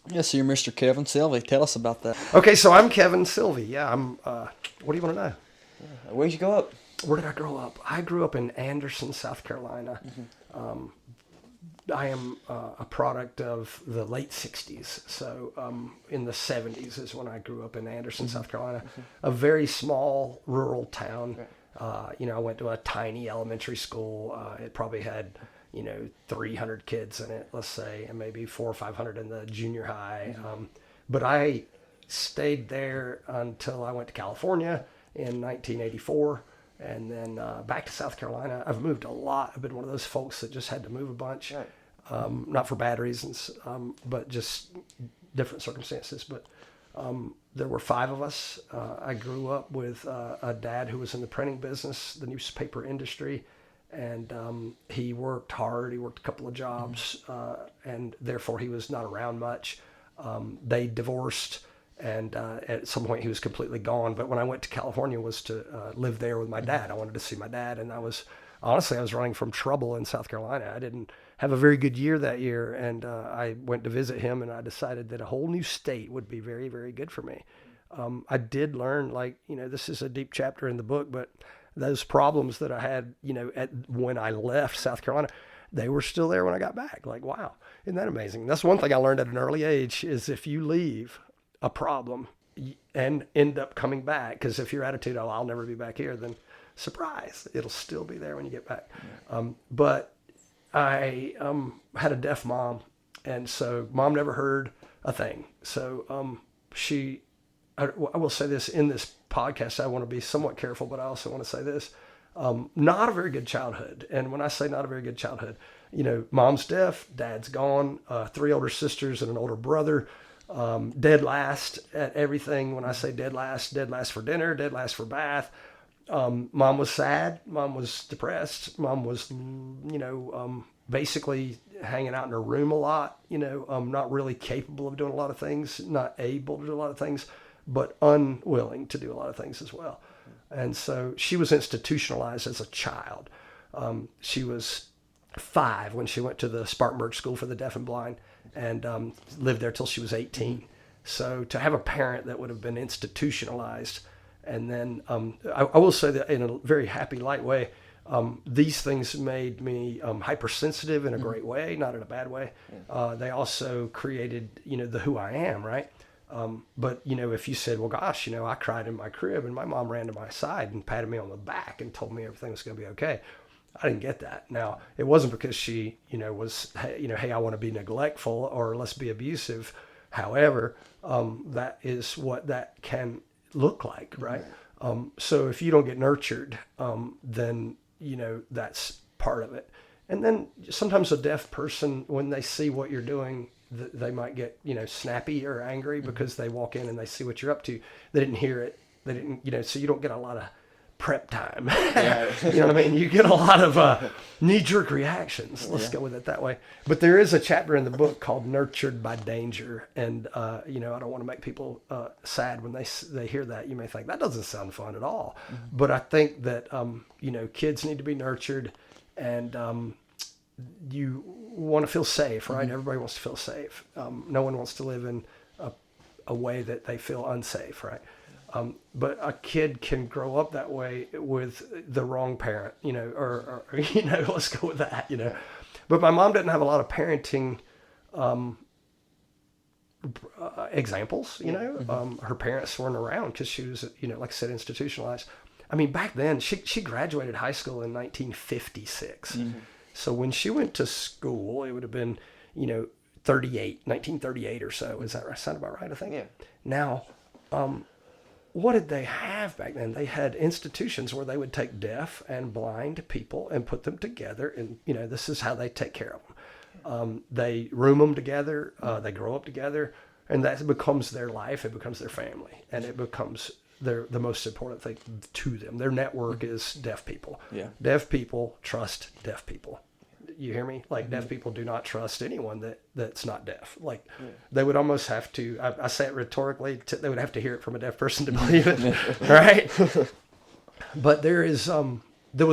Yeah, so you're Mr. Kevin Silvey. Tell us about that. Okay, so I'm Kevin Silvey. Yeah, what do you want to know? Where'd you go up? Where did I grow up? I grew up in Anderson, South Carolina. I am a product of the late 60s. So in the 70s is when I grew up in Anderson, South Carolina, a very small rural town. I went to a tiny elementary school. It probably had, 300 kids in it, let's say, and maybe 400 or 500 in the junior high. But I stayed there until I went to California in 1984. And then back to South Carolina. I've moved a lot. I've been one of those folks that just had to move a bunch, not for bad reasons, but just different circumstances. But there were 5 of us. I grew up with a dad who was in the printing business, the newspaper industry, and he worked hard. He worked a couple of jobs, and therefore he was not around much. They divorced. And at some point he was completely gone. But when I went to California was to live there with my dad. I wanted to see my dad. And I was running from trouble in South Carolina. I didn't have a very good year that year. And I went to visit him, and I decided that a whole new state would be very, very good for me. I did learn, this is a deep chapter in the book, but those problems that I had, when I left South Carolina, they were still there when I got back. Like, wow, isn't that amazing? That's one thing I learned at an early age is if you leave a problem and end up coming back, because if your attitude, oh, I'll never be back here, then surprise, it'll still be there when you get back. But I had a deaf mom, and so mom never heard a thing. So I will say this in this podcast, I want to be somewhat careful, but I also want to say this, not a very good childhood. And when I say not a very good childhood, mom's deaf, dad's gone, 3 older sisters and an older brother, dead last at everything. When I say dead last for dinner, dead last for bath. Mom was sad. Mom was depressed. Mom was, basically hanging out in her room a lot, not really capable of doing a lot of things, not able to do a lot of things, but unwilling to do a lot of things as well. And so she was institutionalized as a child. She was 5 when she went to the Spartanburg School for the Deaf and Blind, and lived there till she was 18. So to have a parent that would have been institutionalized, and then I will say that in a very happy, light way, these things made me hypersensitive in a great way, not in a bad way. They also created, the who I am, right? But, if you said, well, gosh, I cried in my crib and my mom ran to my side and patted me on the back and told me everything was going to be okay, I didn't get that. Now, it wasn't because she, was, hey, I want to be neglectful or let's be abusive. However, that is what that can look like, right? So if you don't get nurtured, then, that's part of it. And then sometimes a deaf person, when they see what you're doing, they might get, snappy or angry because they walk in and they see what you're up to. They didn't hear it. They didn't, so you don't get a lot of prep time. You know what I mean? You get a lot of knee-jerk reactions. Let's go with it that way. But there is a chapter in the book called Nurtured by Danger. And, I don't want to make people sad when they hear that. You may think, that doesn't sound fun at all. But I think that, kids need to be nurtured, and you want to feel safe, right? Everybody wants to feel safe. No one wants to live in a way that they feel unsafe, right? But a kid can grow up that way with the wrong parent, or let's go with that, But my mom didn't have a lot of parenting examples, Her parents weren't around because she was, like I said, institutionalized. I mean, back then, she graduated high school in 1956. So when she went to school, it would have been, 1938 or so. Is that right? Sound about right, I think? Yeah. Now, what did they have back then? They had institutions where they would take deaf and blind people and put them together, and this is how they take care of them. They room them together, they grow up together, and that becomes their life. It becomes their family, and it becomes the most important thing to them. Their network is deaf people. Yeah. Deaf people trust deaf people. You hear me? Like, deaf people do not trust anyone that's not deaf. Like, they would almost have to, I say it rhetorically, they would have to hear it from a deaf person to believe it, right? But there was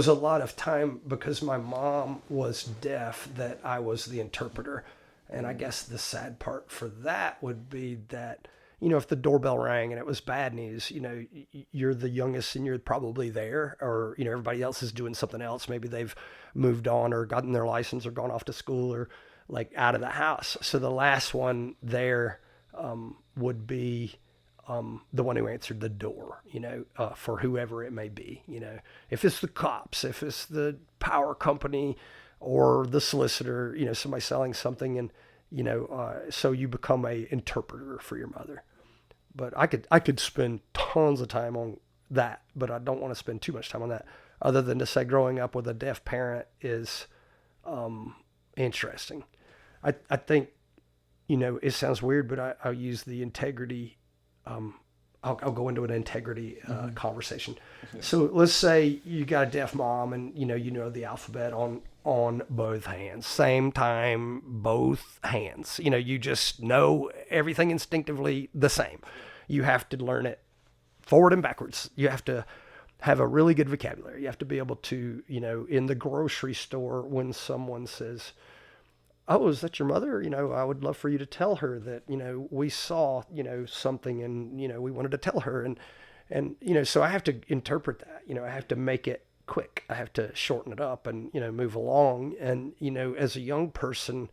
a lot of time, because my mom was deaf, that I was the interpreter. And I guess the sad part for that would be that, you know, if the doorbell rang and it was bad news, you know, you're the youngest and you're probably there, or, you know, everybody else is doing something else. Maybe they've moved on or gotten their license or gone off to school or like out of the house. So the last one there would be the one who answered the door, you know, for whoever it may be. You know, if it's the cops, if it's the power company or the solicitor, you know, somebody selling something, and, you know, so you become a interpreter for your mother. But I could spend tons of time on that, but I don't want to spend too much time on that, other than to say growing up with a deaf parent is interesting. I think, you know, it sounds weird, but I'll use the integrity. I'll go into an integrity conversation. So let's say you got a deaf mom, and you know the alphabet on both hands, same time, both hands. You know, you just know everything instinctively the same. You have to learn it forward and backwards. You have to have a really good vocabulary. You have to be able to, you know, in the grocery store, when someone says, "Oh, is that your mother? You know, I would love for you to tell her that, you know, we saw, you know, something, and, you know, we wanted to tell her." And, you know, so I have to interpret that, you know, I have to make it quick. I have to shorten it up and, you know, move along. And, you know, as a young person,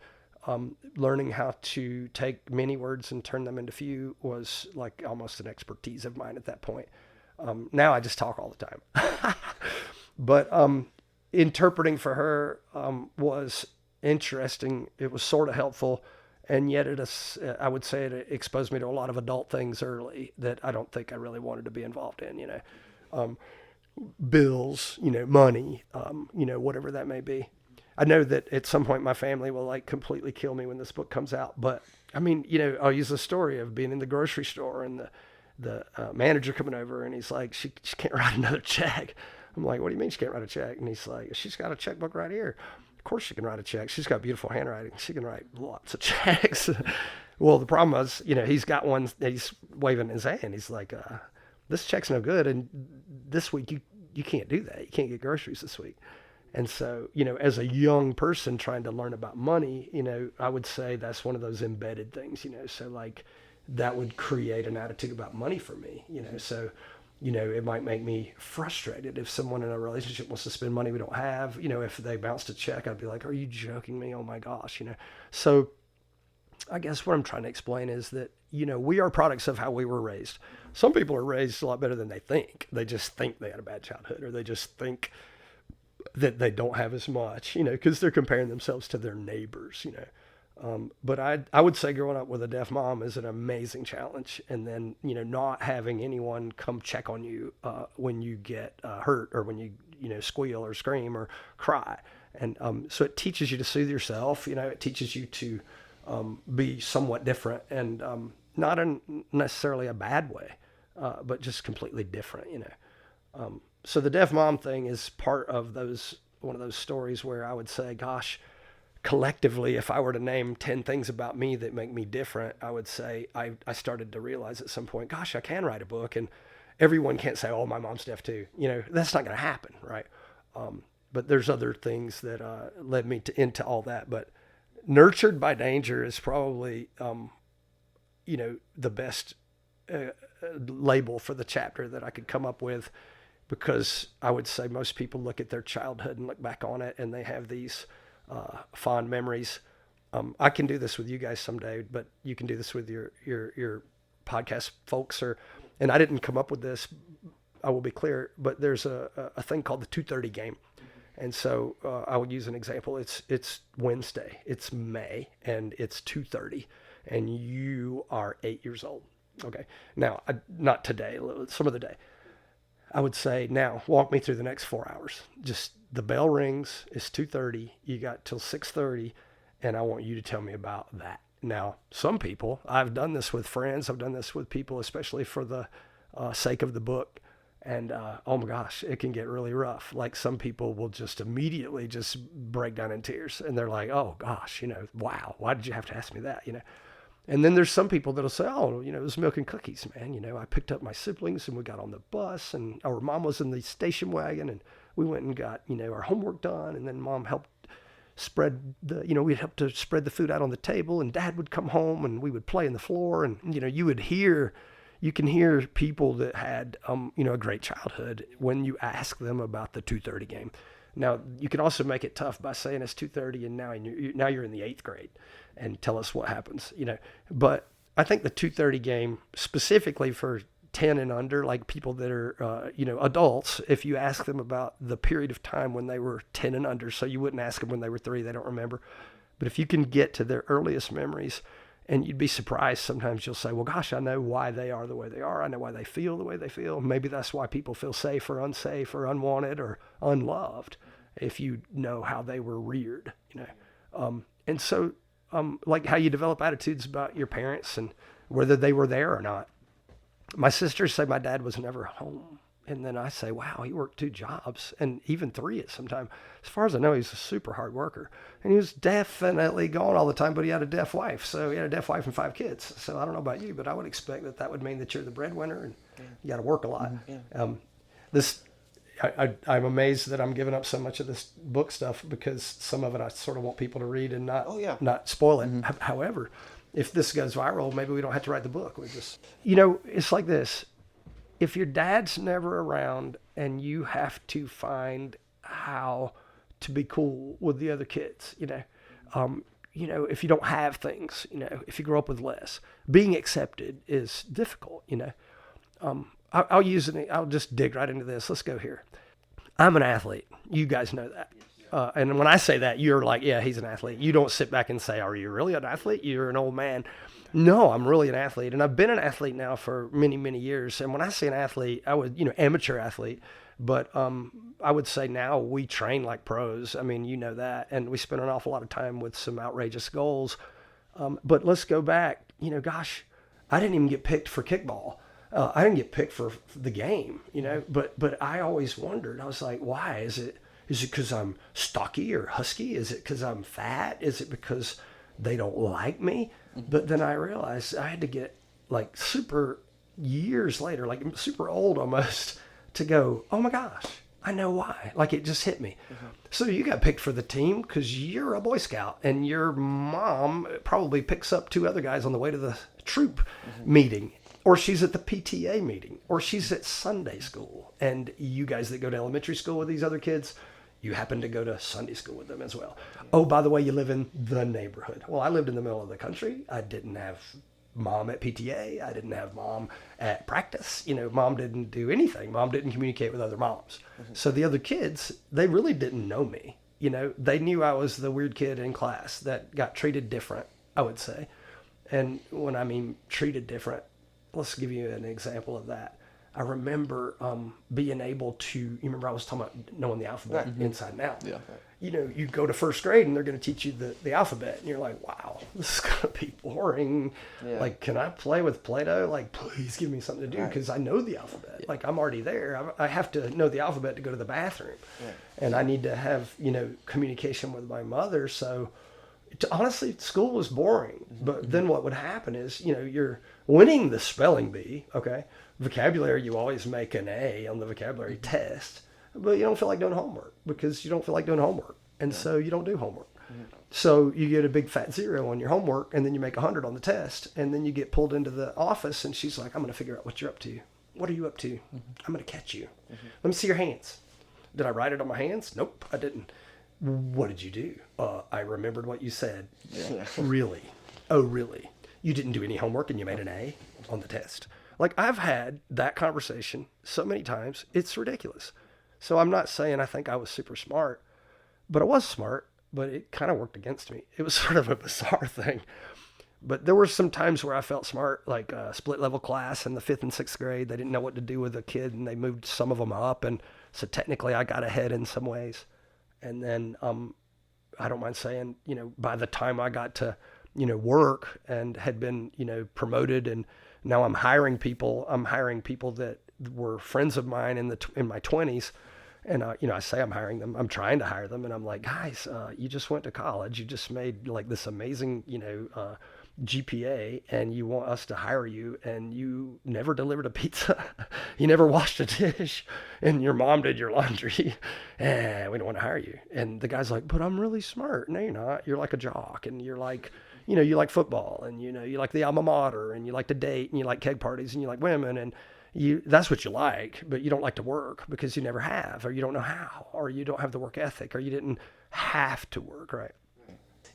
learning how to take many words and turn them into few was like almost an expertise of mine at that point. Now I just talk all the time, but, interpreting for her, was interesting. It was sort of helpful. And yet I would say it exposed me to a lot of adult things early that I don't think I really wanted to be involved in, you know, bills, you know, money, you know, whatever that may be. I know that at some point my family will like completely kill me when this book comes out, but I mean, you know, I'll use the story of being in the grocery store and the manager coming over, and he's like, she can't write another check. I'm like, what do you mean she can't write a check? And he's like, she's got a checkbook right here. Of course she can write a check. She's got beautiful handwriting. She can write lots of checks. Well, the problem was, you know, he's got one, he's waving his hand. He's like, this check's no good. And this week you can't do that. You can't get groceries this week. And so, you know, as a young person trying to learn about money, you know, I would say that's one of those embedded things, you know, so like that would create an attitude about money for me, you know, so, you know, it might make me frustrated if someone in a relationship wants to spend money we don't have. You know, if they bounced a check, I'd be like, are you joking me? Oh my gosh, you know. So I guess what I'm trying to explain is that, you know, we are products of how we were raised. Some people are raised a lot better than they think. They just think they had a bad childhood, or they just think that they don't have as much, you know, because they're comparing themselves to their neighbors, you know. But I would say growing up with a deaf mom is an amazing challenge. And then, you know, not having anyone come check on you when you get hurt, or when you know, squeal or scream or cry. And so it teaches you to soothe yourself. You know, it teaches you to be somewhat different, and not in necessarily a bad way, but just completely different, you know. So the deaf mom thing is part of one of those stories where I would say, gosh, collectively, if I were to name 10 things about me that make me different, I would say I started to realize at some point, gosh, I can write a book, and everyone can't say, oh, my mom's deaf too. You know, that's not going to happen, right? But there's other things that led me into all that. But nurtured by danger is probably, you know, the best label for the chapter that I could come up with, because I would say most people look at their childhood and look back on it, and they have these fond memories. I can do this with you guys someday, but you can do this with your podcast folks. And I didn't come up with this, I will be clear, but there's a thing called the 2:30 game. And so I would use an example. It's Wednesday, it's May, and it's 2:30, and you are 8 years old. Okay. Now, not today, some other day. I would say, now walk me through the next 4 hours. Just the bell rings, it's 2:30, you got till 6:30, and I want you to tell me about that. Now, some people, I've done this with friends, I've done this with people, especially for the sake of the book. And oh my gosh, it can get really rough. Like some people will just immediately just break down in tears, and they're like, oh gosh, you know, wow, why did you have to ask me that, you know? And then there's some people that'll say, oh, you know, it was milk and cookies, man. You know, I picked up my siblings and we got on the bus, and our mom was in the station wagon, and we went and got, you know, our homework done. And then mom helped we'd help to spread the food out on the table, and Dad would come home and we would play in the floor. And, you can hear people that had, a great childhood when you ask them about the 2:30 game. Now, you can also make it tough by saying it's 2:30 and now you're in the 8th grade and tell us what happens, But I think the 2:30 game, specifically for 10 and under, like people that are, adults, if you ask them about the period of time when they were 10 and under, so you wouldn't ask them when they were 3, they don't remember. But if you can get to their earliest memories, and you'd be surprised, sometimes you'll say, well, gosh, I know why they are the way they are. I know why they feel the way they feel. Maybe that's why people feel safe or unsafe or unwanted or unloved, if you know how they were reared, And so, like how you develop attitudes about your parents and whether they were there or not. My sisters say my dad was never home. And then I say, wow, he worked 2 jobs and even 3 at some time. As far as I know, he's a super hard worker. And he was definitely gone all the time, but he had a deaf wife. So he had a deaf wife and 5 kids. So I don't know about you, but I would expect that would mean that you're the breadwinner and you got to work a lot. I'm amazed that I'm giving up so much of this book stuff because some of it I sort of want people to read and not spoil it. However, if this goes viral, maybe we don't have to write the book. We just, it's like this. If your dad's never around and you have to find how to be cool with the other kids, if you don't have things, if you grow up with less, being accepted is difficult, I'll just dig right into this. Let's go here. I'm an athlete. You guys know that. And when I say that, you're like, yeah, he's an athlete. You don't sit back and say, are you really an athlete? You're an old man. No, I'm really an athlete. And I've been an athlete now for many, many years. And when I say an athlete, I would, amateur athlete. But I would say now we train like pros. I mean, you know that. And we spend an awful lot of time with some outrageous goals. But let's go back. Gosh, I didn't even get picked for kickball. I didn't get picked for the game, But I always wondered. I was like, why? Is it because I'm stocky or husky? Is it because I'm fat? Is it because they don't like me? But then I realized I had to get like super years later, like super old almost, to go, oh my gosh, I know why. Like it just hit me. So you got picked for the team because you're a Boy Scout and your mom probably picks up 2 other guys on the way to the troop meeting. Or she's at the PTA meeting, or she's at Sunday school. And you guys that go to elementary school with these other kids, you happen to go to Sunday school with them as well. Oh, by the way, you live in the neighborhood. Well, I lived in the middle of the country. I didn't have mom at PTA. I didn't have mom at practice. Mom didn't do anything. Mom didn't communicate with other moms. So the other kids, they really didn't know me. They knew I was the weird kid in class that got treated different, I would say. And when I mean treated different, let's give you an example of that. I remember being able to, you remember I was talking about knowing the alphabet inside and out. Yeah. You go to 1st grade and they're going to teach you the alphabet. And you're like, wow, this is going to be boring. Yeah. Like, can I play with Play-Doh? Like, please give me something to do because I know the alphabet. Yeah. Like, I'm already there. I have to know the alphabet to go to the bathroom. Yeah. And I need to have, communication with my mother. So honestly, school was boring. But then what would happen is, you're winning the spelling bee, okay? Vocabulary, you always make an A on the vocabulary test, but you don't feel like doing homework because you don't feel like doing homework. And so you don't do homework. So you get a big fat 0 on your homework and then you make 100 on the test. And then you get pulled into the office and she's like, I'm going to figure out what you're up to. What are you up to? I'm going to catch you. Let me see your hands. Did I write it on my hands? Nope, I didn't. What did you do? I remembered what you said. Yeah. Really? Oh, really? You didn't do any homework and you made an A on the test? Like, I've had that conversation so many times, it's ridiculous. So I'm not saying I think I was super smart, but I was smart, but it kind of worked against me. It was sort of a bizarre thing. But there were some times where I felt smart, like a split level class in the 5th and 6th grade. They didn't know what to do with a kid and they moved some of them up. And so technically I got ahead in some ways. And then I don't mind saying, by the time I got to, work and had been, promoted and now I'm hiring people that were friends of mine in my 20s. And, I say I'm hiring them. I'm trying to hire them. And I'm like, guys, you just went to college. You just made like this amazing, GPA and you want us to hire you and you never delivered a pizza, you never washed a dish, and your mom did your laundry, we don't want to hire you. And the guy's like, but I'm really smart. No, you're not. You're like a jock, and you're like, you like football, and you like the alma mater, and you like to date, and you like keg parties, and you like women, and that's what you like, but you don't like to work because you never have, or you don't know how, or you don't have the work ethic, or you didn't have to work, right?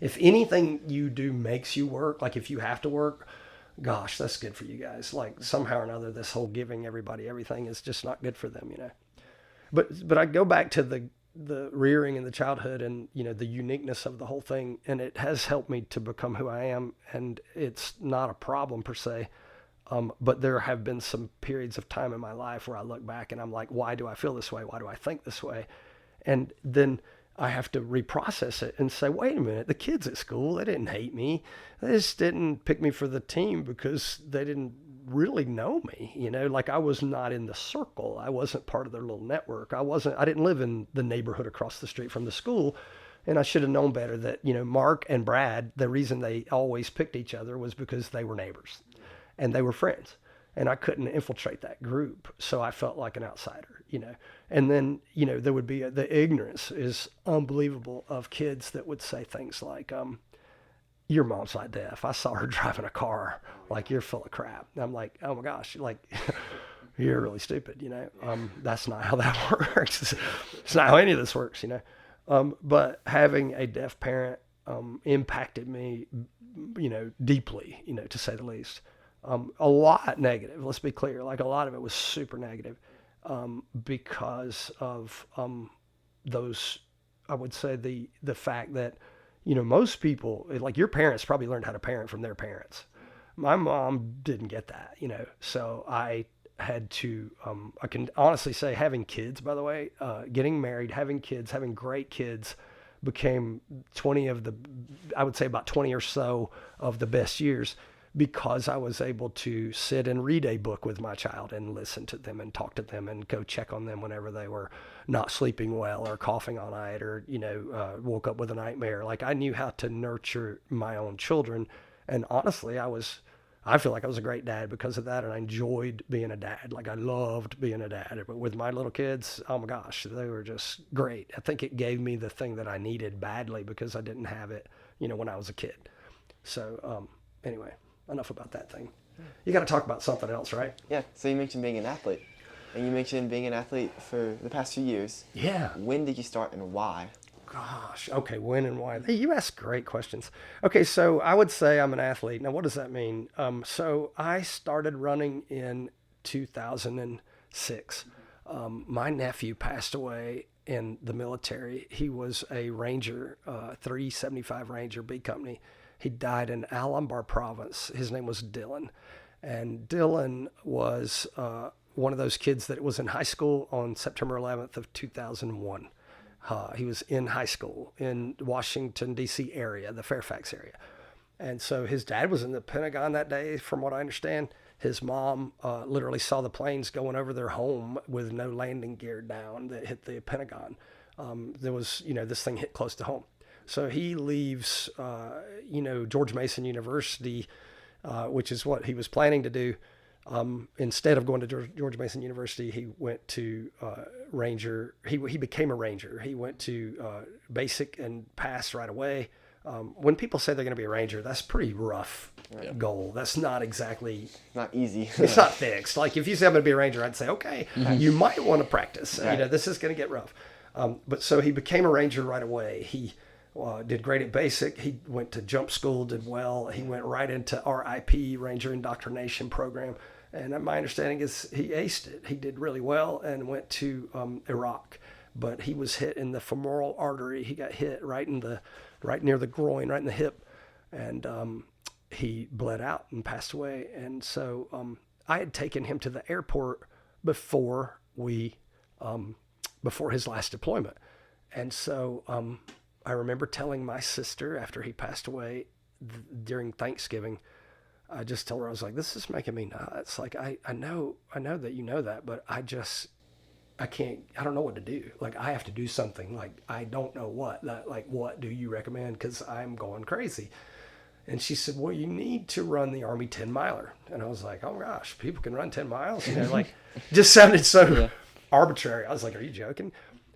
If anything you do makes you work, like if you have to work, gosh, that's good for you guys. Like somehow or another, this whole giving everybody everything is just not good for them, But I go back to the rearing and the childhood and, the uniqueness of the whole thing. And it has helped me to become who I am. And it's not a problem per se. But there have been some periods of time in my life where I look back and I'm like, why do I feel this way? Why do I think this way? And then I have to reprocess it and say, wait a minute, the kids at school, they didn't hate me. They just didn't pick me for the team because they didn't really know me. Like I was not in the circle. I wasn't part of their little network. I didn't live in the neighborhood across the street from the school. And I should have known better that, Mark and Brad, the reason they always picked each other was because they were neighbors and they were friends. And I couldn't infiltrate that group. So I felt like an outsider, And then, there would be the ignorance is unbelievable of kids that would say things like, your mom's not deaf. I saw her driving a car. Like, you're full of crap. And I'm like, oh my gosh, like, you're really stupid, That's not how that works. It's not how any of this works, But having a deaf parent impacted me, deeply, to say the least. A lot negative, let's be clear. Like a lot of it was super negative because of those, I would say the fact that, most people, like your parents probably learned how to parent from their parents. My mom didn't get that, so I had to, I can honestly say having kids, by the way, getting married, having kids, having great kids became I would say about 20 or so of the best years, because I was able to sit and read a book with my child and listen to them and talk to them and go check on them whenever they were not sleeping well or coughing all night or, woke up with a nightmare. Like I knew how to nurture my own children. And honestly, I feel like I was a great dad because of that. And I enjoyed being a dad. Like I loved being a dad. But with my little kids, oh my gosh, they were just great. I think it gave me the thing that I needed badly because I didn't have it, when I was a kid. So anyway. Enough about that thing. You got to talk about something else, right? Yeah. So you mentioned being an athlete, and you mentioned being an athlete for the past few years. Yeah. When did you start and why? Gosh. Okay. When and why? Hey, you ask great questions. Okay. So I would say I'm an athlete. Now, what does that mean? So I started running in 2006. My nephew passed away in the military. He was a Ranger, 375 Ranger, B Company. He died in Al-Anbar province. His name was Dylan. And Dylan was one of those kids that was in high school on September 11th of 2001. He was in high school in Washington, D.C. area, the Fairfax area. And so his dad was in the Pentagon that day, from what I understand. His mom literally saw the planes going over their home with no landing gear down that hit the Pentagon. There was, this thing hit close to home. So he leaves, George Mason University, which is what he was planning to do. Instead of going to George Mason University, he went to Ranger. He became a Ranger. He went to basic and passed right away. When people say they're going to be a Ranger, that's a pretty rough goal. That's not exactly... Not easy. It's not fixed. Like if you say I'm going to be a Ranger, I'd say, okay, you might want to practice. Right. This is going to get rough. But so he became a Ranger right away. He did great at basic. He went to jump school, did well. He went right into RIP, Ranger Indoctrination Program. And my understanding is he aced it. He did really well and went to Iraq. But he was hit in the femoral artery. He got hit right near the groin, right in the hip. And he bled out and passed away. And so I had taken him to the airport before his last deployment. And so I remember telling my sister after he passed away during Thanksgiving, I just told her, I was like, this is making me nuts. Like, I know that you know that, but I don't know what to do. Like, I have to do something. Like, I don't know what. Like, what do you recommend? Because I'm going crazy. And she said, well, you need to run the Army 10 miler. And I was like, oh gosh, people can run 10 miles. You know, like, just sounded so arbitrary. I was like, are you joking?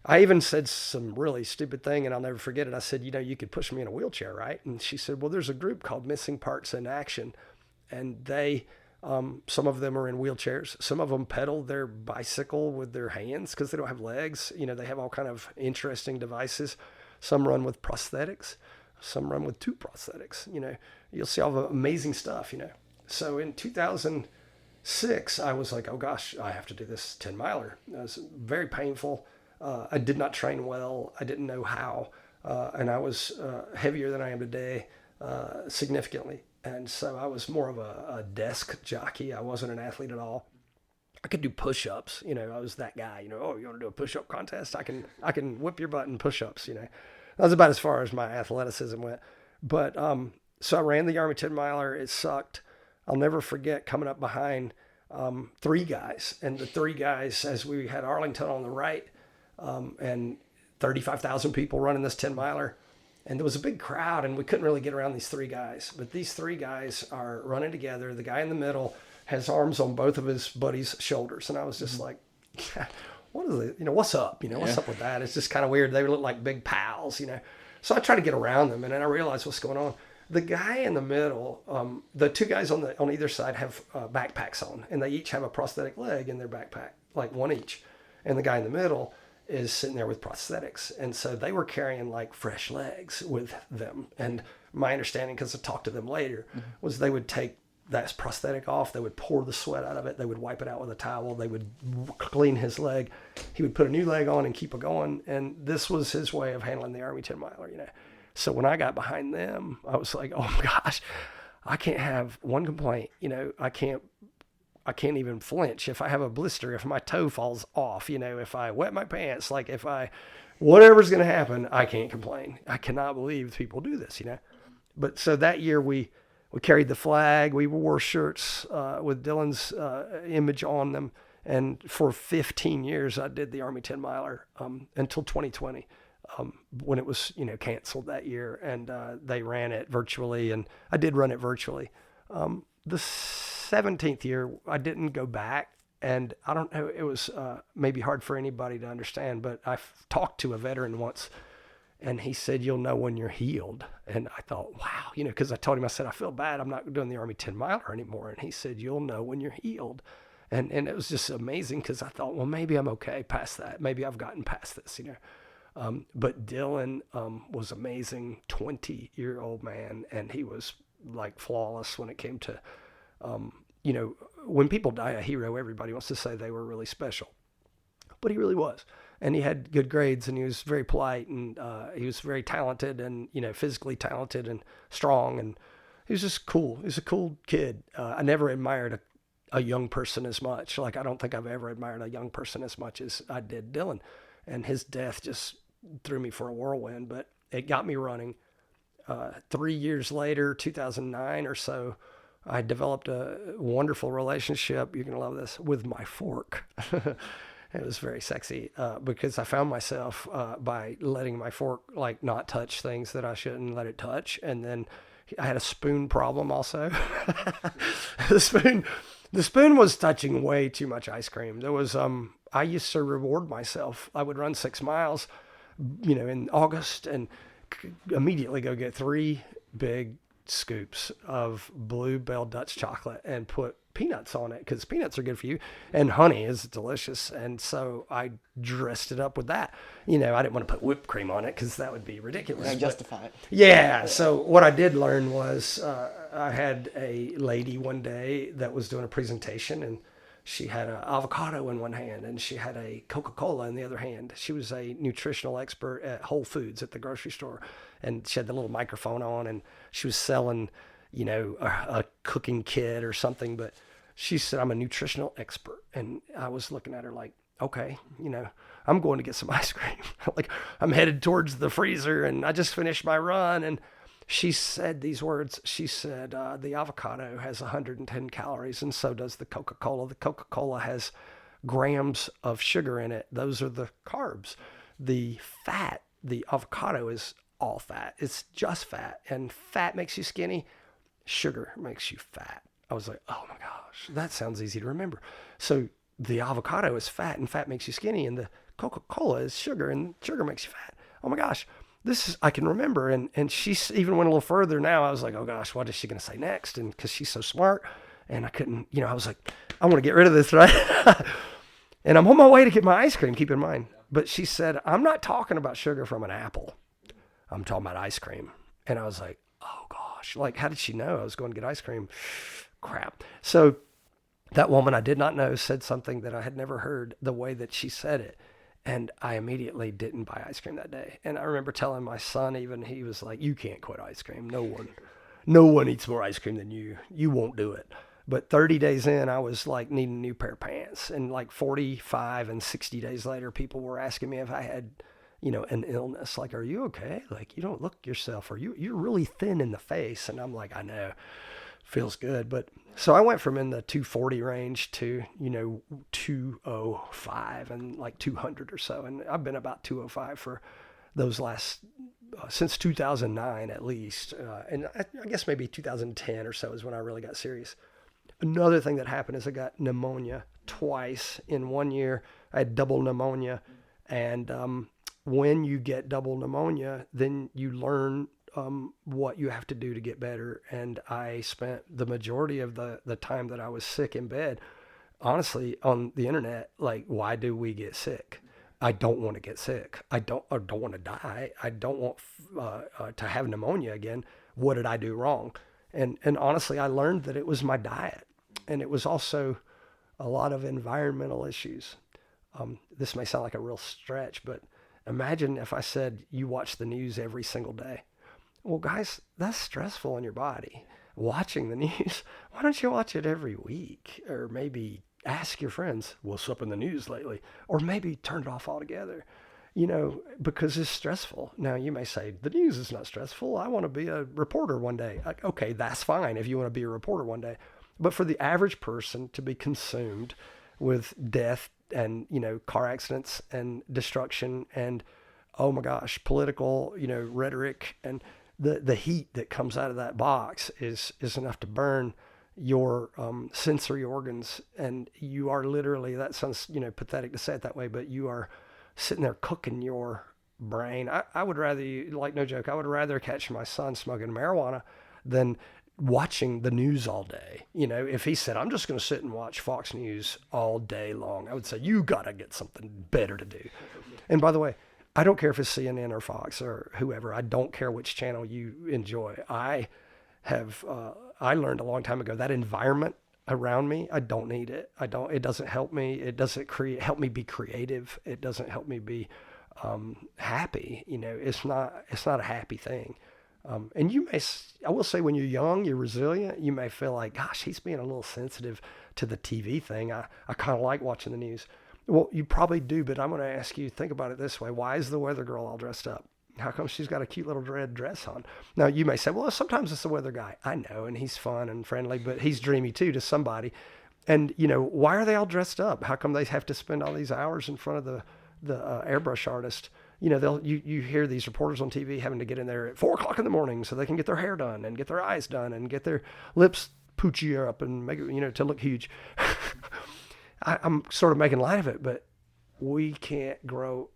I even said some really stupid thing, and I'll never forget it. I said, you know, you could push me in a wheelchair, right? And she said, well, there's a group called Missing Parts in Action, and they, some of them are in wheelchairs. Some of them pedal their bicycle with their hands because they don't have legs. You know, they have all kind of interesting devices. Some run with prosthetics. Some run with 2 prosthetics. You know, you'll see all the amazing stuff, you know. So in 2006, I was like, oh gosh, I have to do this 10 miler. It was very painful. I did not train well. I didn't know how. And I was heavier than I am today, significantly. And so I was more of a desk jockey. I wasn't an athlete at all. I could do push-ups. You know, I was that guy, you know, oh, you want to do a push-up contest? I can whip your butt in push-ups, you know. That was about as far as my athleticism went. But so I ran the Army 10 miler. It sucked. I'll never forget coming up behind 3 guys. And the 3 guys, as we had Arlington on the right, and 35,000 people running this 10 miler. And there was a big crowd, and we couldn't really get around these 3 guys. But these 3 guys are running together. The guy in the middle has arms on both of his buddies' shoulders. And I was just like, what is it? You know, what's up? You know, what's up with that? It's just kind of weird. They look like big pals, you know. So I try to get around them, and then I realized what's going on. The guy in the middle, the 2 guys on either side have backpacks on, and they each have a prosthetic leg in their backpack, like 1 each. And the guy in the middle is sitting there with prosthetics. And so they were carrying like fresh legs with them. And my understanding, because I talked to them later, was they would take that prosthetic off. They would pour the sweat out of it. They would wipe it out with a towel. They would clean his leg. He would put a new leg on and keep it going. And this was his way of handling the Army 10 miler, you know. So when I got behind them, I was like, oh gosh, I can't have one complaint. You know, I can't even flinch. If I have a blister, if my toe falls off, you know, if I wet my pants, like whatever's going to happen, I can't complain. I cannot believe people do this, you know. But so that year we carried the flag. We wore shirts with Dylan's image on them. And for 15 years, I did the Army 10 miler until 2020 when it was, you know, canceled that year. And they ran it virtually, and I did run it virtually. The 17th year, I didn't go back. And I don't know, it was maybe hard for anybody to understand, but I talked to a veteran once, and he said, you'll know when you're healed. And I thought, wow, you know, because I told him, I said, I feel bad. I'm not doing the Army 10 miler anymore. And he said, you'll know when you're healed. And it was just amazing, because I thought, well, maybe I'm okay past that. Maybe I've gotten past this, you know. But Dylan was amazing, 20-year-old man, and he was like flawless when it came to, you know, when people die a hero, everybody wants to say they were really special. But he really was. And he had good grades, and he was very polite, and he was very talented, and, you know, physically talented and strong. And he was just cool. He was a cool kid. I never admired a young person as much. Like, I don't think I've ever admired a young person as much as I did Dylan. And his death just threw me for a whirlwind, but it got me running. 3 years later, 2009 or so, I developed a wonderful relationship, you're going to love this, with my fork. It was very sexy because I found myself by letting my fork like not touch things that I shouldn't let it touch. And then I had a spoon problem also. The spoon was touching way too much ice cream. There was, I used to reward myself. I would run 6 miles, you know, in August, and immediately go get 3 big scoops of Blue Bell Dutch chocolate and put peanuts on it, because peanuts are good for you, and honey is delicious. And so I dressed it up with that. You know, I didn't want to put whipped cream on it because that would be ridiculous. Justify it. Yeah. So what I did learn was I had a lady one day that was doing a presentation, and she had an avocado in one hand and she had a Coca-Cola in the other hand. She was a nutritional expert at Whole Foods at the grocery store, and she had the little microphone on, and she was selling, you know, a cooking kit or something. But she said, I'm a nutritional expert. And I was looking at her like, okay, you know, I'm going to get some ice cream. Like, I'm headed towards the freezer, and I just finished my run. And she said these words. She said, the avocado has 110 calories, and so does the Coca-Cola. The Coca-Cola has grams of sugar in it. Those are the carbs. The fat, the avocado is all fat. It's just fat, and fat makes you skinny. sugar makes you fat. I was like, oh my gosh, that sounds easy to remember. So the avocado is fat, and fat makes you skinny, and the Coca-Cola is sugar, and sugar makes you fat. Oh my gosh, I can remember. And she even went a little further now. I was like, oh gosh, what is she going to say next? And because she's so smart, and I couldn't, I was like, I want to get rid of this, right? And I'm on my way to get my ice cream, keep in mind. But she said, I'm not talking about sugar from an apple. I'm talking about ice cream. And I was like, oh gosh, like, how did she know I was going to get ice cream? Crap. So that woman I did not know said something that I had never heard the way that she said it. And I immediately didn't buy ice cream that day. And I remember telling my son, even, he was like, you can't quit ice cream. No one eats more ice cream than you. You won't do it. But 30 days in, I was like needing a new pair of pants. And like 45 and 60 days later, people were asking me if I had, an illness. Like, are you okay? Like, you don't look yourself, or you're really thin in the face. And I'm like, I know, feels good. But so I went from in the 240 range to, 205 and like 200 or so. And I've been about 205 for those last, since 2009 at least. And I guess maybe 2010 or so is when I really got serious. Another thing that happened is I got pneumonia twice in 1 year. I had double pneumonia. And when you get double pneumonia, then you learn what you have to do to get better. And I spent the majority of the time that I was sick in bed, honestly, on the internet, like, why do we get sick? I don't want to get sick. I don't want to die. I don't want to have pneumonia again. What did I do wrong? And honestly, I learned that it was my diet, and it was also a lot of environmental issues. This may sound like a real stretch, but imagine if I said you watch the news every single day. Well, guys, that's stressful on your body. Watching the news, why don't you watch it every week? Or maybe ask your friends, what's up in the news lately? Or maybe turn it off altogether, because it's stressful. Now, you may say, the news is not stressful. I want to be a reporter one day. Okay, that's fine if you want to be a reporter one day. But for the average person to be consumed with death and, car accidents and destruction and, oh my gosh, political, rhetoric, and the heat that comes out of that box is enough to burn your sensory organs. And you are literally, that sounds, pathetic to say it that way, but you are sitting there cooking your brain. I would rather, like, no joke, I would rather catch my son smoking marijuana than watching the news all day. If he said, I'm just going to sit and watch Fox News all day long, I would say, you got to get something better to do. And by the way, I don't care if it's CNN or Fox or whoever. I don't care which channel you enjoy. I learned a long time ago that environment around me, I don't need it. It doesn't help me. It doesn't help me be creative. It doesn't help me be happy. It's not a happy thing. And I will say, when you're young, you're resilient, you may feel like, gosh, he's being a little sensitive to the TV thing. I kind of like watching the news. Well, you probably do, but I'm going to ask you, think about it this way. Why is the weather girl all dressed up? How come she's got a cute little red dress on? Now, you may say, well, sometimes it's the weather guy. I know, and he's fun and friendly, but he's dreamy too to somebody. And, why are they all dressed up? How come they have to spend all these hours in front of the airbrush artist? You hear these reporters on TV having to get in there at 4:00 in the morning so they can get their hair done and get their eyes done and get their lips poochier up and make it, to look huge. I'm sort of making light of it, but we can't grow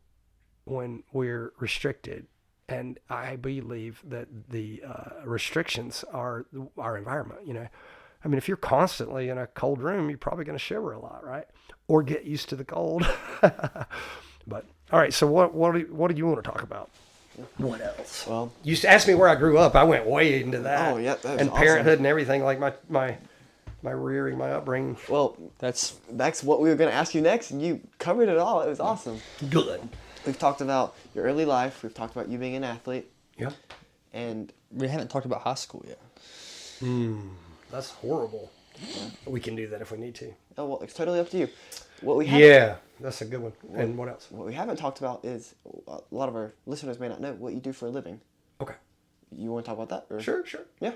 when we're restricted. And I believe that the restrictions are our environment, I mean, if you're constantly in a cold room, you're probably going to shiver a lot, right? Or get used to the cold. But, all right, so what do you want to talk about? What else? Well, you asked me where I grew up. I went way into that. Oh, yeah, that was and awesome. Parenthood and everything, like my rearing, my upbringing. Well, that's what we were going to ask you next, and you covered it all. It was awesome. Good. We've talked about your early life. We've talked about you being an athlete. Yeah. And we haven't talked about high school yet. That's horrible. Yeah. We can do that if we need to. Oh, well, it's totally up to you. Yeah, that's a good one. And what else? What we haven't talked about is, a lot of our listeners may not know what you do for a living. Okay. You want to talk about that? Or? Sure. Yeah.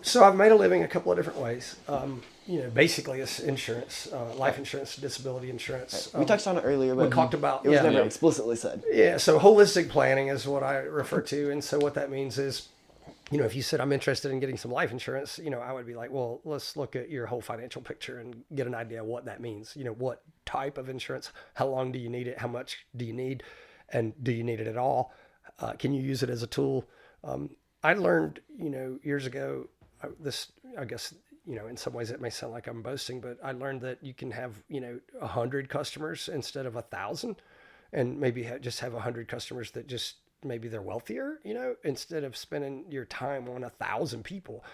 So I've made a living a couple of different ways. Basically it's insurance, life insurance, disability insurance. Right. We touched on it earlier, but we talked about it was never explicitly said. Yeah, so holistic planning is what I refer to. And so what that means is if you said, I'm interested in getting some life insurance, I would be like, well, let's look at your whole financial picture and get an idea of what that means. What type of insurance, how long do you need it? How much do you need? And do you need it at all? Can you use it as a tool? I learned, years ago, I guess, in some ways it may sound like I'm boasting, but I learned that you can have, 100 customers instead of 1,000, and maybe just have 100 customers that just, maybe they're wealthier, instead of spending your time on 1,000 people.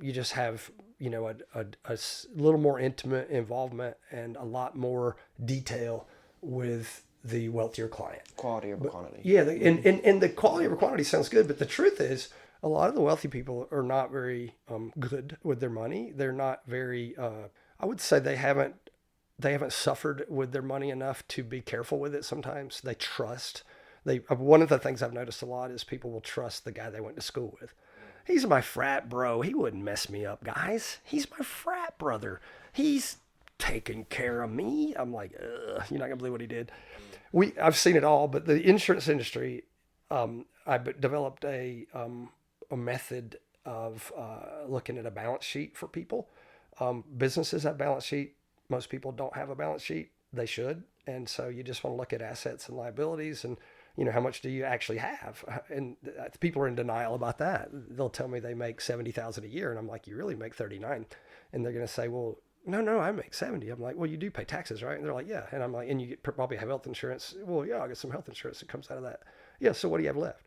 You just have, a little more intimate involvement and a lot more detail with the wealthier client. Quality over quantity. Yeah, and the quality over quantity sounds good, but the truth is, a lot of the wealthy people are not very good with their money. They're not very. I would say they haven't suffered with their money enough to be careful with it. Sometimes they trust. One of the things I've noticed a lot is people will trust the guy they went to school with. He's my frat bro. He wouldn't mess me up, guys. He's my frat brother. He's taking care of me. I'm like, ugh, you're not gonna believe what he did. I've seen it all, but the insurance industry, I developed a method of looking at a balance sheet for people. Businesses have balance sheet. Most people don't have a balance sheet. They should. And so you just want to look at assets and liabilities and, how much do you actually have? And people are in denial about that. They'll tell me they make $70,000 a year. And I'm like, you really make 39. And they're going to say, well, no, I make 70. I'm like, well, you do pay taxes, right? And they're like, yeah. And I'm like, and you probably have health insurance. Well, yeah, I get some health insurance that comes out of that. Yeah. So what do you have left?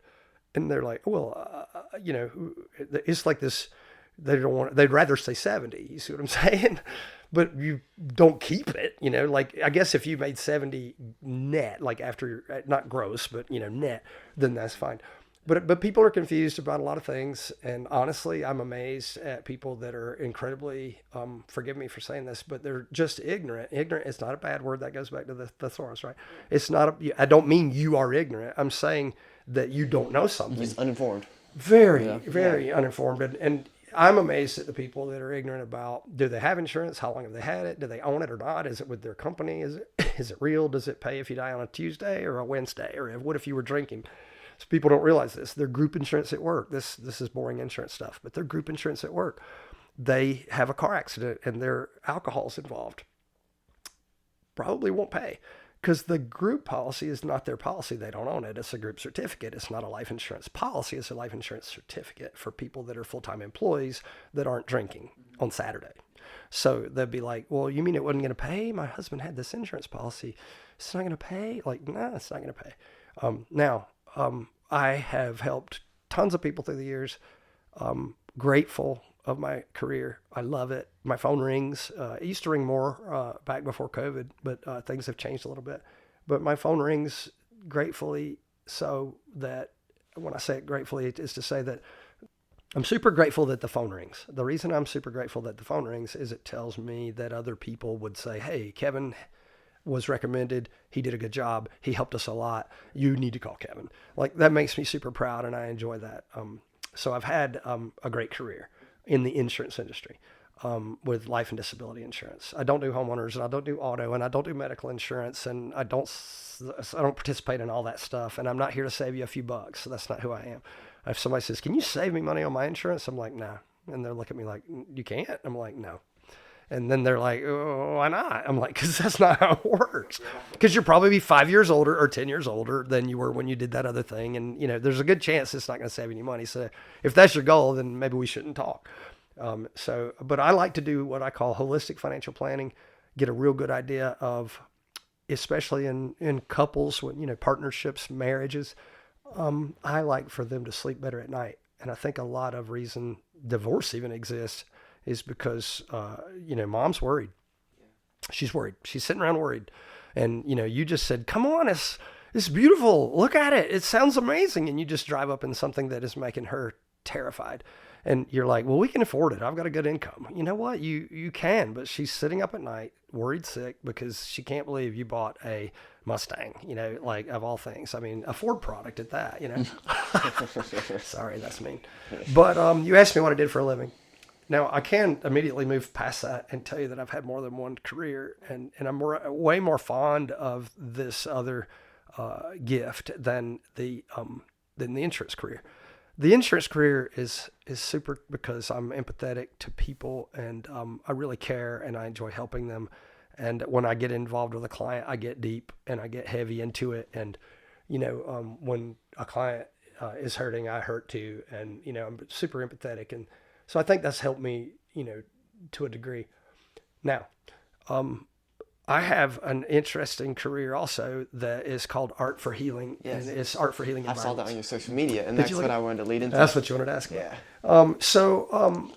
And they're like, well, it's like this, they'd rather say 70. You see what I'm saying? But you don't keep it, like, I guess if you made 70 net, like after, not gross, but, net, then that's fine. But people are confused about a lot of things. And honestly, I'm amazed at people that are incredibly, forgive me for saying this, but they're just ignorant. Ignorant is not a bad word. That goes back to the thesaurus, right? It's not, I don't mean you are ignorant. I'm saying that you don't know something. He's uninformed. Very uninformed. And I'm amazed at the people that are ignorant about, do they have insurance? How long have they had it? Do they own it or not? Is it with their company? Is it real? Does it pay if you die on a Tuesday or a Wednesday? Or what if you were drinking? So people don't realize this. Their group insurance at work. This is boring insurance stuff, but their group insurance at work. They have a car accident and their alcohol's involved. Probably won't pay. Because the group policy is not their policy. They don't own it. It's a group certificate. It's not a life insurance policy. It's a life insurance certificate for people that are full-time employees that aren't drinking on Saturday. So they'd be like, well, you mean it wasn't going to pay? My husband had this insurance policy. It's not going to pay? Like, no, it's not going to pay. I have helped tons of people through the years. Grateful of my career. I love it. My phone rings. It used to ring more back before COVID, but things have changed a little bit. But my phone rings gratefully, so that when I say it gratefully, it is to say that I'm super grateful that the phone rings. The reason I'm super grateful that the phone rings is it tells me that other people would say, hey, Kevin was recommended. He did a good job. He helped us a lot. You need to call Kevin. Like, that makes me super proud, and I enjoy that. So I've had a great career in the insurance industry with life and disability insurance. I don't do homeowners, and I don't do auto, and I don't do medical insurance, and I don't participate in all that stuff. And I'm not here to save you a few bucks. So that's not who I am. If somebody says, can you save me money on my insurance? I'm like, no. And they're looking at me like, you can't? I'm like, no. And then they're like, oh, why not? I'm like, because that's not how it works. Because you'll probably be 5 years older or 10 years older than you were when you did that other thing. And, there's a good chance it's not going to save any money. So if that's your goal, then maybe we shouldn't talk. But I like to do what I call holistic financial planning, get a real good idea of, especially in couples, when, partnerships, marriages, I like for them to sleep better at night. And I think a lot of reason divorce even exists is because, mom's worried. She's worried. She's sitting around worried. And, you just said, come on, it's beautiful. Look at it. It sounds amazing. And you just drive up in something that is making her terrified. And you're like, well, we can afford it. I've got a good income. You know what? You can, but she's sitting up at night, worried sick, because she can't believe you bought a Mustang, like, of all things. I mean, a Ford product at that, Sorry, that's mean. But you asked me what I did for a living. Now, I can immediately move past that and tell you that I've had more than one career, and I'm way more fond of this other gift than the insurance career. the insurance career is super because I'm empathetic to people, and I really care, and I enjoy helping them. And when I get involved with a client, I get deep and I get heavy into it. And, when a client is hurting, I hurt too. And, I'm super empathetic. And so I think that's helped me, to a degree. Now, I have an interesting career also that is called Art4Healing. Yes. And it's Art4Healing I saw that on your social media, and Did that's you what look- I wanted to lead into. That's what you wanted to ask about. Yeah. So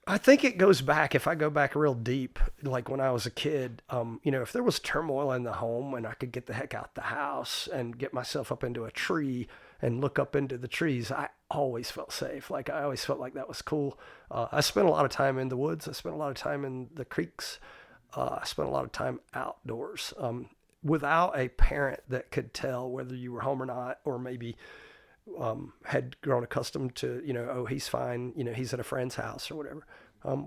I think it goes back, if I go back real deep, like when I was a kid, if there was turmoil in the home and I could get the heck out the house and get myself up into a tree and look up into the trees, I always felt safe. Like I always felt like that was cool. I spent a lot of time in the woods. I spent a lot of time in the creeks. I spent a lot of time outdoors without a parent that could tell whether you were home or not, or maybe had grown accustomed to, oh, he's fine, he's at a friend's house or whatever.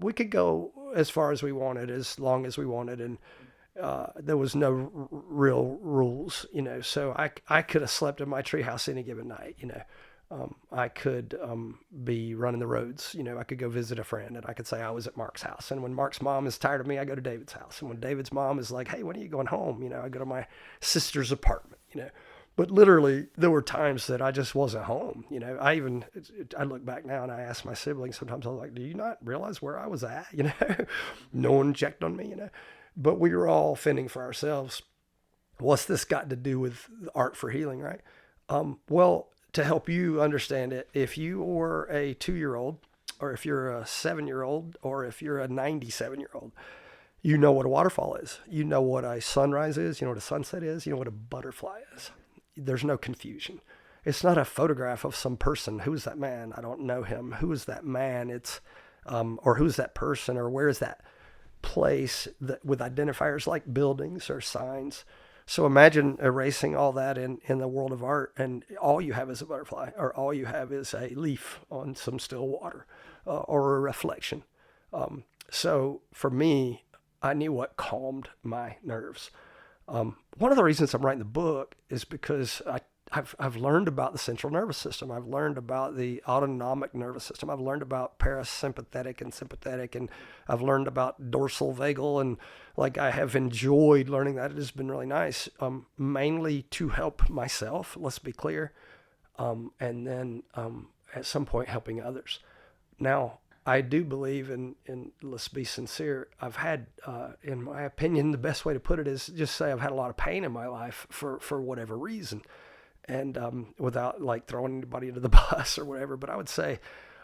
We could go as far as we wanted, as long as we wanted, and there was no real rules, so I could have slept in my treehouse any given night, I could be running the roads, I could go visit a friend, and I could say I was at Mark's house. And when Mark's mom is tired of me, I go to David's house. And when David's mom is like, hey, when are you going home? I go to my sister's apartment, But literally, there were times that I just wasn't home. I look back now and I ask my siblings sometimes, I was like, do you not realize where I was at? No one checked on me, But we were all fending for ourselves. What's this got to do with Art4Healing, right? Well, to help you understand it, if you were a 2-year-old, or if you're a 7-year-old, or if you're a 97-year-old, you know what a waterfall is. You know what a sunrise is. You know what a sunset is. You know what a butterfly is. There's no confusion. It's not a photograph of some person. Who's that man? I don't know him. Who is that man? It's, or who's that person, or where is that place that with identifiers like buildings or signs. So imagine erasing all that in the world of art, and all you have is a butterfly, or all you have is a leaf on some still water, or a reflection. So for me, I knew what calmed my nerves. One of the reasons I'm writing the book is because I've learned about the central nervous system. I've learned about the autonomic nervous system. I've learned about parasympathetic and sympathetic, and I've learned about dorsal vagal, and I have enjoyed learning that. It has been really nice, mainly to help myself, let's be clear, and then at some point helping others. Now, I do believe in let's be sincere, I've had, in my opinion, the best way to put it is just say I've had a lot of pain in my life for whatever reason. And without throwing anybody into the bus or whatever, but I would say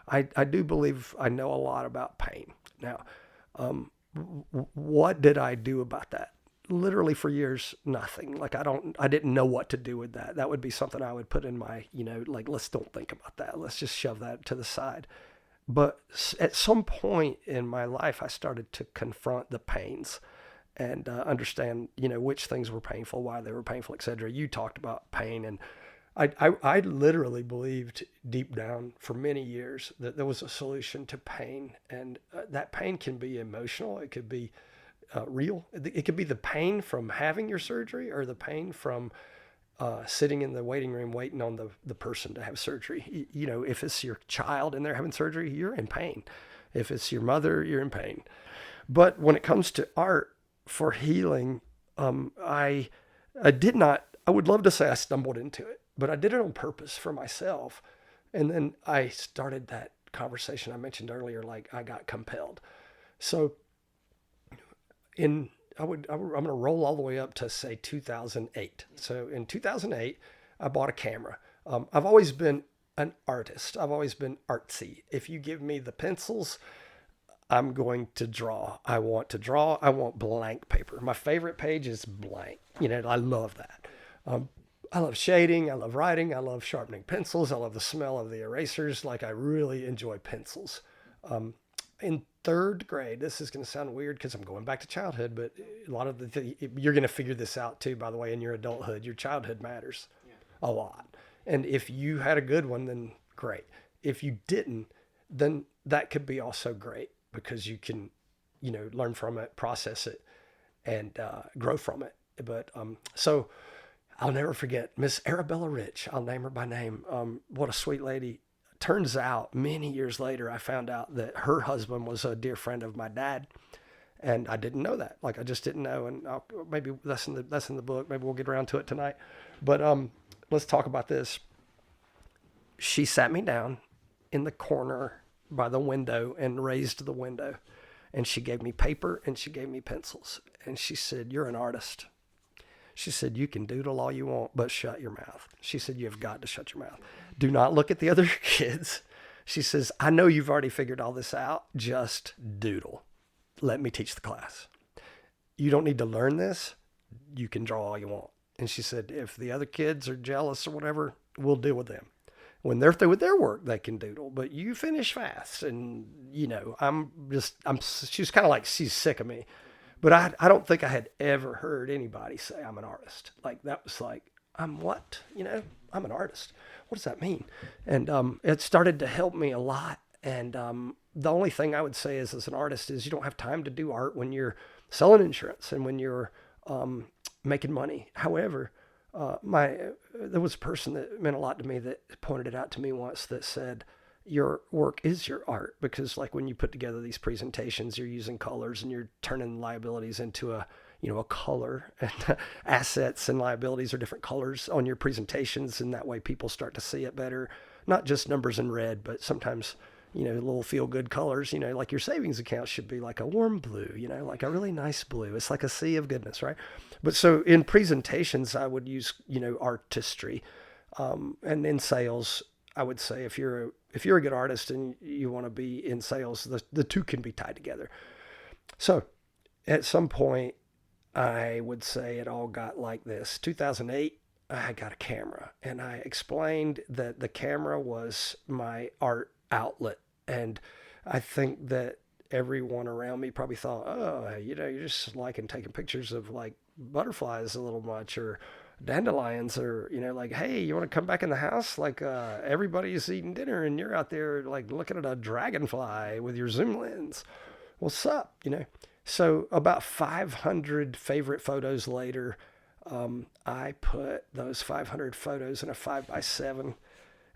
I do believe I know a lot about pain. Now, what did I do about that? Literally for years, nothing. I didn't know what to do with that. That would be something I would put in my, let's don't think about that. Let's just shove that to the side. But at some point in my life, I started to confront the pains and understand, which things were painful, why they were painful, etc. You talked about pain, and I literally believed deep down for many years that there was a solution to pain, and that pain can be emotional. It could be real. It could be the pain from having your surgery, or the pain from sitting in the waiting room waiting on the person to have surgery. If it's your child and they're having surgery, you're in pain. If it's your mother, you're in pain. But when it comes to Art4Healing, I would love to say I stumbled into it, but I did it on purpose for myself. And then I started that conversation I mentioned earlier, I got compelled. So I'm going to roll all the way up to say 2008. So in 2008, I bought a camera. I've always been an artist. I've always been artsy. If you give me the pencils, I'm going to draw. I want to draw. I want blank paper. My favorite page is blank. I love that. I love shading. I love writing. I love sharpening pencils. I love the smell of the erasers. I really enjoy pencils. In 3rd grade, this is going to sound weird because I'm going back to childhood, but a lot of you're going to figure this out too, by the way, in your adulthood. Your childhood matters a lot. And if you had a good one, then great. If you didn't, then that could be also great, because you can, learn from it, process it, and grow from it. But so I'll never forget Miss Arabella Rich. I'll name her by name. What a sweet lady. turns out many years later, I found out that her husband was a dear friend of my dad. And I didn't know that. Like, I just didn't know. And maybe that's in the book. Maybe we'll get around to it tonight. But let's talk about this. She sat me down in the corner by the window and raised the window. And she gave me paper and she gave me pencils. And she said, "You're an artist." She said, "You can doodle all you want, but shut your mouth." She said, "You have got to shut your mouth. Do not look at the other kids." She says, "I know you've already figured all this out. Just doodle. Let me teach the class. You don't need to learn this. You can draw all you want." And she said, "If the other kids are jealous or whatever, we'll deal with them. When they're through with their work, they can doodle, but you finish fast." And, she was kind of like, she's sick of me. But I don't think I had ever heard anybody say I'm an artist. Like, that was like, I'm what? I'm an artist. What does that mean? And it started to help me a lot. And the only thing I would say is, as an artist, is you don't have time to do art when you're selling insurance and when you're making money. However, there was a person that meant a lot to me that pointed it out to me once, that said, your work is your art, because like when you put together these presentations, you're using colors and you're turning liabilities into a color, and assets and liabilities are different colors on your presentations. And that way people start to see it better, not just numbers in red, but sometimes, little feel good colors, like your savings account should be like a warm blue, like a really nice blue. It's like a sea of goodness, right? But so in presentations, I would use, artistry. And in sales, I would say if you're a good artist and you want to be in sales, the two can be tied together. So at some point, I would say it all got like this. 2008, I got a camera, and I explained that the camera was my art outlet. And I think that everyone around me probably thought, "Oh, you're just liking taking pictures of like butterflies a little much, or dandelions, or, like, hey, you want to come back in the house? Like, everybody's eating dinner and you're out there like looking at a dragonfly with your zoom lens. What's up?" So about 500 favorite photos later, I put those 500 photos in a 5x7,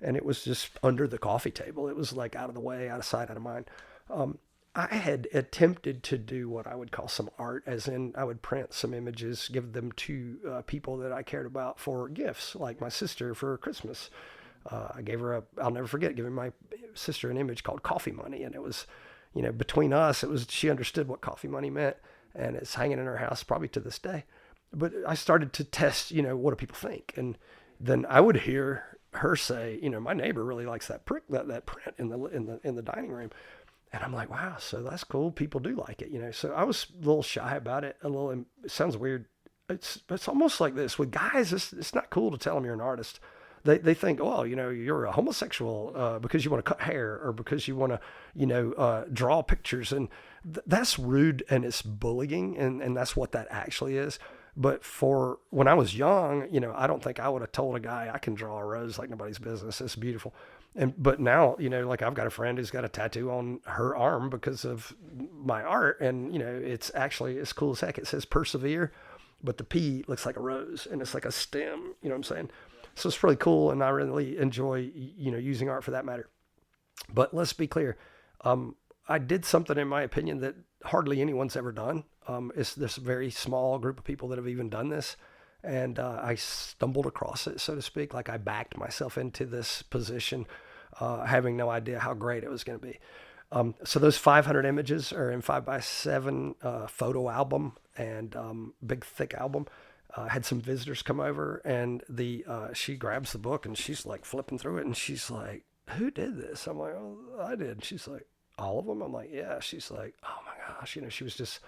and it was just under the coffee table. It was like out of the way, out of sight, out of mind. I had attempted to do what I would call some art, as in I would print some images, give them to people that I cared about for gifts, like my sister for Christmas. I gave her I'll never forget giving my sister an image called Coffee Money. And it was, between us, she understood what coffee money meant, and it's hanging in her house probably to this day. But I started to test, what do people think? And then I would hear her say, "My neighbor really likes that print in the dining room." And I'm like, wow, so that's cool. People do like it, So I was a little shy about it. It sounds weird. It's almost like this with guys. It's not cool to tell them you're an artist. They think, "Oh, you're a homosexual because you want to cut hair, or because you want to, draw pictures." And that's rude, and it's bullying, and that's what that actually is. But for when I was young, I don't think I would have told a guy, "I can draw a rose like nobody's business. It's beautiful." But now, like I've got a friend who's got a tattoo on her arm because of my art. And, it's cool as heck. It says persevere, but the P looks like a rose, and it's like a stem, you know what I'm saying? So it's really cool. And I really enjoy, using art for that matter. But let's be clear. I did something, in my opinion, that hardly anyone's ever done. It's this very small group of people that have even done this. And I stumbled across it, so to speak. Like, I backed myself into this position, having no idea how great it was going to be. So those 500 images are in 5x7 photo album, and big thick album. Had some visitors come over, and she grabs the book and she's like flipping through it, and she's like, "Who did this?" I'm like, "Oh, I did." And she's like, "All of them?" I'm like, "Yeah." She's like, "Oh my gosh," she was just,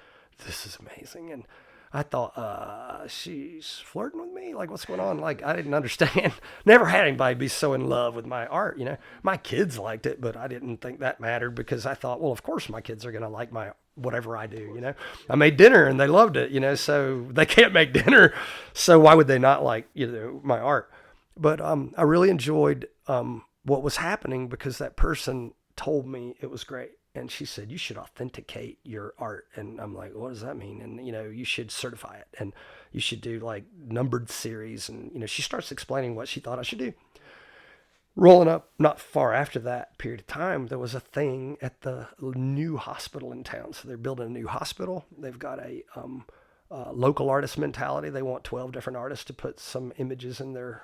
"This is amazing." And I thought, she's flirting with me? Like, what's going on? Like, I didn't understand. Never had anybody be so in love with my art, My kids liked it, but I didn't think that mattered, because I thought, well, of course my kids are going to like my whatever I do, I made dinner and they loved it, so they can't make dinner. So why would they not like, my art? But I really enjoyed what was happening, because that person told me it was great. And she said, "You should authenticate your art." And I'm like, "What does that mean?" And, you should certify it, and you should do like numbered series. And, she starts explaining what she thought I should do. Rolling up not far after that period of time, there was a thing at the new hospital in town. So they're building a new hospital. They've got a local artist mentality. They want 12 different artists to put some images in their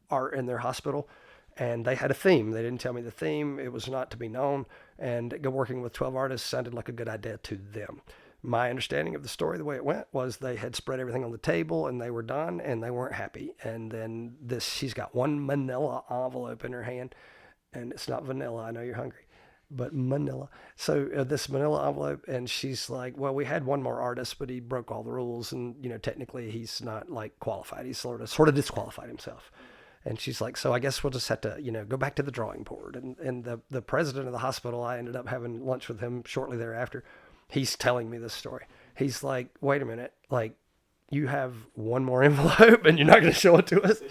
art in their hospital. And they had a theme. They didn't tell me the theme. It was not to be known. And working with 12 artists sounded like a good idea to them. My understanding of the story, the way it went, was they had spread everything on the table and they were done and they weren't happy. And then she's got one manila envelope in her hand, and it's not vanilla. I know you're hungry, but manila. So this manila envelope, and she's like, well, we had one more artist, but he broke all the rules. And, technically he's not like qualified. He's sort of disqualified himself. And she's like, so I guess we'll just have to, go back to the drawing board. And the president of the hospital, I ended up having lunch with him shortly thereafter. He's telling me this story. He's like, wait a minute, like, you have one more envelope and you're not going to show it to us?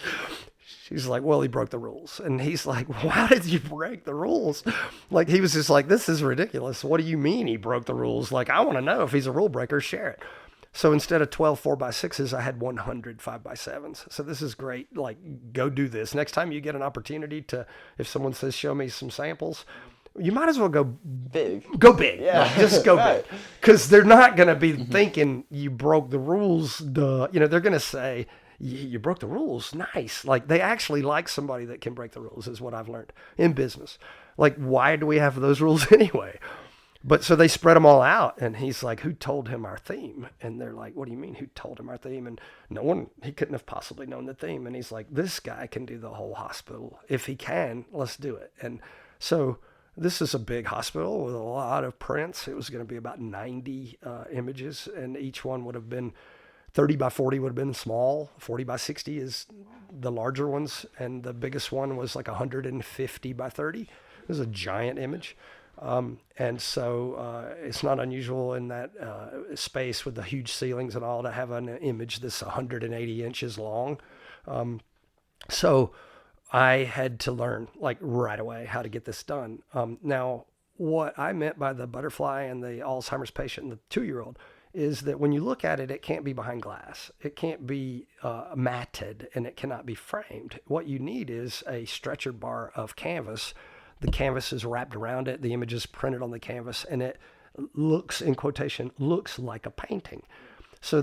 She's like, well, he broke the rules. And he's like, well, how did you break the rules? Like, he was just like, this is ridiculous. What do you mean he broke the rules? Like, I want to know if he's a rule breaker, share it. So instead of 12 4x6s, I had 100 5x7s. So this is great. Like, go do this. Next time you get an opportunity to, if someone says, show me some samples, you might as well go big. Go big. Yeah. Like, just go big. Because they're not going to be thinking you broke the rules. They're going to say, you broke the rules. Nice. Like, they actually like somebody that can break the rules, is what I've learned in business. Like, why do we have those rules anyway? But so they spread them all out. And he's like, who told him our theme? And they're like, what do you mean, who told him our theme? And no one, he couldn't have possibly known the theme. And he's like, this guy can do the whole hospital. If he can, let's do it. And so this is a big hospital with a lot of prints. It was going to be about 90 images, and each one would have been 30 by 40 would have been small. 40 by 60 is the larger ones, and the biggest one was like 150 by 30. It was a giant image. And so it's not unusual in that space with the huge ceilings and all to have an image that's 180 inches long. So I had to learn, like, right away how to get this done. Now, what I meant by the butterfly and the Alzheimer's patient and the 2-year-old is that when you look at it, it can't be behind glass. It can't be matted, and it cannot be framed. What you need is a stretcher bar of canvas. The canvas is wrapped around it. The image is printed on the canvas, and it looks, in quotation, looks like a painting. So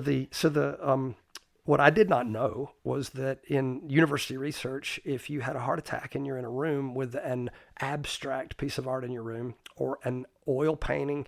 what I did not know was that in university research, if you had a heart attack and you're in a room with an abstract piece of art in your room, or an oil painting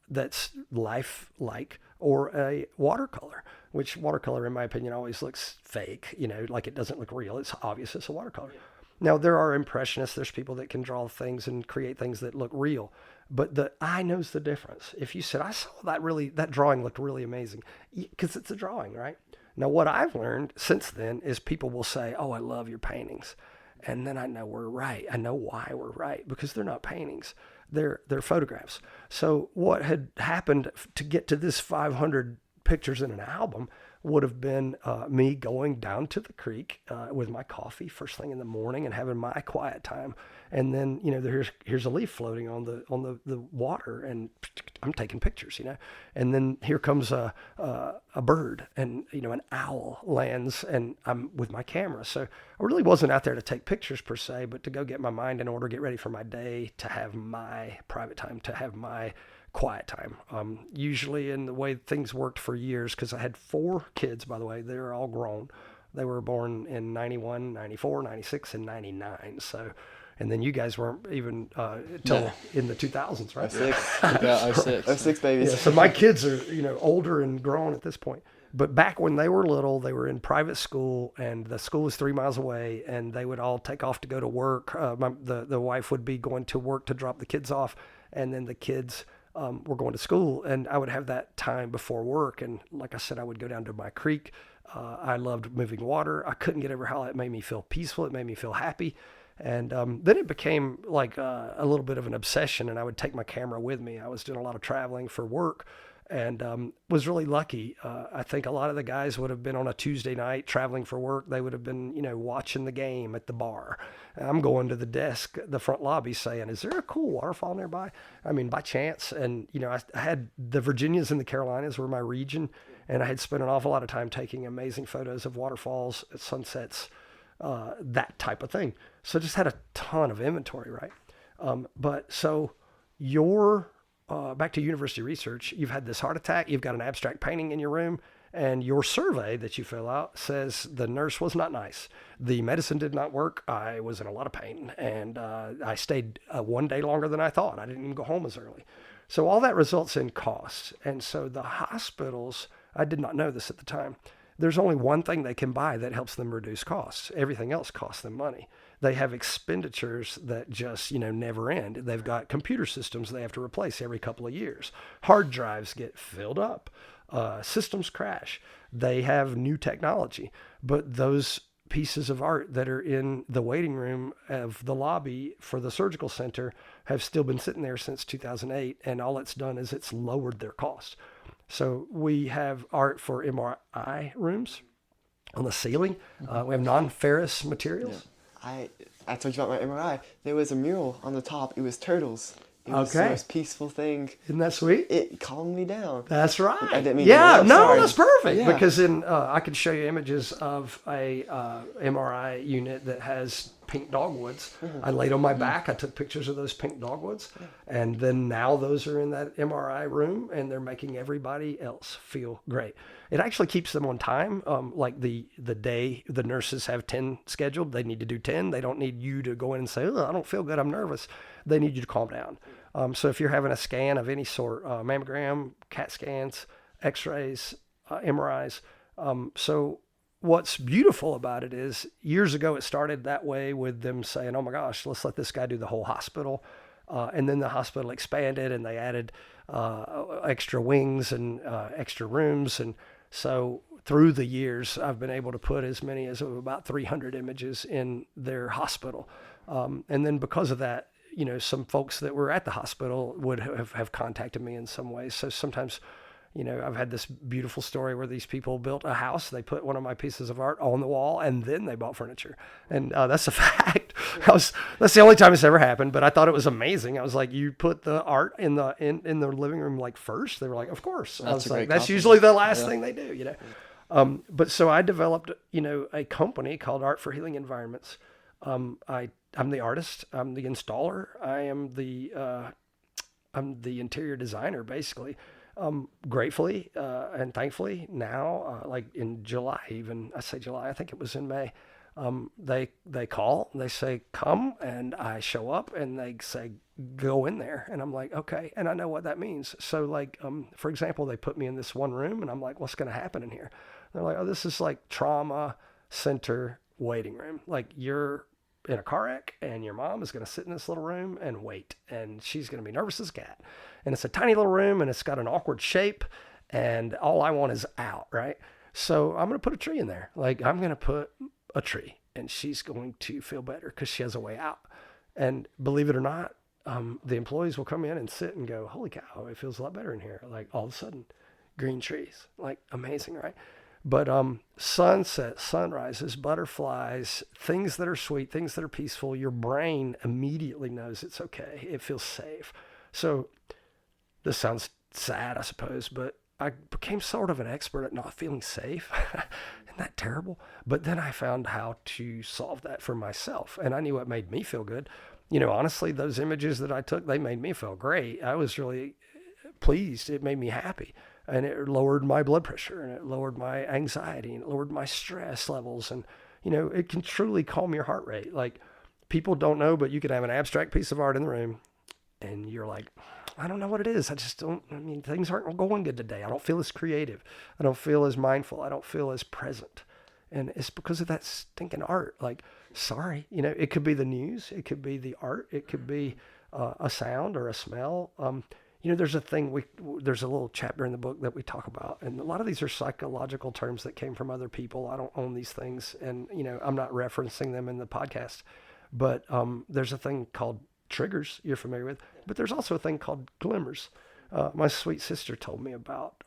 that's lifelike, or a watercolor, which watercolor, in my opinion, always looks fake, like it doesn't look real. It's obvious it's a watercolor. Yeah. Now, there are impressionists. There's people that can draw things and create things that look real. But the eye knows the difference. If you said, I saw that drawing looked really amazing, because it's a drawing, right? Now, what I've learned since then is people will say, oh, I love your paintings. And then I know we're right. I know why we're right, because they're not paintings. They're photographs. So what had happened to get to this 500 pictures in an album would have been me going down to the creek with my coffee first thing in the morning and having my quiet time. And then, here's a leaf floating on the water, and I'm taking pictures, and then here comes a bird, and, an owl lands, and I'm with my camera. So I really wasn't out there to take pictures per se, but to go get my mind in order, get ready for my day, to have my private time, to have my quiet time. Usually, in the way things worked for years, because I had 4 kids, by the way, they're all grown. They were born in 91, 94, 96, and 99. So, and then you guys weren't even till in the 2000s, right? 06. Yeah, 06. 06 babies. Yeah, so my kids are, older and grown at this point. But back when they were little, they were in private school, and the school was 3 miles away, and they would all take off to go to work. The wife would be going to work to drop the kids off, and then the kids were going to school, and I would have that time before work. And like I said, I would go down to my creek. I loved moving water. I couldn't get over how it made me feel peaceful. It made me feel happy. And then it became like a little bit of an obsession, and I would take my camera with me. I was doing a lot of traveling for work, and was really lucky. I think a lot of the guys would have been on a Tuesday night traveling for work. They would have been, watching the game at the bar. I'm going to the desk, the front lobby, saying, is there a cool waterfall nearby? I mean, by chance. And, I had the Virginias and the Carolinas were my region, and I had spent an awful lot of time taking amazing photos of waterfalls, sunsets, that type of thing. So just had a ton of inventory, right? But so your back to university research, you've had this heart attack, you've got an abstract painting in your room, and your survey that you fill out says the nurse was not nice. The medicine did not work. I was in a lot of pain, and I stayed 1 day longer than I thought. I didn't even go home as early. So all that results in costs. And so the hospitals, I did not know this at the time, there's only one thing they can buy that helps them reduce costs. Everything else costs them money. They have expenditures that just, never end. They've got computer systems they have to replace every couple of years. Hard drives get filled up. Systems crash. They have new technology. But those pieces of art that are in the waiting room of the lobby for the surgical center have still been sitting there since 2008. And all it's done is it's lowered their cost. So we have art for MRI rooms on the ceiling. We have non-ferrous materials. Yeah. I told you about my MRI. There was a mural on the top. It was turtles. It was the most peaceful thing. Isn't that sweet? It calmed me down. That's right. I didn't mean to no, sorry. That's perfect. Yeah. Because I could show you images of a MRI unit that has pink dogwoods. Mm-hmm. I laid on my back. I took pictures of those pink dogwoods. Yeah. And then now those are in that MRI room, and they're making everybody else feel great. It actually keeps them on time. Like the day the nurses have 10 scheduled, they need to do 10. They don't need you to go in and say, "Oh, I don't feel good. I'm nervous." They need you to calm down. So if you're having a scan of any sort, mammogram, CAT scans, x-rays, MRIs. So what's beautiful about it is years ago it started that way with them saying, "Oh my gosh, let's let this guy do the whole hospital." And then the hospital expanded and they added extra wings and extra rooms. And so through the years, I've been able to put as many as about 300 images in their hospital. And then because of that, some folks that were at the hospital would have contacted me in some ways. So sometimes, I've had this beautiful story where these people built a house. They put one of my pieces of art on the wall, and then they bought furniture. And that's a fact. That's the only time it's ever happened. But I thought it was amazing. I was like, "You put the art in the living room like first?" They were like, "Of course." I was like, "That's usually the last thing they do." But so I developed, a company called Art4Healing Environments. I'm the artist. I'm the installer. I'm the interior designer, basically. Gratefully and thankfully now, like in July, I think it was in May, they call, they say, "Come," and I show up, and they say, "Go in there." And I'm like, "Okay." And I know what that means. So like, for example, they put me in this one room, and I'm like, "What's going to happen in here?" They're like, "Oh, this is like trauma center waiting room. Like you're in a car wreck and your mom is going to sit in this little room and wait, and she's going to be nervous as a cat. And it's a tiny little room, and it's got an awkward shape, and all I want is out, right? So I'm going to put a tree in there. Like I'm going to put a tree, and she's going to feel better because she has a way out." And believe it or not, the employees will come in and sit and go, "Holy cow, it feels a lot better in here." Like all of a sudden, green trees, like amazing, right? But sunsets, sunrises, butterflies, things that are sweet, things that are peaceful, your brain immediately knows it's okay. It feels safe. So this sounds sad, I suppose, but I became sort of an expert at not feeling safe. Isn't that terrible? But then I found how to solve that for myself, and I knew what made me feel good. Honestly, those images that I took, they made me feel great. I was really pleased. It made me happy. And it lowered my blood pressure, and it lowered my anxiety, and it lowered my stress levels. And, it can truly calm your heart rate. Like people don't know, but you could have an abstract piece of art in the room and you're like, "I don't know what it is. Things aren't going good today. I don't feel as creative. I don't feel as mindful. I don't feel as present." And it's because of that stinking art. Like, sorry, it could be the news. It could be the art. It could be a sound or a smell. There's there's a little chapter in the book that we talk about, and a lot of these are psychological terms that came from other people. I don't own these things, and, I'm not referencing them in the podcast, but there's a thing called triggers you're familiar with, but there's also a thing called glimmers. My sweet sister told me about,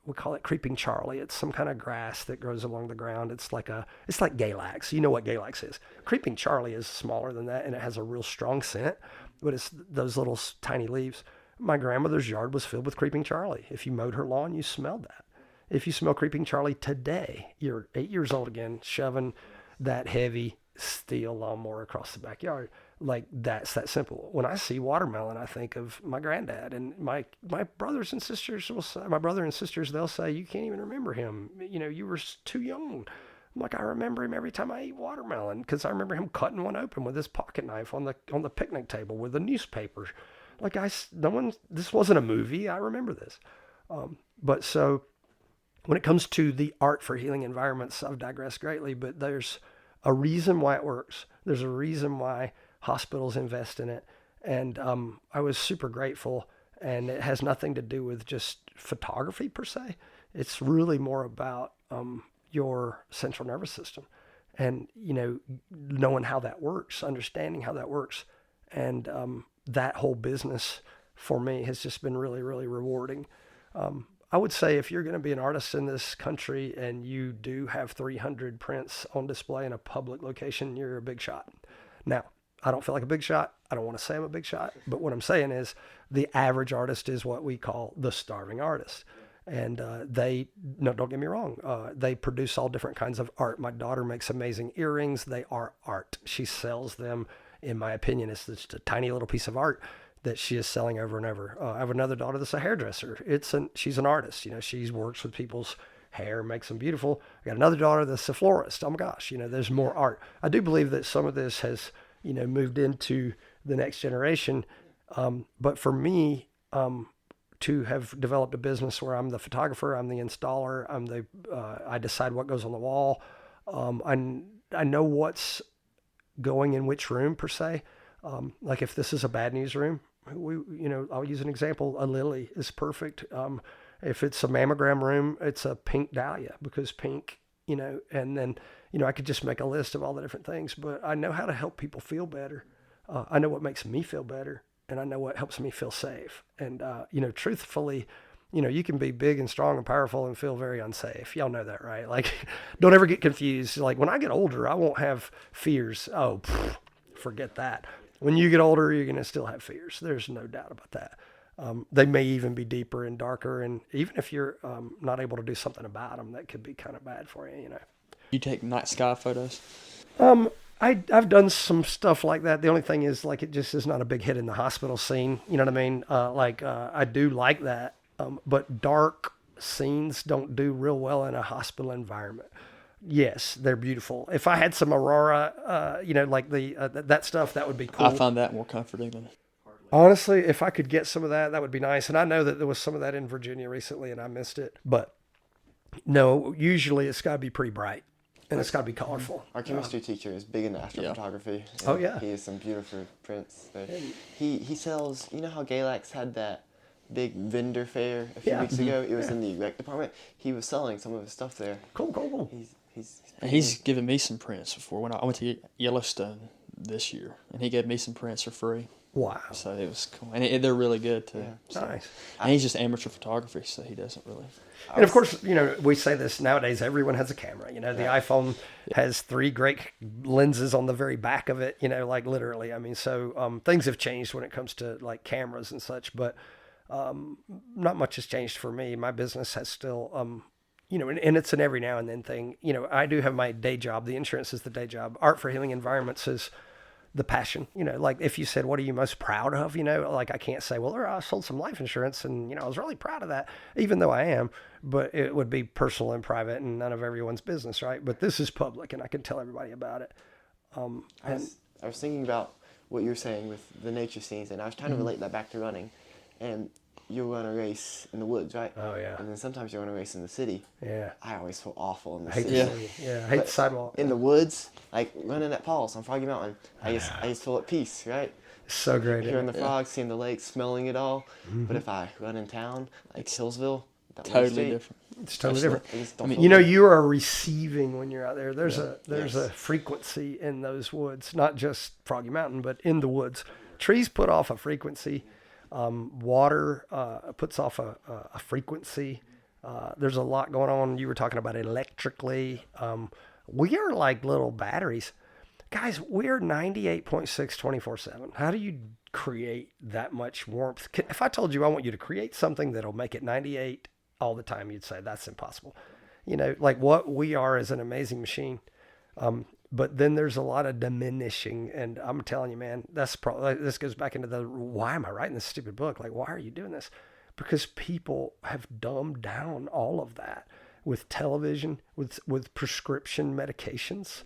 we call it creeping Charlie. It's some kind of grass that grows along the ground. It's like Galax. You know what Galax is. Creeping Charlie is smaller than that, and it has a real strong scent, but it's those little tiny leaves. My grandmother's yard was filled with creeping Charlie. If you mowed her lawn, you smelled that. If you smell creeping Charlie today, you're 8 years old again, shoving that heavy steel lawnmower across the backyard. Like, that's that simple. When I see watermelon, I think of my granddad, and my brothers and sisters will say, my brother and sisters, they'll say, you can't even remember him. You know, you were too young. I'm like, I remember him every time I eat watermelon, because I remember him cutting one open with his pocket knife on the picnic table with a newspaper. Like, this wasn't a movie. I remember this. But so when it comes to the art for healing environments, I've digressed greatly, but there's a reason why it works. There's a reason why hospitals invest in it. And I was super grateful. And it has nothing to do with just photography per se. It's really more about your central nervous system and, you know, knowing how that works, understanding how that works. And that whole business for me has just been really, really rewarding. I would say if you're going to be an artist in this country and you do have 300 prints on display in a public location, you're a big shot. Now, I don't feel like a big shot. I don't want to say I'm a big shot, but what I'm saying is the average artist is what we call the starving artist. And don't get me wrong, they produce all different kinds of art. My daughter makes amazing earrings. They are art. She sells them. In my opinion, it's just a tiny little piece of art that she is selling over and over. I have another daughter that's a hairdresser. She's an artist. You know, she works with people's hair, makes them beautiful. I got another daughter that's a florist. Oh my gosh, you know, there's more art. I do believe that some of this has, you know, moved into the next generation. But for me, to have developed a business where I'm the photographer, I'm the installer, I decide what goes on the wall. I know what's going in which room per se. Like if this is a bad news room, I'll use an example. A lily is perfect. If it's a mammogram room, it's a pink dahlia because pink, you know, and then, you know, I could just make a list of all the different things, but I know how to help people feel better. I know what makes me feel better, and I know what helps me feel safe. And, you know, truthfully, you know, you can be big and strong and powerful and feel very unsafe. Y'all know that, right? Like, don't ever get confused. Like, when I get older, I won't have fears. Oh, forget that. When you get older, you're going to still have fears. There's no doubt about that. They may even be deeper and darker. And even if you're not able to do something about them, that could be kind of bad for you, you know. You take night sky photos? I've done some stuff like that. The only thing is, like, it just is not a big hit in the hospital scene. You know what I mean? I do like that. But dark scenes don't do real well in a hospital environment. Yes, they're beautiful. If I had some aurora, you know, like that stuff, that would be cool. I find that more comforting than. Honestly, if I could get some of that, that would be nice. And I know that there was some of that in Virginia recently, and I missed it. But no, usually it's got to be pretty bright, and it's got to be colorful. Our chemistry teacher is big into astrophotography. Oh yeah, he has some beautiful prints there. He sells. You know how Galax had that big vendor fair a few weeks ago? It was in the rec department. He was selling some of his stuff there. Cool. He's given me some prints before. When I went to Yellowstone this year, and he gave me some prints for free. Wow. So it was cool. And they're really good, too. Yeah. So. Nice. And he's just amateur photography, so he doesn't really... And of course, you know, we say this nowadays, everyone has a camera. You know, the iPhone has 3 great lenses on the very back of it, you know, like literally. I mean, so things have changed when it comes to like cameras and such, but not much has changed for me. My business has still... you know, and it's an every now and then thing. You know, I do have my day job. The insurance is the day job. Art for Healing Environments is the passion. You know, like if you said, what are you most proud of? You know, like I can't say, well, I sold some life insurance and, you know, I was really proud of that, even though I am, but it would be personal and private and none of everyone's business, right? But this is public and I can tell everybody about it. I was thinking about what you were saying with the nature scenes, and I was trying to relate that back to running. And you'll run a race in the woods, right? Oh, yeah. And then sometimes you run a race in the city. Yeah. I always feel awful in the city. Yeah, I hate the sidewalk. In the woods, like running at Paul's on Froggy Mountain, I just feel at peace, right? It's so great. Hearing the frogs, seeing the lake, smelling it all. Mm-hmm. But if I run in town, like Hillsville, totally different. It's totally different. I mean, you know, you are receiving when you're out there. There's a frequency in those woods, not just Froggy Mountain, but in the woods. Trees put off a frequency. Water puts off a frequency. There's a lot going on. You were talking about electrically. We are like little batteries. Guys, we're 98.6 24/7. How do you create that much warmth? If I told you I want you to create something that'll make it 98 all the time, you'd say that's impossible. You know, like what we are is an amazing machine. But then there's a lot of diminishing, and I'm telling you, man, that's probably, this goes back into the, why am I writing this stupid book? Like, why are you doing this? Because people have dumbed down all of that with television, with prescription medications,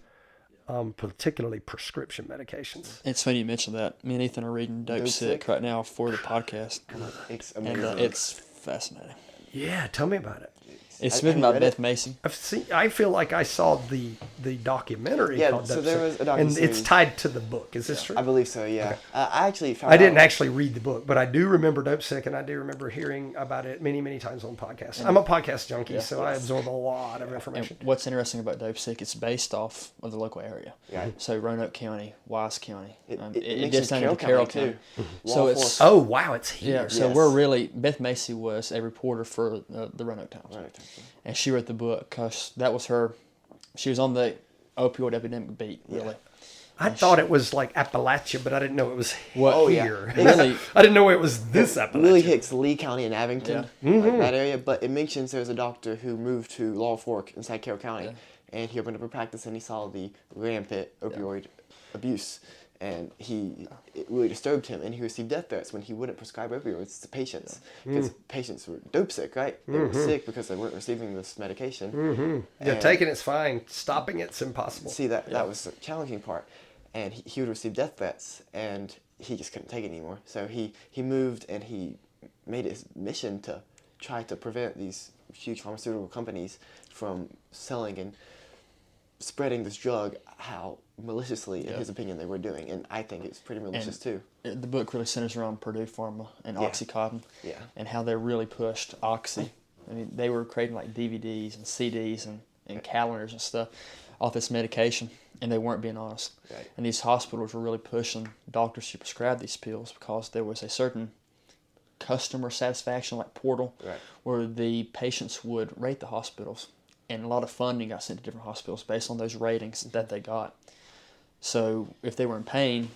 particularly prescription medications. It's funny you mentioned that. Me and Ethan are reading Dope Sick right now for the podcast. It's amazing. And it's fascinating. Yeah, tell me about it. It's written by Beth Mason. I feel like I saw the documentary. Yeah, called so Dope there Sick, was a docuseries. and it's tied to the book. Is this true? I believe so, yeah. Okay. I actually found I didn't out- actually read the book, but I do remember Dope Sick, and I do remember hearing about it many, many times on podcasts. I'm a podcast junkie, so I absorb a lot of information. And what's interesting about Dope Sick, it's based off of the local area. Yeah. So Roanoke County, Wise County. It It mentions just ended Carroll Carroll County, County. too. So Law it's force. Oh, wow, it's here. yeah. So Yes. we're really Beth Macy was a reporter for the Roanoke Times, Right. and she wrote the book because that was her. She was on the opioid epidemic beat, really. I thought it was like Appalachia, but I didn't know it was Well, yeah. here. Really, I didn't know it was this Appalachia. Really hits Lee County and Abington, Yeah. like that area. But it mentions there's a doctor who moved to Laurel Fork inside Carroll County, Yeah. and he opened up a practice and he saw the rampant opioid abuse, and it really disturbed him, and he received death threats when he wouldn't prescribe opioids to patients because patients were dope sick, right? They were sick because they weren't receiving this medication. Yeah, And- taking it's fine. Stopping it's impossible. See, that was the challenging part. And he would receive death threats, and he just couldn't take it anymore. So he moved, and he made it his mission to try to prevent these huge pharmaceutical companies from selling and spreading this drug how maliciously, in his opinion, they were doing. And I think it's pretty malicious, too. the book really centers around Purdue Pharma and Yeah. OxyContin, Yeah. and how they really pushed Oxy. I mean, they were creating like DVDs and CDs and calendars and stuff off this medication, and they weren't being honest. Right. And these hospitals were really pushing doctors to prescribe these pills because there was a certain customer satisfaction like portal Right. where the patients would rate the hospitals, and a lot of funding got sent to different hospitals based on those ratings that they got. So if they were in pain,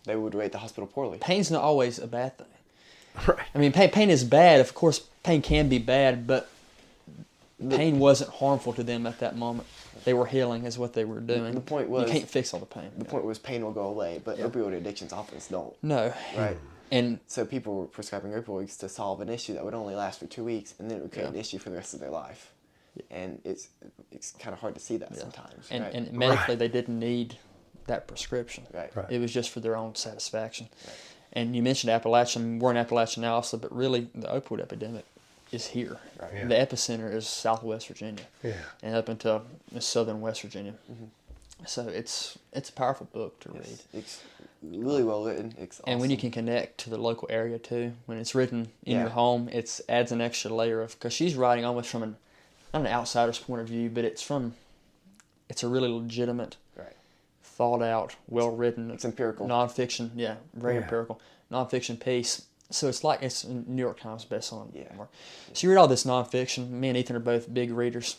They would rate the hospital poorly. pain's not always a bad thing. Right. I mean, pain is bad. Of course, pain can be bad, but pain wasn't harmful to them at that moment. They were healing is what they were doing. The point was- you can't fix all the pain. The point was pain will go away, but opioid addictions often don't. No. Right. And So people were prescribing opioids to solve an issue that would only last for 2 weeks, and then it would create an issue for the rest of their life. And it's kind of hard to see that sometimes. and, right? and medically they didn't need that prescription. Right. Right. It was just for their own satisfaction. And you mentioned Appalachia. I mean, we're in Appalachia now also, but really the opioid epidemic is here. Right. Yeah. The epicenter is Southwest Virginia. Yeah. And up into southern West Virginia. So it's a powerful book to read. It's really well written. It's awesome. And when you can connect to the local area too, when it's written in your Yeah. home, it adds an extra layer of, because she's writing almost from not an outsider's point of view, but it's a really legitimate, Right. thought out, well written. It's empirical. Nonfiction, very Yeah. empirical. Nonfiction piece. So it's like it's a New York Times bestselling. Yeah. So you read all this nonfiction. Me and Ethan are both big readers.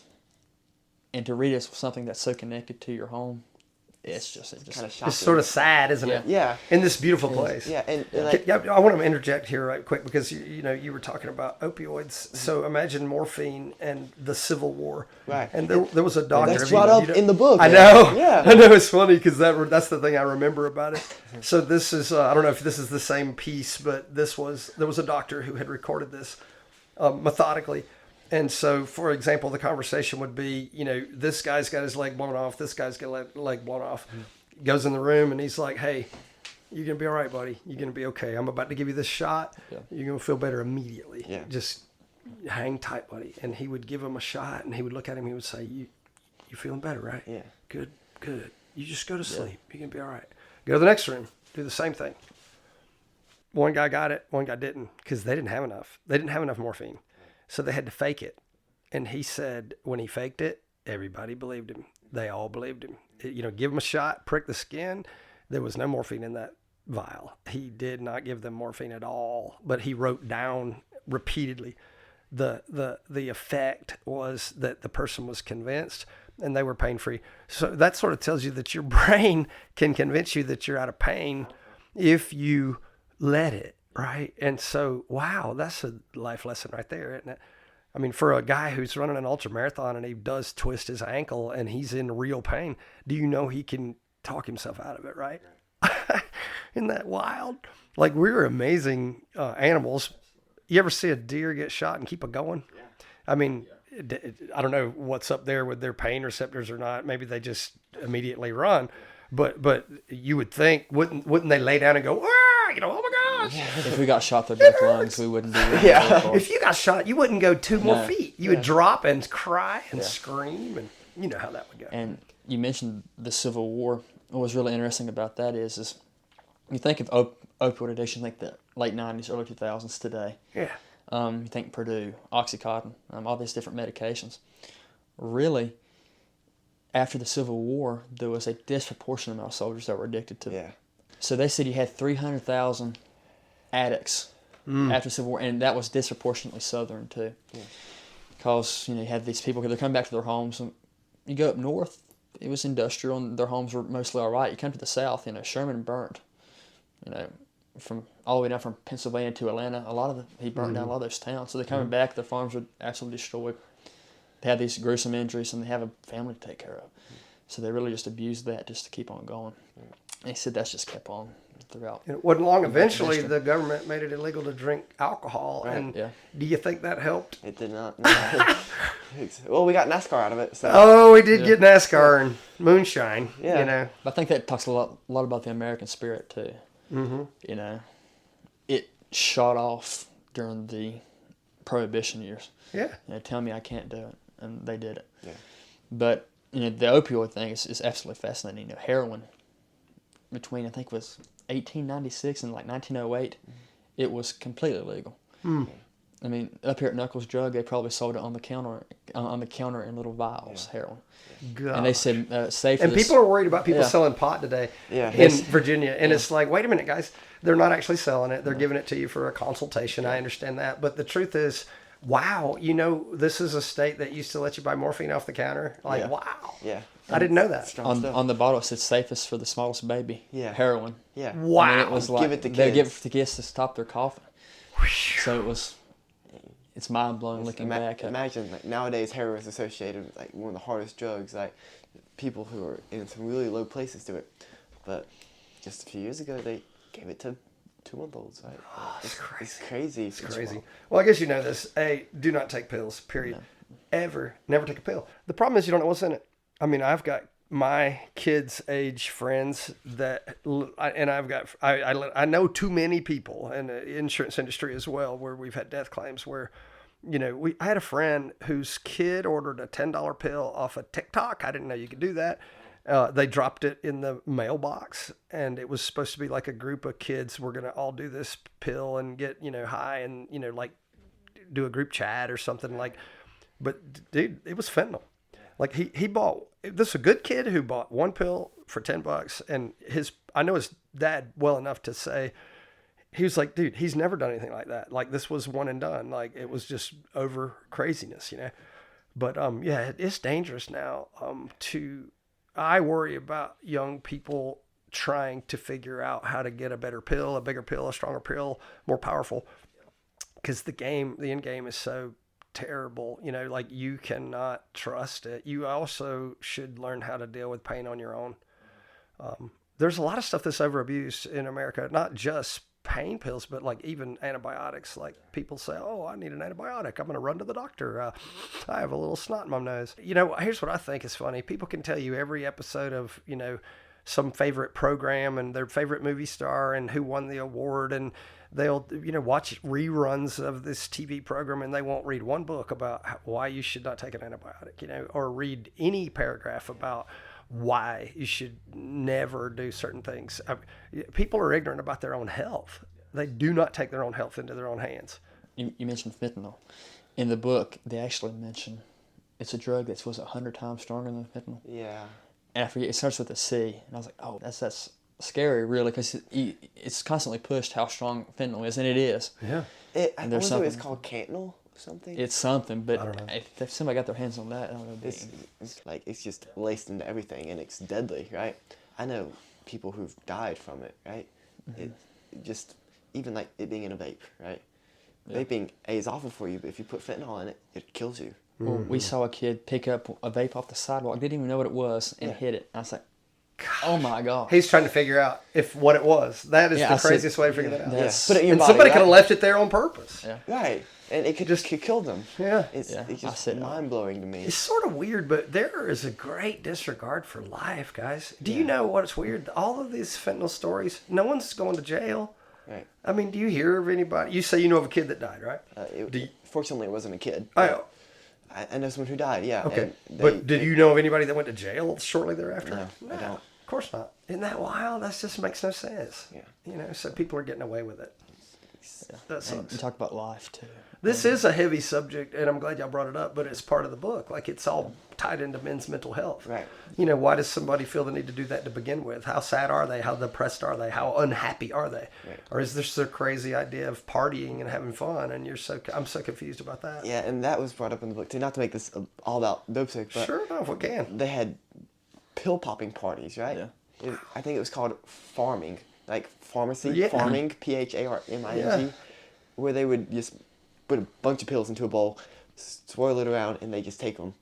And to read something that's so connected to your home, it's just kind of shocking. It's sort of sad, isn't it? Yeah. In this beautiful place. Yeah, and like, I want to interject here right quick because you were talking about opioids. So imagine morphine and the Civil War. Right. And there was a doctor. that's brought up in the book. I know. Yeah. I know, it's funny because that's the thing I remember about it. So this is I don't know if this is the same piece, but there was a doctor who had recorded this methodically. And so, for example, the conversation would be, this guy's got his leg blown off. This guy's got his leg blown off. Goes in the room and he's like, hey, you're going to be all right, buddy. You're going to be okay. I'm about to give you this shot. Yeah. You're going to feel better immediately. Yeah. Just hang tight, buddy. And he would give him a shot and he would look at him. He would say, you feeling better, right? Yeah. Good. You just go to sleep. You're going to be all right. Go to the next room. Do the same thing. One guy got it. One guy didn't because they didn't have enough. They didn't have enough morphine. So they had to fake it. And he said when he faked it, everybody believed him. They all believed him. Give him a shot, prick the skin. There was no morphine in that vial. He did not give them morphine at all. But he wrote down repeatedly the effect was that the person was convinced and they were pain-free. So that sort of tells you that your brain can convince you that you're out of pain if you let it, right? And so, wow, that's a life lesson right there, isn't it? I mean, for a guy who's running an ultra marathon and he does twist his ankle and he's in real pain, do you know he can talk himself out of it, right? Isn't that wild? Like, we're amazing animals. You ever see a deer get shot and keep it going? Yeah. I mean, I don't know what's up there with their pain receptors or not. Maybe they just immediately run. But you would think, wouldn't they lay down and go, ah, you know, oh my gosh. If we got shot through both lungs, we wouldn't do that. Yeah. If you got shot, you wouldn't go 2 more feet. You would drop and cry and scream, and you know how that would go. And you mentioned the Civil War. What was really interesting about that is you think of opioid addiction, like the late 90s, early 2000s today. Yeah. You think Purdue, Oxycontin, all these different medications. Really, after the Civil War, there was a disproportionate amount of soldiers that were addicted to it. Yeah. So they said you had 300,000 addicts after the Civil War, and that was disproportionately Southern too. Yeah. Because, you know, you had these people, they're coming back to their homes, and you go up north, it was industrial, and their homes were mostly all right. You come to the south, you know, Sherman burnt, you know, from all the way down from Pennsylvania to Atlanta. He burnt down a lot of those towns. So they're coming back, their farms were absolutely destroyed. They have these gruesome injuries, and they have a family to take care of. So they really just abused that just to keep on going. And he said that's just kept on throughout. It wasn't long. Eventually, the government made it illegal to drink alcohol. Right. And Yeah. do you think that helped? It did not. No. Well, we got NASCAR out of it. So. Oh, we did get NASCAR and moonshine. Yeah. You know. But I think that talks a lot about the American spirit too. Mm-hmm. You know, it shot off during the Prohibition years. Yeah. You know, tell me I can't do it, and they did it. Yeah. But you know, the opioid thing is absolutely fascinating. You know, heroin between I think it was 1896 and like 1908, it was completely legal. I mean, up here at Knuckles Drug, they probably sold it on the counter in little vials, heroin. God. And they said, safe. And people are worried about people selling pot today in Virginia. And it's like, wait a minute, guys. They're not actually selling it. They're giving it to you for a consultation. I understand that. But the truth is, wow, you know, this is a state that used to let you buy morphine off the counter. Like, wow. Yeah. I didn't know that. On the bottle, it said safest for the smallest baby. Yeah. Heroin. Yeah. Wow. I mean, it was like, Give it to they kids. give it to kids to stop their coughing. So it's mind-blowing looking back. Imagine, like, nowadays heroin is associated with, like, one of the hardest drugs. Like, people who are in some really low places do it. But just a few years ago, they gave it to 2-month-olds. Right? Oh, it's crazy. It's crazy. It's crazy. Well, I guess you know this. A, do not take pills, period. No. Ever. Never take a pill. The problem is you don't know what's in it. I mean, I've got my kids' age friends that, and I know too many people in the insurance industry as well, where we've had death claims where, you know, I had a friend whose kid ordered a $10 pill off of TikTok. I didn't know you could do that. They dropped it in the mailbox, and it was supposed to be like a group of kids were going to all do this pill and get, you know, high and, you know, like do a group chat or something like, but dude, it was fentanyl. Like he bought, this is a good kid who bought one pill for $10, and I know his dad well enough to say, he was like, dude, he's never done anything like that. Like, this was one and done. Like, it was just over craziness, you know? But, yeah, it's dangerous now. I worry about young people trying to figure out how to get a better pill, a bigger pill, a stronger pill, more powerful. Because the end game is so terrible, you know, like, you cannot trust it. You also should learn how to deal with pain on your own. There's a lot of stuff that's overabused in America, not just pain pills, but like even antibiotics. Like, people say, oh, I need an antibiotic, I'm going to run to the doctor. I have a little snot in my nose. You know, here's what I think is funny. People can tell you every episode of, you know, some favorite program and their favorite movie star and who won the award, and they'll, you know, watch reruns of this TV program, and they won't read one book about why you should not take an antibiotic, you know, or read any paragraph about why you should never do certain things. People are ignorant about their own health. They do not take their own health into their own hands. You mentioned fentanyl. In the book, they actually mention it's a drug that's 100 times stronger than fentanyl. Yeah. And I forget, it starts with a C. And I was like, oh, that's scary, really, because it's constantly pushed how strong fentanyl is, and it is. Yeah. I wonder if it's called Cantnil. Something? It's something, but I don't know. if somebody got their hands on that, I don't know. It's just laced into everything, and it's deadly, right? I know people who've died from it, right? Mm-hmm. It just, even like it being in a vape, right? vaping is awful for you, but if you put fentanyl in it, it kills you. Well, we saw a kid pick up a vape off the sidewalk, didn't even know what it was, and hit it. I was like, oh my God. He's trying to figure out what it was. That is Yeah, the I said- craziest way to figure that out. That's- Put it in your And body, somebody could have right? left it there on purpose. Yeah. Right. And it could kill them. Yeah. It's I just said, mind-blowing to me. It's sort of weird, but there is a great disregard for life, guys. Do you know what's weird? All of these fentanyl stories, no one's going to jail. Right. I mean, do you hear of anybody? You say you know of a kid that died, right? Fortunately, it wasn't a kid. Oh, I know someone who died, yeah. okay. And But did you know of anybody that went to jail shortly thereafter? No, I don't. Of course not. Isn't that wild? That just makes no sense. Yeah. You know, so people are getting away with it. That And sucks. you talk about life, too. This is a heavy subject, and I'm glad y'all brought it up, but it's part of the book. Like, it's all tied into men's mental health. Right. You know, why does somebody feel the need to do that to begin with? How sad are they? How depressed are they? How unhappy are they? Right. Or is this their crazy idea of partying and having fun? And I'm so confused about that. Yeah, and that was brought up in the book too. Not to make this all about dope sick, but Sure, no, if we can. they had pill popping parties, right? Yeah. I think it was called farming, like pharmacy, Yeah. farming, PHARMING, where they would just put a bunch of pills into a bowl, swirl it around, and they just take them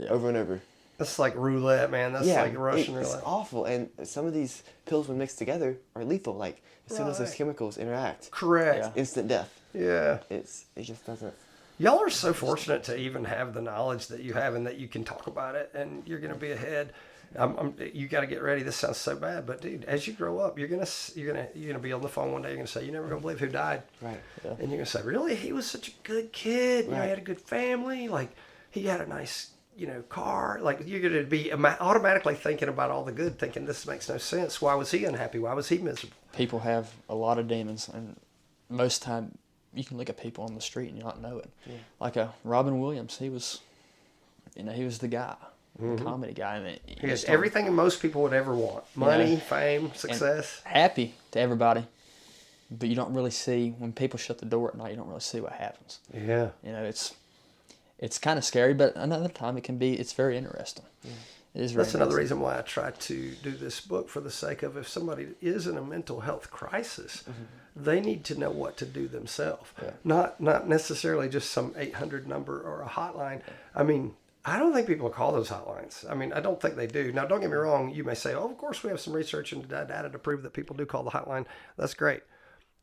over and over. That's like roulette, man. That's like Russian it's roulette. awful. And some of these pills, when mixed together, are lethal. Like as soon as those Right. chemicals interact, Correct. Yeah. instant death. Yeah. It just doesn't. Y'all are so fortunate to even have the knowledge that you have and that you can talk about it, and you're going to be ahead. You got to get ready. This sounds so bad, but dude, as you grow up, you're gonna be on the phone one day. You're gonna say, "You're never gonna believe who died," Right. Yeah. and you're gonna say, "Really? He was such a good kid. You know, he Right. had a good family. Like he had a nice, car. Like you're gonna be automatically thinking about all the good, thinking this makes no sense. Why was he unhappy? Why was he miserable? People have a lot of demons, and most of the time you can look at people on the street and you not know it. Yeah. Like Robin Williams, he was the guy, comedy guy, and He has everything most people would ever want: money, fame, success. happy to everybody, but you don't really see when people shut the door at night. You don't really see what happens. Yeah. It's kind of scary, but another time it's very interesting. Yeah. It is very That's another interesting. reason why I try to do this book, for the sake of if somebody is in a mental health crisis, they need to know what to do themselves. Yeah. Not necessarily just some 800 number or a hotline. I mean, I don't think people call those hotlines. I mean, I don't think they do. Now, don't get me wrong. You may say, "Oh, of course we have some research and data to prove that people do call the hotline." That's great.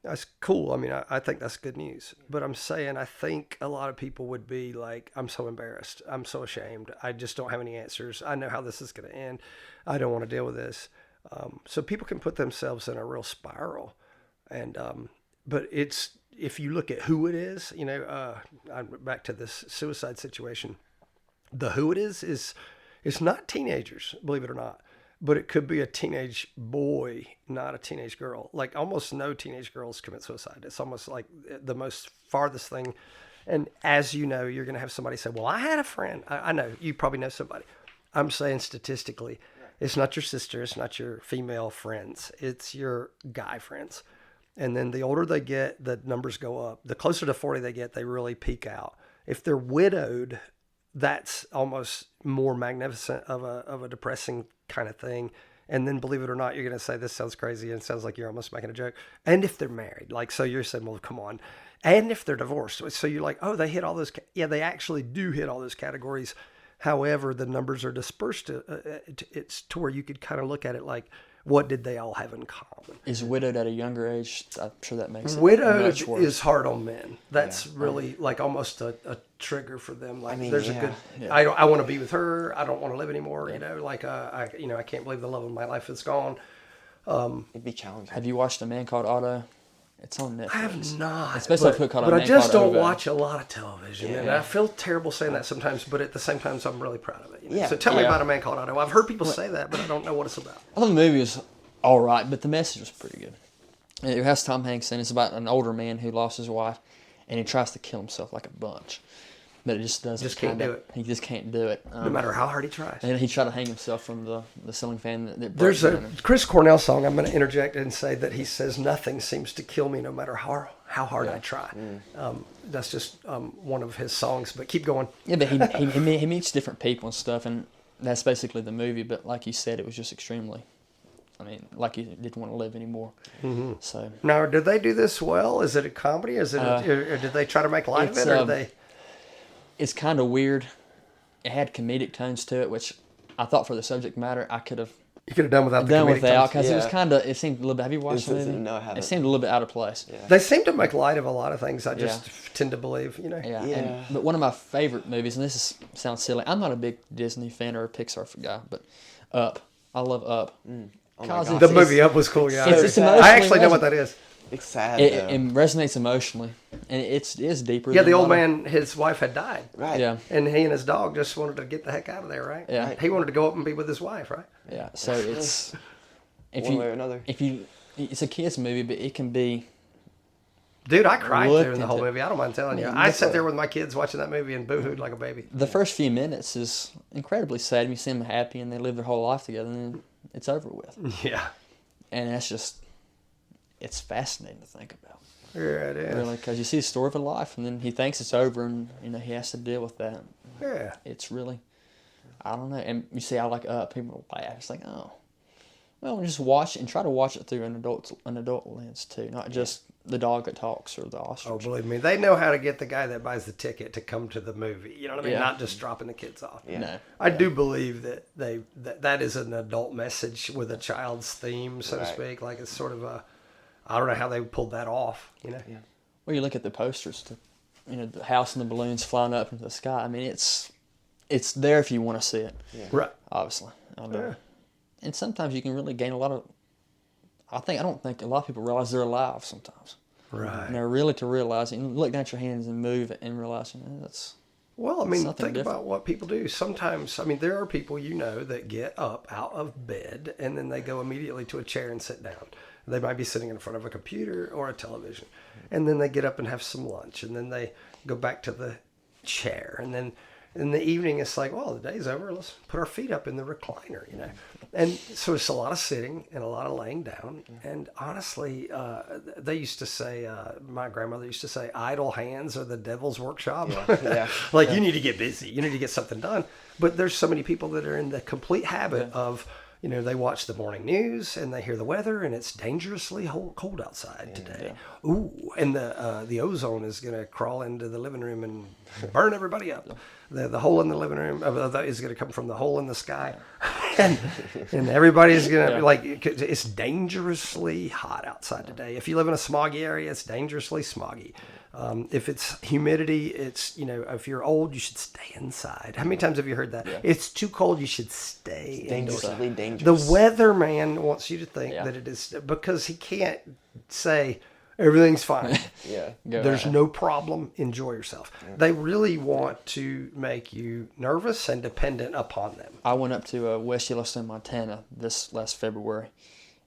That's cool. I mean, I think that's good news. But I'm saying I think a lot of people would be like, "I'm so embarrassed. I'm so ashamed. I just don't have any answers. I know how this is going to end. I don't want to deal with this." So people can put themselves in a real spiral. And but it's, if you look at who it is, I'm back to this suicide situation. The who it is it's not teenagers, believe it or not. But it could be a teenage boy, not a teenage girl. Like almost no teenage girls commit suicide. It's almost like the most farthest thing. And as you know, you're going to have somebody say, "Well, I had a friend." I know you probably know somebody. I'm saying statistically, it's not your sister. It's not your female friends. It's your guy friends. And then the older they get, the numbers go up. The closer to 40 they get, they really peak out. If they're widowed, that's almost more magnificent of a depressing kind of thing. And then, believe it or not, you're going to say, "This sounds crazy," and it sounds like you're almost making a joke. And if they're married, like, so you're saying, "Well, come on." And if they're divorced, so you're like, "Oh, they hit all those." Yeah, they actually do hit all those categories. However, the numbers are dispersed. It's to where you could kind of look at it like, what did they all have in common? Is widowed at a younger age? I'm sure that makes it Widowed much worse. is hard on men. That's really like almost a trigger for them. Like, I mean, there's a yeah. good. Yeah. I want to be with her. I don't want to live anymore. Like I can't believe the love of my life is gone. It'd be challenging. Have you watched A Man Called Otto? It's on Netflix. I have not. It's based on a book called A but I Man just Called don't Ove. watch a lot of television, and I feel terrible saying that sometimes. But at the same time, I'm really proud of it. Yeah. So tell me Yeah. about A Man Called Otto. I've heard people say that, but I don't know what it's about. I thought the movie was all right, but the message was pretty good. And it has Tom Hanks in it. It's about an older man who lost his wife, and he tries to kill himself like a bunch. But it just doesn't. Just can't do it. He just can't do it. No matter how hard he tries. And he tried to hang himself from the ceiling fan. That broke There's a down and- Chris Cornell song. I'm going to interject and say that he says, "Nothing seems to kill me, no matter how hard I try." That's just one of his songs. But keep going. Yeah, but he meets different people and stuff, and that's basically the movie. But like you said, it was just extremely I mean, like you didn't want to live anymore. So Now, did they do this well? Is it a comedy? Is it, or did they try to make light of it, or did they? it's kind of weird. It had comedic tones to it, which I thought for the subject matter I could have You could have done without the done comedic without, tones. because it was kind of, it seemed a little bit. Have you watched the movie? No, I haven't. It seemed a little bit out of place. Yeah. They seem to make light of a lot of things. I just tend to believe, you know. Yeah. But one of my favorite movies, and sounds silly. I'm not a big Disney fan or a Pixar guy, but Up. I love Up. Oh my gosh. The movie Up was cool, yeah. It's I actually know what that is. It's sad. It resonates emotionally, and it is deeper. Yeah, than the a old lot of- man, his wife had died. Right. Yeah, And he and his dog just wanted to get the heck out of there, right? Yeah. He wanted to go up and be with his wife, right? yeah. So it's One way or another. it's a kids movie, but it can be. Dude, I cried Looked during the whole into- movie. I don't mind telling you. I mean, I sat there with my kids watching that movie and boohooed like a baby. The first few minutes is incredibly sad. You see them happy and they live their whole life together, and then it's over with. Yeah. And that's just, it's fascinating to think about. Yeah, it is. Really, because you see the story of a life, and then he thinks it's over, and he has to deal with that. Yeah. It's really, I don't know. And you see, I like people laugh. It's like, oh, well, just watch it and try to watch it through an adult lens too, not just the dog that talks or the ostrich. Oh, believe me, they know how to get the guy that buys the ticket to come to the movie. You know what I mean? Yeah. Not just dropping the kids off. Yeah. No. I do believe that that is an adult message with a child's theme, so to Right. speak. Like it's sort of a, I don't know how they pulled that off. You know? Yeah. Well, you look at the posters, the house and the balloons flying up into the sky. I mean, it's there if you want to see it. Yeah. Right. Obviously. Yeah. And sometimes you can really gain a lot of. I don't think a lot of people realize they're alive sometimes. Right. And they're really to realize it. And look down at your hands and move it and realize that's. Well, I mean, Something think different. about what people do. Sometimes, I mean, there are people that get up out of bed and then they go immediately to a chair and sit down. They might be sitting in front of a computer or a television. And then they get up and have some lunch. And then they go back to the chair. And then in the evening, it's like, well, the day's over. Let's put our feet up in the recliner, And so it's a lot of sitting and a lot of laying down. And honestly, they used to say, my grandmother used to say, idle hands are the devil's workshop. Yeah. Like, you need to get busy. You need to get something done. But there's so many people that are in the complete habit of, they watch the morning news and they hear the weather and it's dangerously cold outside today. Ooh, and the ozone is going to crawl into the living room and burn everybody up. The hole in the living room is going to come from the hole in the sky. and everybody's going to be like, it's dangerously hot outside today. If you live in a smoggy area, it's dangerously smoggy. If it's humidity, it's, if you're old, you should stay inside. How many times have you heard that? Yeah. It's too cold, you should stay indoors. Dangerously dangerous. The weatherman wants you to think that it is, because he can't say everything's fine. Yeah. There's no problem. Enjoy yourself. Yeah. They really want to make you nervous and dependent upon them. I went up to West Yellowstone, Montana this last February,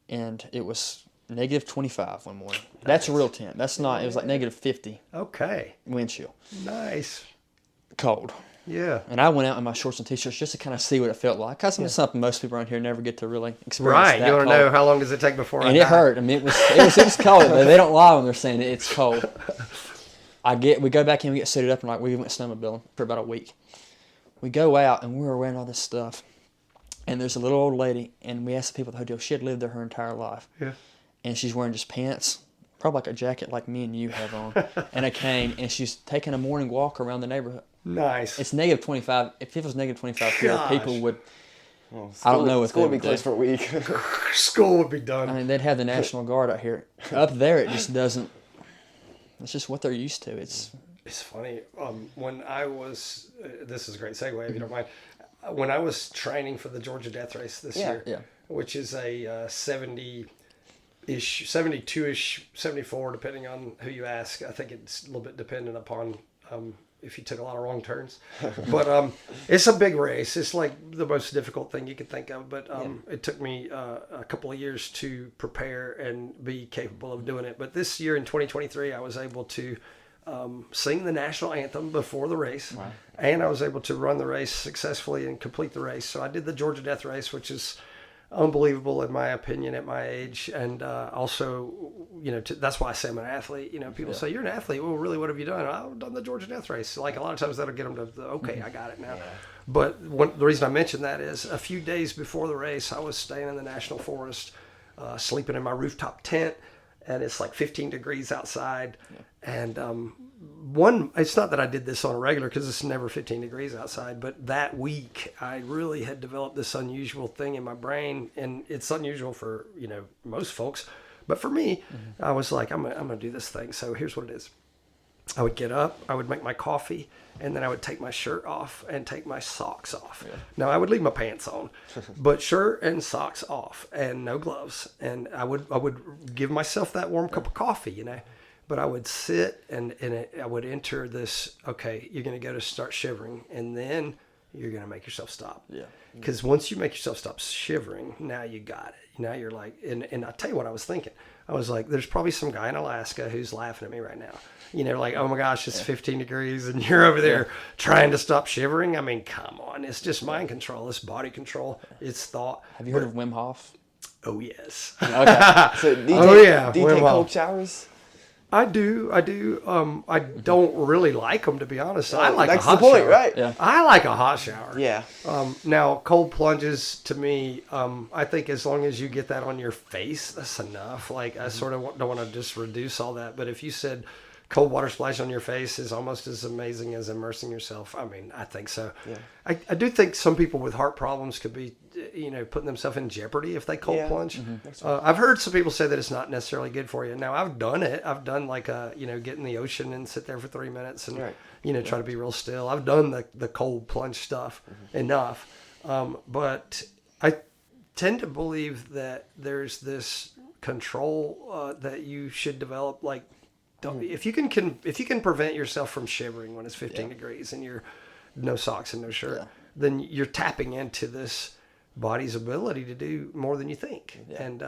and it was -25 one morning. Nice. That's a real tent. That's not. It was like -50. Okay. Wind chill. Nice. Cold. Yeah. And I went out in my shorts and t-shirts just to kind of see what it felt like. Because it's something most people around here never get to really experience. Right. That You want to know how long does it take before and it hurt. I mean, it was cold. They don't lie when they're saying it's cold. We go back in, we get suited up, and we went snowmobiling for about a week. We go out, and we were wearing all this stuff. And there's a little old lady, and we asked the people at the hotel, she had lived there her entire life. Yeah. And she's wearing just pants, probably like a jacket like me and you have on, and a cane, and she's taking a morning walk around the neighborhood. Nice. It's -25. If it was -25 here, people would. Well, I don't know what school would be closed for a week. School would be done. I mean, they'd have the National Guard out here. Up there, it just doesn't. It's just what they're used to. It's funny. When I was, this is a great segue if you don't mind. When I was training for the Georgia Death Race this year, which is a 70-ish, 72-ish, 74, depending on who you ask. I think it's a little bit dependent upon if you took a lot of wrong turns. But it's a big race. It's like the most difficult thing you could think of. But it took me a couple of years to prepare and be capable of doing it. But this year in 2023, I was able to sing the national anthem before the race. Wow. And I was able to run the race successfully and complete the race. So I did the Georgia Death Race, which is unbelievable in my opinion at my age. And also, that's why I say I'm an athlete. People say, you're an athlete. Well, really, what have you done? I've done the Georgia Death Race. Like a lot of times that'll get them to, okay, I got it now. Yeah. But the reason I mention that is a few days before the race, I was staying in the National Forest, sleeping in my rooftop tent, and it's like 15 degrees outside. Yeah. And it's not that I did this on a regular, because it's never 15 degrees outside, but that week I really had developed this unusual thing in my brain, and it's unusual for, most folks, but for me, I was like, I'm gonna do this thing. So here's what it is. I would get up, I would make my coffee, and then I would take my shirt off and take my socks off. Yeah. Now, I would leave my pants on, but shirt and socks off and no gloves. And I would give myself that warm cup of coffee, But I would sit and I would enter this, okay, you're going to go to start shivering, and then you're going to make yourself stop. Yeah. Because once you make yourself stop shivering, now you got it. Now you're like, and I'll tell you what I was thinking. I was like, there's probably some guy in Alaska who's laughing at me right now. Like, oh my gosh, it's 15 degrees and you're over there trying to stop shivering. I mean, come on. It's just mind control. It's body control. It's thought. Have you heard of Wim Hof? Oh, yes. Okay. So do you take cold showers? I do. I don't really like them, to be honest. I like That's a hot the point, shower. right? Yeah. I like a hot shower. Yeah. Now, cold plunges, to me, I think as long as you get that on your face, that's enough. Like, I sort of don't want to just reduce all that. But if you said cold water splash on your face is almost as amazing as immersing yourself, I mean, I think so. Yeah. I do think some people with heart problems could be, putting themselves in jeopardy if they cold plunge. Mm-hmm. I've heard some people say that it's not necessarily good for you. Now, I've done it. I've done like get in the ocean and sit there for 3 minutes and, try to be real still. I've done the cold plunge stuff enough. But I tend to believe that there's this control that you should develop. Like, if you can prevent yourself from shivering when it's 15 degrees and you're no socks and no shirt, then you're tapping into this body's ability to do more than you think. And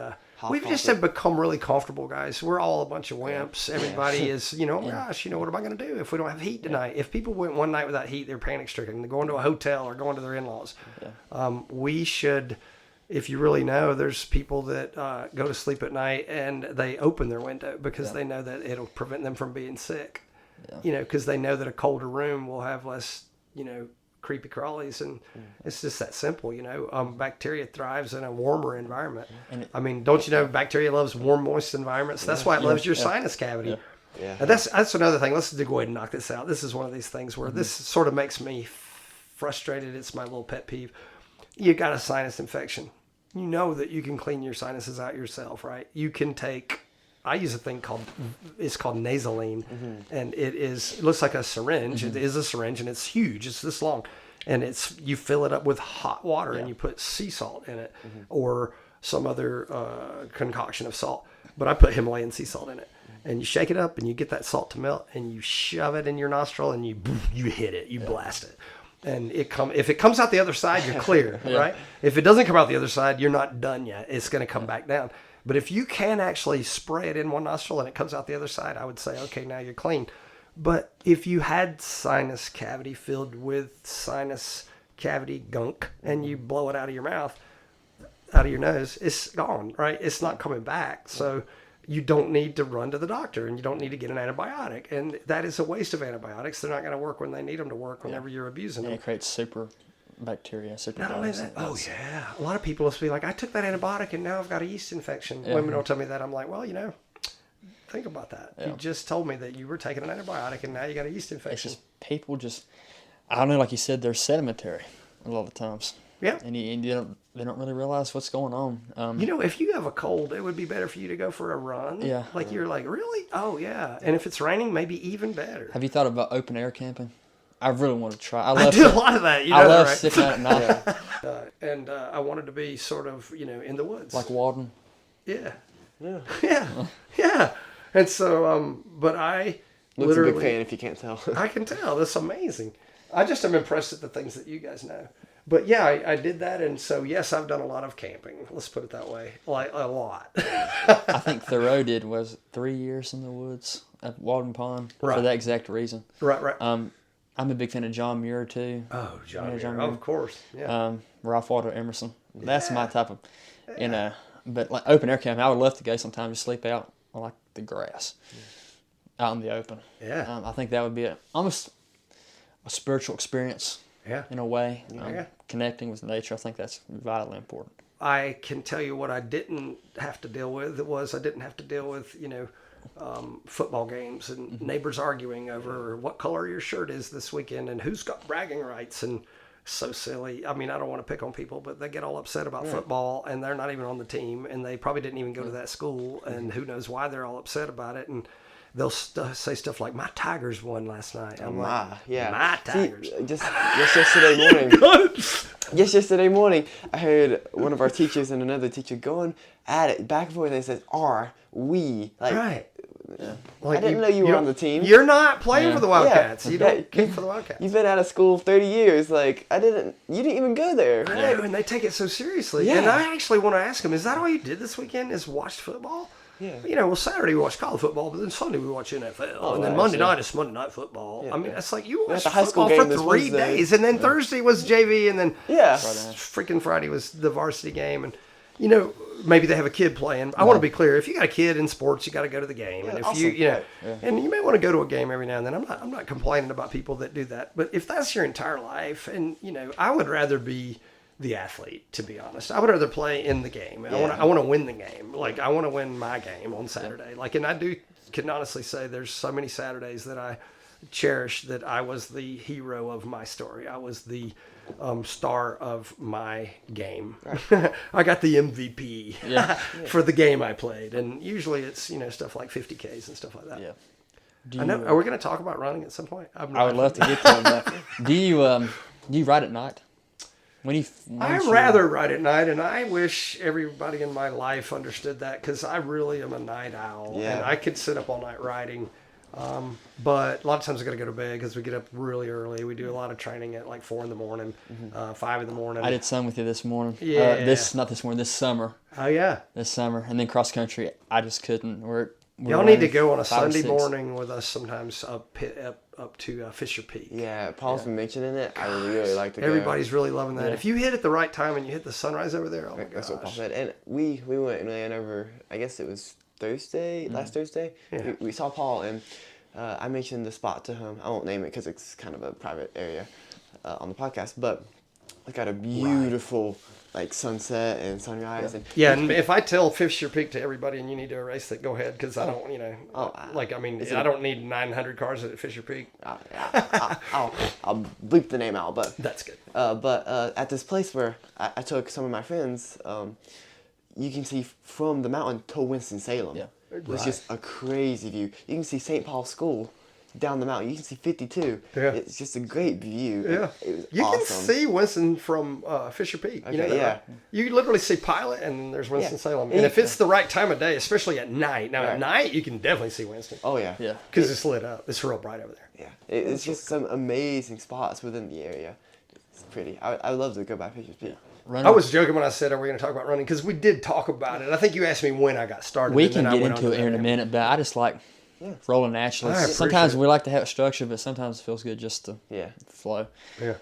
we've just have become really comfortable, guys. We're all a bunch of wimps. Everybody is, gosh, what am I going to do if we don't have heat tonight? If people went one night without heat, they're panic stricken. They're going to a hotel or going to their in-laws. We should, if you really know, there's people that go to sleep at night and they open their window because they know that it'll prevent them from being sick. Because they know that a colder room will have less, creepy crawlies, and it's just that simple. Bacteria thrives in a warmer environment. I mean, don't you know bacteria loves warm, moist environments? That's why it loves your sinus cavity. And that's another thing. Let's go ahead and knock this out. This is one of these things where this sort of makes me frustrated. It's my little pet peeve. You got a sinus infection. You know that you can clean your sinuses out yourself, right? You can take, I use a thing called nasaline, and it looks like a syringe. It is a syringe, and it's huge. It's this long, and you fill it up with hot water, and you put sea salt in it, or some other concoction of salt. But I put Himalayan sea salt in it, and you shake it up, and you get that salt to melt, and you shove it in your nostril, and you hit it, you blast it. And if it comes out the other side, you're clear, right? If it doesn't come out the other side, you're not done yet. It's going to come back down. But if you can actually spray it in one nostril and it comes out the other side, I would say, okay, now you're clean. But if you had sinus cavity filled with sinus cavity gunk and you blow it out of your mouth, out of your nose, it's gone, right? It's not coming back. So you don't need to run to the doctor and you don't need to get an antibiotic. And that is a waste of antibiotics. They're not going to work when they need them to work whenever you're abusing them. And it creates super bacteria, super not only that, a lot of people will be like, I took that antibiotic and now I've got a yeast infection. Women don't tell me that. I'm like, well, think about that. You just told me that you were taking an antibiotic and now you got a yeast infection. It's just, people I don't know, like you said, they're sedimentary a lot of times. Yeah. And they don't really realize what's going on. If you have a cold, it would be better for you to go for a run. Yeah. Like you're like, really? Oh, yeah. And if it's raining, maybe even better. Have you thought about open air camping? I really want to try. I do a lot of that. I love sitting out at night. And I wanted to be sort of, in the woods. Like Walden? Yeah. Yeah. And so, but I Luke's literally... a big fan if you can't tell. I can tell. That's amazing. I just am impressed at the things that you guys know. But yeah, I did that. And so, yes, I've done a lot of camping. Let's put it that way. Like, a lot. I think Thoreau was 3 years in the woods at Walden Pond for that exact reason. Right. I'm a big fan of John Muir too. Oh, John Muir. John Muir. Of course. Yeah. Ralph Waldo Emerson. That's my type of, but like open air camp, I would love to go sometime to sleep out on like the grass, out in the open. Yeah. I think that would be almost a spiritual experience. Yeah. In a way, Yeah. connecting with nature. I think that's vitally important. I can tell you what I didn't have to deal with. I didn't have to deal with, football games and neighbors arguing over what color your shirt is this weekend and who's got bragging rights, and so silly. I mean, I don't want to pick on people, but they get all upset about football and they're not even on the team and they probably didn't even go to that school, and who knows why they're all upset about it. And they'll say stuff like, "My Tigers won last night." I'm like, "My Tigers." See, just yesterday morning. Yesterday morning, I heard one of our teachers and another teacher going at it back and forth. And it says, we. Like, right. Like I didn't know you were on the team. You're not playing for the Wildcats. You don't kick for the Wildcats. You've been out of school 30 years. Like, you didn't even go there. I know, and they take it so seriously. Yeah. And I actually want to ask them, is that all you did this weekend, is watch football? Yeah. Saturday we watch college football, but then Sunday we watch NFL. And then Monday night is Monday Night Football. Yeah. I mean, it's like you watched the high school football for game this 3 Wednesday. days. And then Thursday was JV, and then freaking Friday was the varsity game. And, maybe they have a kid playing. I want to be clear. If you got a kid in sports, you got to go to the game. And if awesome. and you may want to go to a game every now and then. I'm not complaining about people that do that. But if that's your entire life, and, I would rather be the athlete, to be honest. I would rather play in the game. I want to win the game. Like, I want to win my game on Saturday. Like, and I can honestly say there's so many Saturdays that I cherish, that I was the hero of my story. I was the star of my game. Right. I got the MVP for the game I played. And usually it's, stuff like 50Ks and stuff like that. Yeah. Are we going to talk about running at some point? I would love to get to that. Do you ride at night? I rather ride at night, and I wish everybody in my life understood that, because I really am a night owl, and I could sit up all night riding. But a lot of times I got to go to bed because we get up really early. We do a lot of training at like 4 a.m, 5 a.m. I did some with you this morning. Yeah. This summer. Oh, yeah. This summer. And then cross country, I just couldn't. Y'all need to go on a Sunday morning with us sometimes up to Fisher Peak. Yeah, Paul's been mentioning it. I would really like to go. Everybody's really loving that. Yeah. If you hit at the right time and you hit the sunrise over there, oh my gosh. That's what Paul said. And we went and ran over, I guess it was last Thursday. Yeah. We saw Paul, and I mentioned the spot to him. I won't name it because it's kind of a private area on the podcast, but it got a beautiful like sunset and sunrise. Yeah. And if I tell Fisher Peak to everybody and you need to erase it, go ahead, because I don't, I don't need 900 cars at Fisher Peak. I'll bleep the name out, but that's good. But at this place where I took some of my friends, you can see from the mountain to Winston-Salem. Yeah. It's just a crazy view. You can see St. Paul School down the mountain. You can see 52. Yeah. It's just a great view. Yeah. It was you awesome. can see Winston from Fisher Peak. Okay, you know that, yeah. right? You literally see Pilot, and there's Winston-Salem. And if it's the right time of day, especially at night. Now, at night, you can definitely see Winston. Oh, yeah. Yeah. Because it's lit up. It's real bright over there. Yeah. It's just some amazing spots within the area. It's pretty. I would love to go by Fisher Peak. I was joking when I said, are we going to talk about running? Because we did talk about it. I think you asked me when I got started. We can get into it here in a minute, but I just like rolling naturally. Sometimes we like to have a structure, but sometimes it feels good just to flow. Yeah.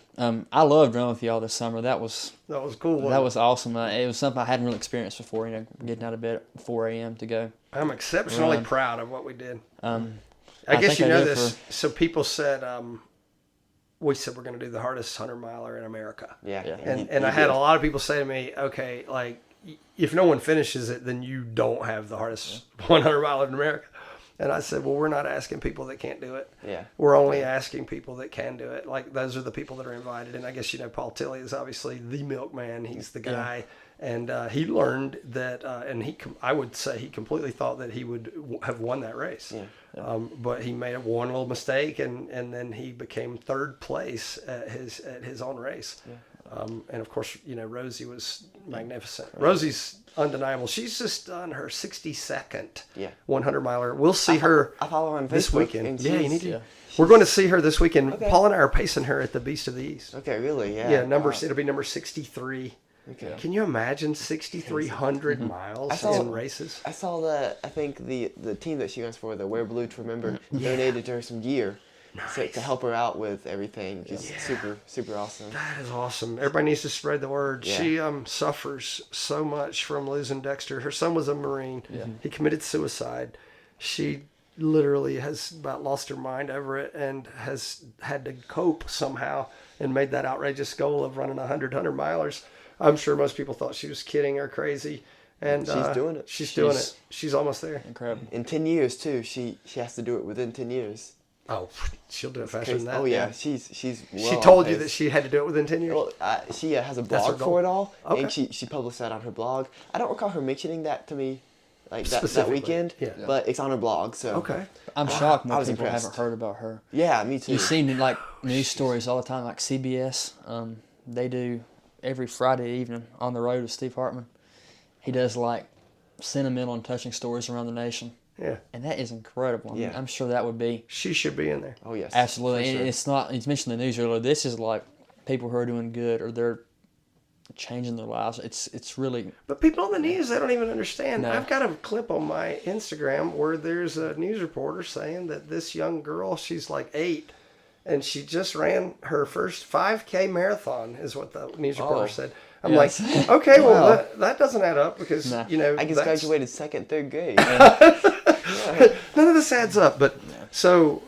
I loved running with y'all this summer. That was cool. That was awesome. It was something I hadn't really experienced before, getting out of bed at 4 a.m. to go. I'm exceptionally proud of what we did. I guess you know this. So people said... we said we're going to do the hardest 100-miler in America. Yeah. And I had a lot of people say to me, okay, like, if no one finishes it, then you don't have the hardest 100-miler in America. And I said, well, we're not asking people that can't do it. Yeah. We're only asking people that can do it. Like, those are the people that are invited. And I guess, Paul Tilley is obviously the milkman. He's the guy. Yeah. And he learned that, I would say he completely thought that he would have won that race. Yeah. But he made one little mistake, and then he became third place at his own race. Yeah. And of course, Rosie was magnificent. Right. Rosie's undeniable. She's just done her 62nd 100-miler. We'll see her. I follow her on Facebook this weekend. Yeah, you need to. Yeah. We're going to see her this weekend. Okay. Paul and I are pacing her at the Beast of the East. Okay, really? Yeah. Yeah, it'll be number 63. Okay. Can you imagine 6,300 miles in races? I saw that. I think the team that she runs for, the Wear Blue to Remember, donated to her some gear. to help her out with everything. Just super awesome. That is awesome. Everybody needs to spread the word. Yeah. She suffers so much from losing Dexter. Her son was a Marine. Yeah. He committed suicide. She literally has about lost her mind over it and has had to cope somehow and made that outrageous goal of running 100 milers. I'm sure most people thought she was kidding or crazy. And she's doing it. She's doing it. She's almost there. Incredible. In 10 years too. She has to do it within 10 years. Oh, she'll do it faster than that. Oh yeah, she's well she told on you pace. that she had to do it within 10 years? Well, she has a That's her blog goal. for it all, Okay. and she published that on her blog. I don't recall her mentioning that to me, like that Specifically, weekend. yeah. But it's on her blog, so Okay. I'm shocked I more was people impressed. haven't heard about her. Yeah, me too. You see like news stories all the time, like CBS. They do every Friday evening on the road with Steve Hartman. He does like sentimental and touching stories around the nation, Yeah. and that is incredible. I mean, Yeah. I'm sure that would be She should be in there. Oh yes, absolutely. for And sure. it's not. You mentioned the news earlier. This is like people who are doing good or they're changing their lives. It's really But people on the news, they don't even understand. No. I've got a clip on my Instagram where there's a news reporter saying that this young girl, she's like 8, and she just ran her first 5K marathon, is what the news reporter said. I'm Yes. like, okay, well, Wow. that doesn't add up because, No. you know, I just that's- graduated 2nd, 3rd grade. none of this adds up. But so,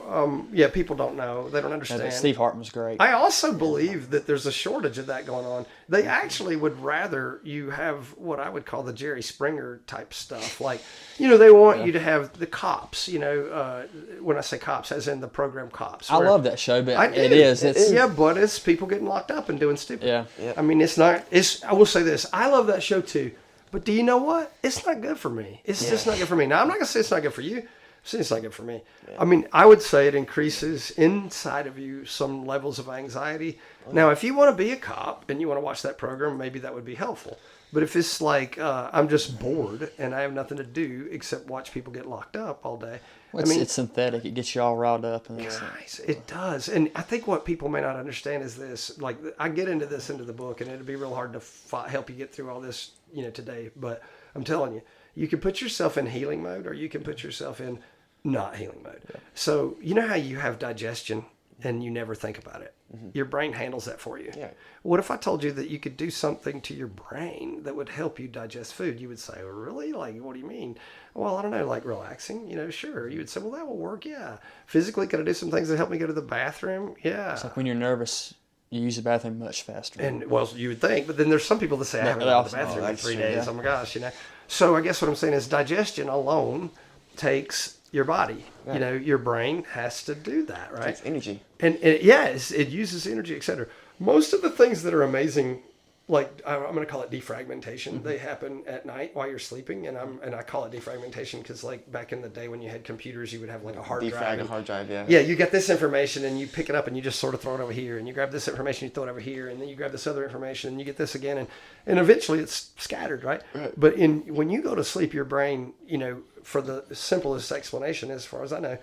yeah, people don't know. They don't understand. Steve Hartman's great. I also believe that there's a shortage of that going on. They actually would rather you have what I would call the Jerry Springer type stuff. Like, you know, they want you to have the cops, you know, when I say cops, as in the program Cops. I where- love that show, but I it do. is. It's Yeah, but it's people getting locked up and doing stupid. yeah. Yeah. I mean, it's not, I will say this. I love that show too. But do you know what? It's not good for me. It's just not good for me. Now, I'm not going to say it's not good for you. I'm saying it's not good for me. I mean, I would say it increases inside of you some levels of anxiety. Now, if you want to be a cop and you want to watch that program, maybe that would be helpful. But if it's like I'm just bored and I have nothing to do except watch people get locked up all day, Well, it's synthetic. It gets you all riled up, and it's, guys, it does. And I think what people may not understand is this. Like, I get into this into the book, and it'd be real hard to help you get through all this, you know, today. But I'm telling you, you can put yourself in healing mode, or you can put yourself in not healing mode. Yeah. So you know how you have digestion and you never think about it. Mm-hmm. Your brain handles that for you. Yeah. What if I told you that you could do something to your brain that would help you digest food? You would say, well, really? Like, what do you mean? Well, I don't know, like relaxing, you know, sure. You would say, well, that will work, yeah. Physically, could I do some things that help me go to the bathroom? Yeah. it's like when you're nervous, you use the bathroom much faster. And, well, you would think, but then there's some people that say, I haven't gone to the bathroom in that's 3 true, days. yeah. Oh, my gosh, you know. So I guess what I'm saying is digestion alone takes your body. Right. You know, your brain has to do that, right? It's energy. And yes, it uses energy, etc. Most of the things that are amazing, like I'm going to call it defragmentation, they happen at night while you're sleeping, and I call it defragmentation because like back in the day when you had computers, you would have like a hard drive. Defrag a and- hard drive, yeah. Yeah, you get this information and you pick it up and you just sort of throw it over here, and you grab this information, you throw it over here, and then you grab this other information and you get this again, and eventually it's scattered, right? Right. But when you go to sleep, your brain, you know, for the simplest explanation, as far as I know,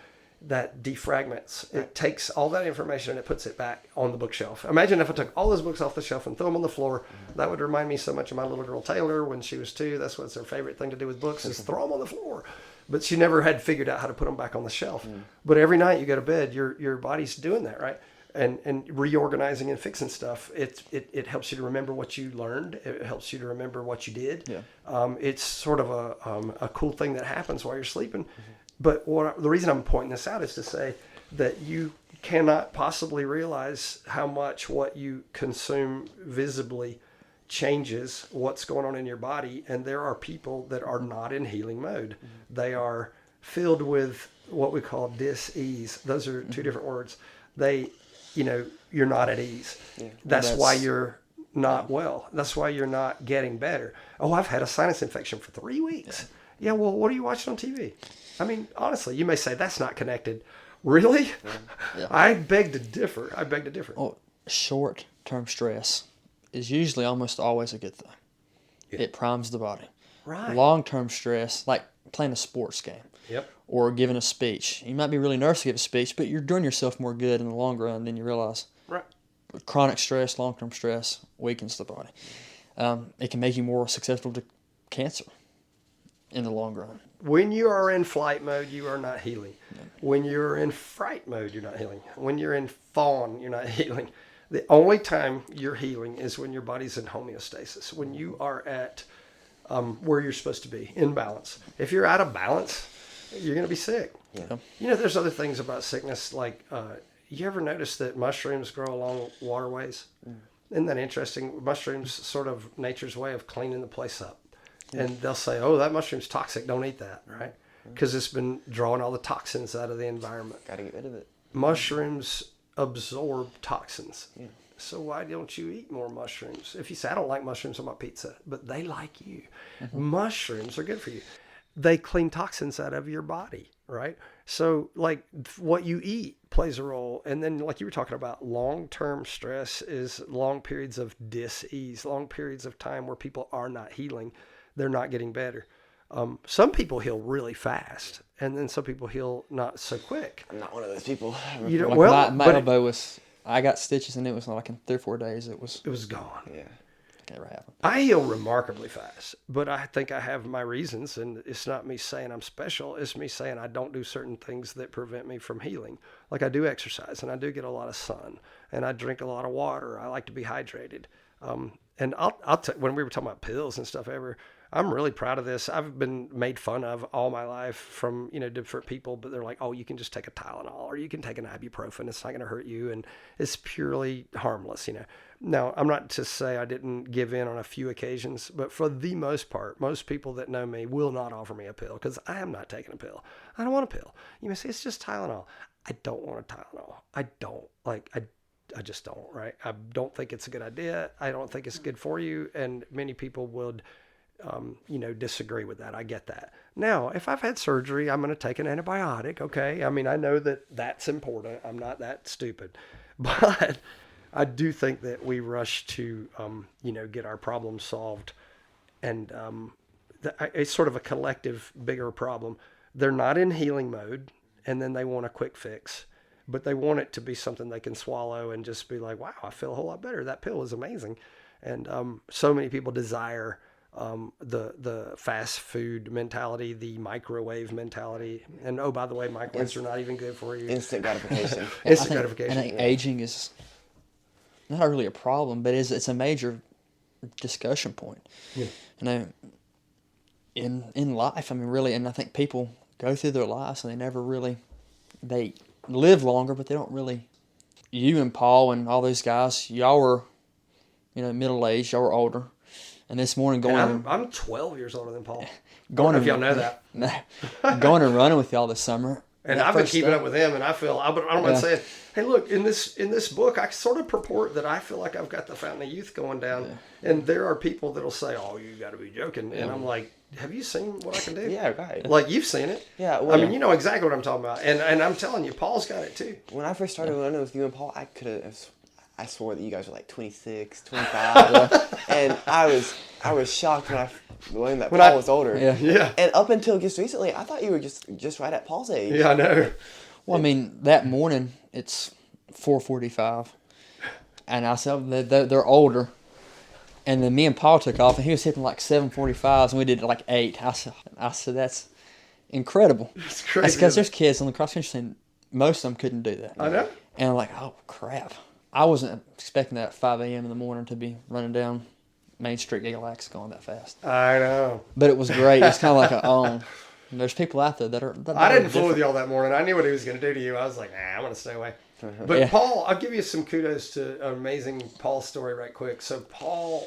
that defragments. It takes all that information and it puts it back on the bookshelf. Imagine if I took all those books off the shelf and threw them on the floor. That would remind me so much of my little girl Taylor when she was 2. That's what's her favorite thing to do with books is throw them on the floor. But she never had figured out how to put them back on the shelf. But every night you go to bed, your body's doing that, right? And reorganizing and fixing stuff. It helps you to remember what you learned. It helps you to remember what you did. Yeah. It's sort of a cool thing that happens while you're sleeping. But the reason I'm pointing this out is to say that you cannot possibly realize how much what you consume visibly changes what's going on in your body. And there are people that are not in healing mode. They are filled with what we call dis-ease. Those are two different words. You're not at ease. Yeah. That's why you're not well. That's why you're not getting better. Oh, I've had a sinus infection for 3 weeks. Yeah, well, what are you watching on TV? I mean, honestly, you may say that's not connected. Really? Yeah. I beg to differ. Well, short-term stress is usually almost always a good thing. Yeah. It primes the body. Right. Long-term stress, like playing a sports game Yep. or giving a speech. You might be really nervous to give a speech, but you're doing yourself more good in the long run than you realize. Right. Chronic stress, long-term stress weakens the body. It can make you more susceptible to cancer. in the long run. When you are in flight mode, you are not healing. When you're in fright mode, you're not healing. When you're in fawn, you're not healing. The only time you're healing is when your body's in homeostasis. When you are at where you're supposed to be, in balance. If you're out of balance, you're going to be sick. Yeah. You know, there's other things about sickness, like you ever notice that mushrooms grow along waterways? Isn't that interesting? Mushrooms sort of nature's way of cleaning the place up. And they'll say, oh, that mushroom's toxic. Don't eat that, right? Because it's been drawing all the toxins out of the environment. Got to get rid of it. Mushrooms absorb toxins. Yeah. So why don't you eat more mushrooms? If you say, I don't like mushrooms on my pizza, but they like you. Mushrooms are good for you. They clean toxins out of your body, right? So like what you eat plays a role. And then like you were talking about, long-term stress is long periods of dis-ease, long periods of time where people are not healing. They're not getting better. Some people heal really fast, and then some people heal not so quick. I'm not one of those people. You know, Like well, my elbow was, I got stitches and it was like in 3 or 4 days it was gone. Yeah. never happened. I heal remarkably fast, but I think I have my reasons, and it's not me saying I'm special. It's me saying I don't do certain things that prevent me from healing. Like I do exercise, and I do get a lot of sun, and I drink a lot of water. I like to be hydrated. And when we were talking about pills and stuff I'm really proud of this. I've been made fun of all my life from, different people, but they're like, oh, you can just take a Tylenol or you can take an ibuprofen. It's not going to hurt you. And it's purely harmless, Now, I'm not to say I didn't give in on a few occasions, but for the most part, most people that know me will not offer me a pill because I am not taking a pill. I don't want a pill. You may say it's just Tylenol. I don't want a Tylenol. I don't. I just don't, right? I don't think it's a good idea. I don't think it's good for you. And many people would, disagree with that. I get that. Now, if I've had surgery, I'm going to take an antibiotic. Okay. I mean, I know that that's important. I'm not that stupid, but I do think that we rush to, get our problems solved. And it's sort of a collective, bigger problem. They're not in healing mode, and then they want a quick fix. But they want it to be something they can swallow and just be like, wow, I feel a whole lot better. That pill is amazing. And so many people desire the fast food mentality, the microwave mentality. And, oh, by the way, microwaves are not even good for you. Instant gratification. Instant gratification. I think aging is not really a problem, but it's a major discussion point. Yeah. In life, I mean, really, and I think people go through their lives and they never really, they live longer, but they don't really. You and Paul and all those guys, y'all were, middle-aged, y'all were older. And this morning I'm 12 years older than Paul. I don't know if y'all know that. Going and running with y'all this summer. And I've been keeping up with him, and I don't mind saying, hey, look, in this book, I sort of purport that I feel like I've got the fountain of youth going down. Yeah. And there are people that'll say, oh, you got to be joking. And I'm like, have you seen what I can do? Yeah, right. Like, you've seen it. Yeah. Well, I mean, you know exactly what I'm talking about. And I'm telling you, Paul's got it too. When I first started running with you and Paul, I swore that you guys were like 26, 25. And I was shocked when I learned that Paul was older. Yeah. And up until just recently, I thought you were just right at Paul's age. Yeah, I know. Well, I mean, that morning, it's 4:45. And I said, they're older. And then me and Paul took off, and he was hitting like 7:45s, and we did like 8. I said, that's incredible. It's crazy. That's because there's kids on the cross-country team, most of them couldn't do that. I know. And I'm like, oh, crap. I wasn't expecting that at 5 a.m. in the morning to be running down Main Street Galax going that fast. I know. But it was great. It's kind of like there's people out there that are. I didn't fool with y'all that morning. I knew what he was going to do to you. I was like, I'm going to stay away. But yeah. Paul, I'll give you some kudos to an amazing Paul story right quick. So Paul,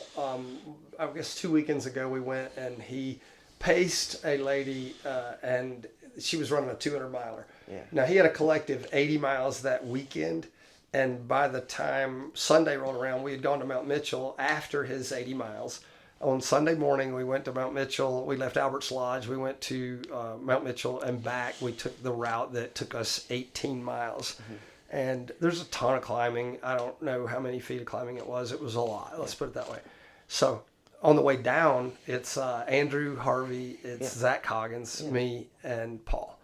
I guess 2 weekends ago we went and he paced a lady and she was running a 200 miler. Yeah. Now he had a collective 80 miles that weekend. And by the time Sunday rolled around, we had gone to Mount Mitchell after his 80 miles. On Sunday morning, we went to Mount Mitchell. We left Albert's Lodge. We went to Mount Mitchell and back. We took the route that took us 18 miles. Mm-hmm. And there's a ton of climbing. I don't know how many feet of climbing it was. It was a lot. Let's put it that way. So on the way down, it's Andrew, Harvey, it's Zach Coggins, me, and Paul.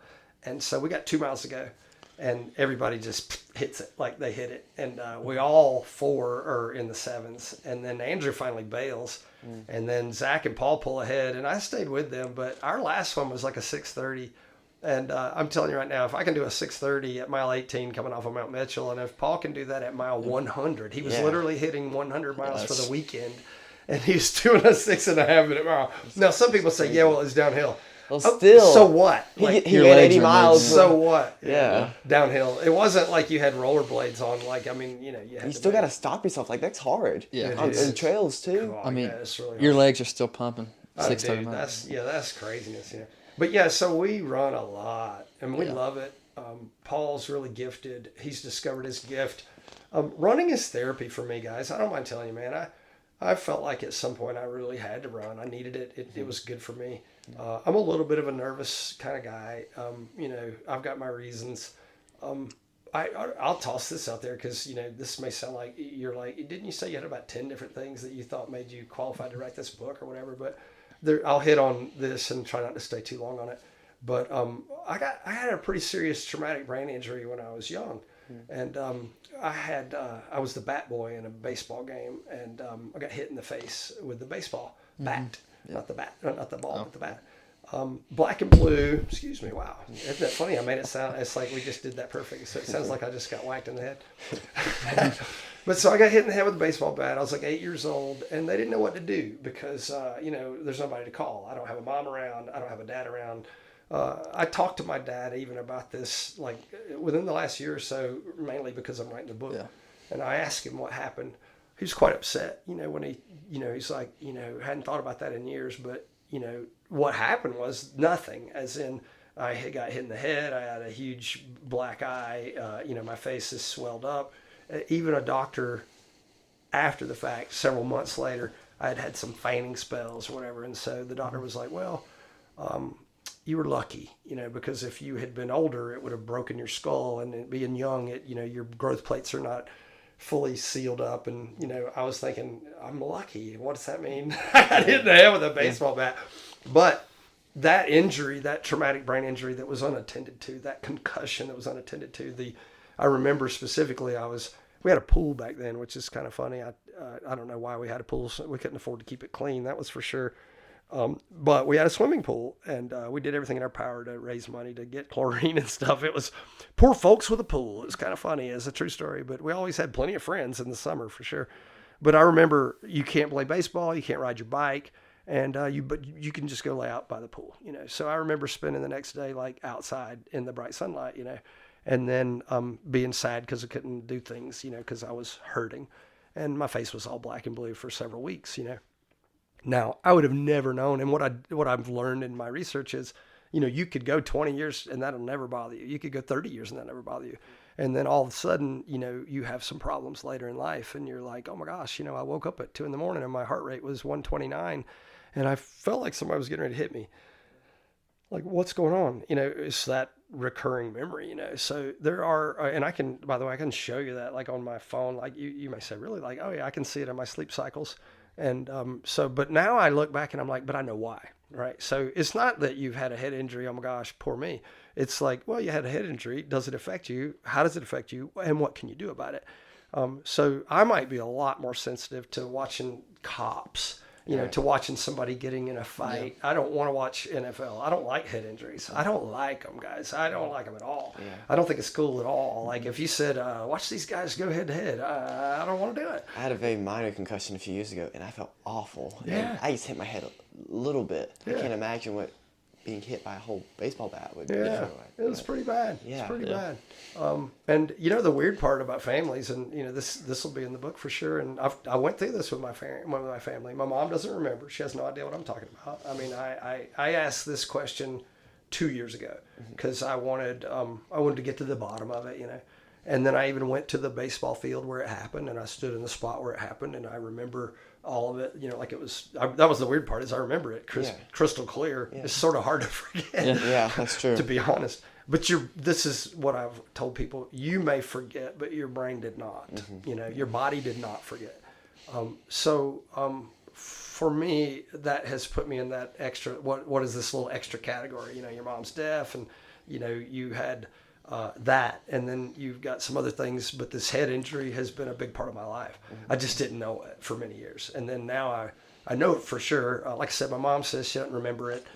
And so we got 2 miles to go. and everybody just hits it like they hit it. And we all 4 are in the 7s. And then Andrew finally bails. And then Zach and Paul pull ahead. And I stayed with them. But our last one was like a 6:30. And I'm telling you right now, if I can do a 6:30 at mile 18 coming off of Mount Mitchell, and if Paul can do that at mile 100, he was literally hitting 100 miles for the weekend. And he was doing a 6.5 minute mile. Now, some people say, yeah, well, it's downhill. Well, still. So what? Like, he ran 80 miles. So what? Yeah. Downhill. It wasn't like you had rollerblades on. Like, I mean, you had you still got to stop yourself. Like, that's hard. Yeah. And trails, too. God, I mean, it's really your hard. legs are still pumping. 6:30 miles. That's craziness. Yeah. But yeah, so we run a lot, and we love it. Paul's really gifted. He's discovered his gift. Running is therapy for me, guys. I don't mind telling you, man. I felt like at some point I really had to run. I needed it. It was good for me. I'm a little bit of a nervous kind of guy. I've got my reasons. I'll toss this out there because, this may sound like you're like, didn't you say you had about 10 different things that you thought made you qualified to write this book or whatever? But I'll hit on this and try not to stay too long on it. But I had a pretty serious traumatic brain injury when I was young. And I was the bat boy in a baseball game, and I got hit in the face with the baseball bat, not the bat, not the ball, but the bat. Black and blue. Excuse me. Wow, isn't that funny? I made it sound. It's like we just did that perfect. So it sounds like I just got whacked in the head. But so I got hit in the head with a baseball bat. I was like 8 years old, and they didn't know what to do because there's nobody to call. I don't have a mom around. I don't have a dad around. I talked to my dad even about this, like within the last year or so, mainly because I'm writing the book. Yeah. And I asked him what happened. He was quite upset, when he, he's like, hadn't thought about that in years, but, what happened was nothing, as in I got hit in the head. I had a huge black eye. My face is swelled up. Even a doctor, after the fact, several months later, I had some fainting spells or whatever. And so the doctor was like, well, you were lucky, because if you had been older, it would have broken your skull. And being young, your growth plates are not fully sealed up. And, I was thinking, I'm lucky. What does that mean? I got hit in the head with a baseball bat. But that injury, that traumatic brain injury that was unattended to, that concussion that was unattended to, I remember specifically we had a pool back then, which is kind of funny. I don't know why we had a pool. We couldn't afford to keep it clean. That was for sure. But we had a swimming pool, and we did everything in our power to raise money to get chlorine and stuff. It was poor folks with a pool. It was kind of funny. It's a true story, but we always had plenty of friends in the summer for sure. But I remember you can't play baseball, you can't ride your bike, and but you can just go lay out by the pool, So I remember spending the next day like outside in the bright sunlight, and then being sad because I couldn't do things, because I was hurting, and my face was all black and blue for several weeks, Now, I would have never known, and what I've learned in my research is, you could go 20 years and that'll never bother you. You could go 30 years and that'll never bother you. And then all of a sudden, you have some problems later in life, and you're like, oh my gosh, I woke up at 2 a.m. and my heart rate was 129, and I felt like somebody was getting ready to hit me. Like, what's going on? It's that recurring memory, So there are, and by the way, I can show you that like on my phone. Like you may say, really? Like, oh yeah, I can see it in my sleep cycles. And but now I look back and I'm like, but I know why, right? So it's not that you've had a head injury. Oh my gosh, poor me. It's like, well, you had a head injury. Does it affect you? How does it affect you? And what can you do about it? So I might be a lot more sensitive to watching cops, to watching somebody getting in a fight. Yeah. I don't want to watch NFL. I don't like head injuries. I don't like them, guys. I don't like them at all. Yeah. I don't think it's cool at all. Like if you said, watch these guys go head to head, I don't want to do it. I had a very minor concussion a few years ago, and I felt awful. Yeah. And I just hit my head a little bit. Yeah. I can't imagine what being hit by a whole baseball bat would feel like. It was pretty bad. Yeah. It's pretty bad. And the weird part about families, and this will be in the book for sure. And I went through this with my family. My mom doesn't remember. She has no idea what I'm talking about. I mean, I asked this question 2 years ago because I wanted to get to the bottom of it, And then I even went to the baseball field where it happened, and I stood in the spot where it happened, and I remember all of it, like it was. That was the weird part, is I remember it crystal clear. Yeah. It's sort of hard to forget. Yeah, that's true. To be honest, but this is what I've told people: you may forget, but your brain did not. Mm-hmm. Your body did not forget. For me, that has put me in that extra. What is this little extra category? Your mom's deaf, and you had that, and then you've got some other things, but this head injury has been a big part of my life. I just didn't know it for many years, and then now I know it for sure. Like I said, my mom says she doesn't remember it.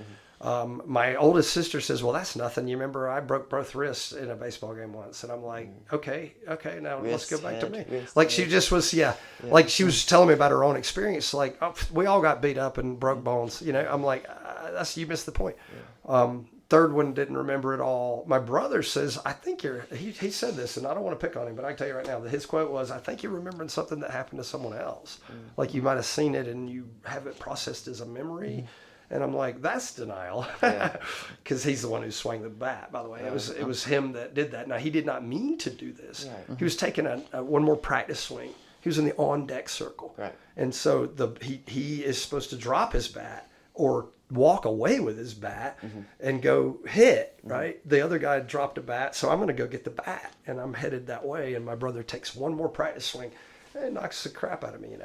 My oldest sister says, well, that's nothing. You remember I broke both wrists in a baseball game once. And I'm like, okay, now let's go back to me. Like she just was, like she was telling me about her own experience. Like, oh, we all got beat up and broke bones. You know, I'm like, you missed the point. Third one didn't remember it all. My brother says, I think he said this, and I don't want to pick on him, but I can tell you right now that his quote was, I think you're remembering something that happened to someone else. Like you might have seen it and you have it processed as a memory. And I'm like, that's denial, because he's the one who swung the bat. By the way, it was him that did that. Now he did not mean to do this. He was taking one more practice swing. He was in the on deck circle, and so he is supposed to drop his bat or walk away with his bat and go hit. Right, the other guy dropped a bat, so I'm going to go get the bat, and I'm headed that way. And my brother takes one more practice swing, and knocks the crap out of me.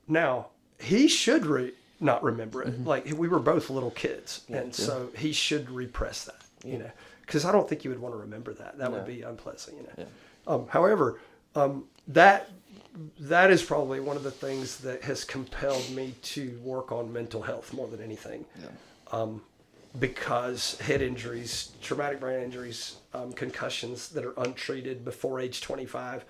Now he should not remember it. Like we were both little kids, and so he should repress that, because I don't think you would want to remember that. That would be unpleasant, However, that is probably one of the things that has compelled me to work on mental health more than anything. Because head injuries, traumatic brain injuries, concussions that are untreated before age 25.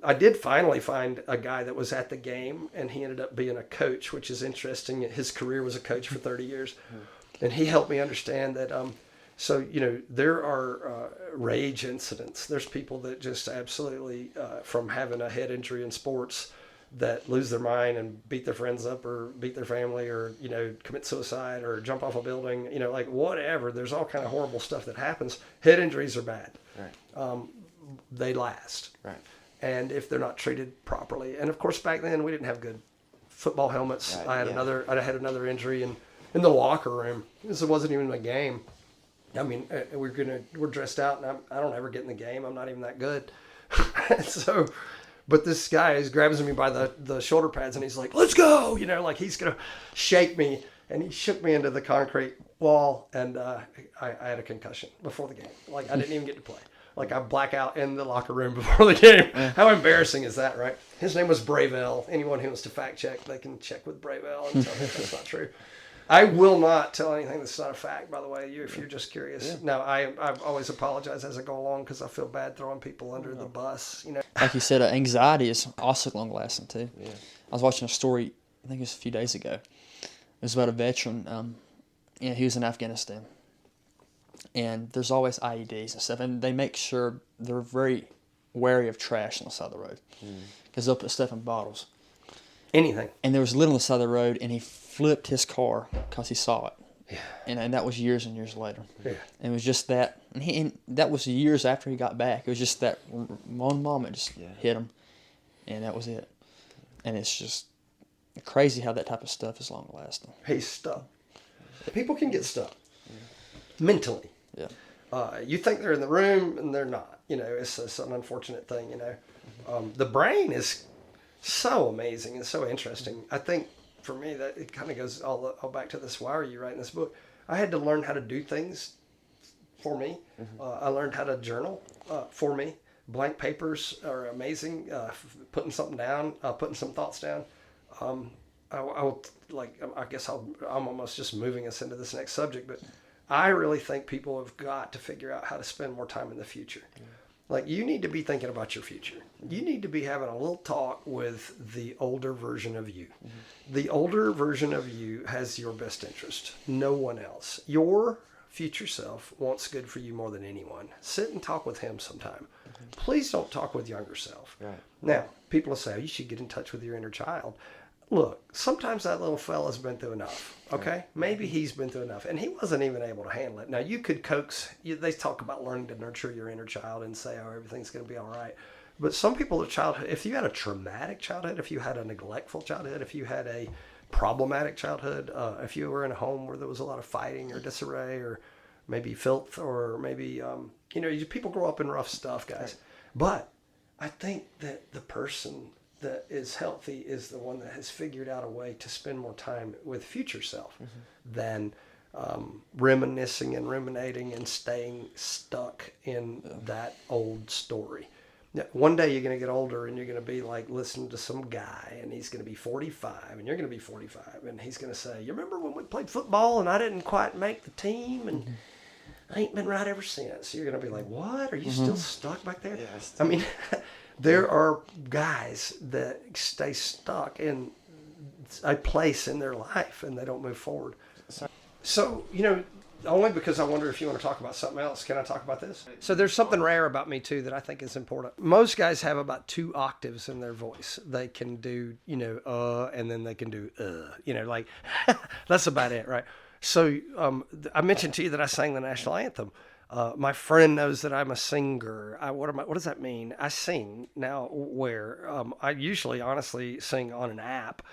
I did finally find a guy that was at the game, and he ended up being a coach, which is interesting. His career was a coach for 30 years. And he helped me understand that, there are rage incidents. There's people that just absolutely, from having a head injury in sports, that lose their mind and beat their friends up or beat their family or, commit suicide or jump off a building, like whatever. There's all kind of horrible stuff that happens. Head injuries are bad. They last. And if they're not treated properly, and of course back then we didn't have good football helmets. I had another injury in the locker room. This wasn't even a game. I mean, we're dressed out, and I don't ever get in the game. I'm not even that good. But this guy grabs me by the shoulder pads, and he's like, "Let's go!" Like he's gonna shake me, and he shook me into the concrete wall, and I had a concussion before the game. Like I didn't even get to play. Like I black out in the locker room before the game. How embarrassing is that, right? His name was Bravell. Anyone who wants to fact check, they can check with Bravell and tell me if that's not true. I will not tell anything that's not a fact, by the way, if you're just curious. No, I've always apologized as I go along because I feel bad throwing people under the bus. Like you said, anxiety is also long-lasting, too. I was watching a story, I think it was a few days ago. It was about a veteran. He was in Afghanistan. And there's always IEDs and stuff, and they make sure they're very wary of trash on the side of the road because they'll put stuff in bottles. Anything. And there was a lid on the side of the road, and he flipped his car because he saw it. And that was years and years later. And it was just that, and that was years after he got back. It was just that one moment just hit him, and that was it. And it's just crazy how that type of stuff is long lasting. He's stuck. People can get stuck mentally. You think they're in the room, and they're not. It's an unfortunate thing. The brain is so amazing and so interesting. I think for me that it kind of goes all back to this. Why are you writing this book? I had to learn how to do things for me. I learned how to journal for me. Blank papers are amazing. Putting something down, putting some thoughts down. I guess I'm almost just moving us into this next subject, but I really think people have got to figure out how to spend more time in the future. Like, you need to be thinking about your future. You need to be having a little talk with the older version of you. The older version of you has your best interest. No one else. Your future self wants good for you more than anyone. Sit and talk with him sometime. Please don't talk with younger self. Now, people will say, oh, you should get in touch with your inner child. Look, sometimes that little fella's been through enough, okay? Maybe he's been through enough, and he wasn't even able to handle it. Now, you could they talk about learning to nurture your inner child and say, oh, everything's going to be all right. But some people, if you had a traumatic childhood, if you had a neglectful childhood, if you had a problematic childhood, if you were in a home where there was a lot of fighting or disarray or maybe filth or maybe, people grow up in rough stuff, guys. But I think that the person that is healthy is the one that has figured out a way to spend more time with future self than reminiscing and ruminating and staying stuck in that old story. Now, one day you're going to get older and you're going to be like listening to some guy and he's going to be 45 and you're going to be 45 and he's going to say, you remember when we played football and I didn't quite make the team and I ain't been right ever since. You're going to be like, what? Are you still stuck back there? Yes. I mean, there are guys that stay stuck in a place in their life and they don't move forward. So, only because I wonder if you want to talk about something else. Can I talk about this? So there's something rare about me too that I think is important. Most guys have about 2 octaves in their voice. They can do, and then they can do, like that's about it, right? So I mentioned to you that I sang the national anthem. My friend knows that I'm a singer. What does that mean? I sing now where I usually honestly sing on an app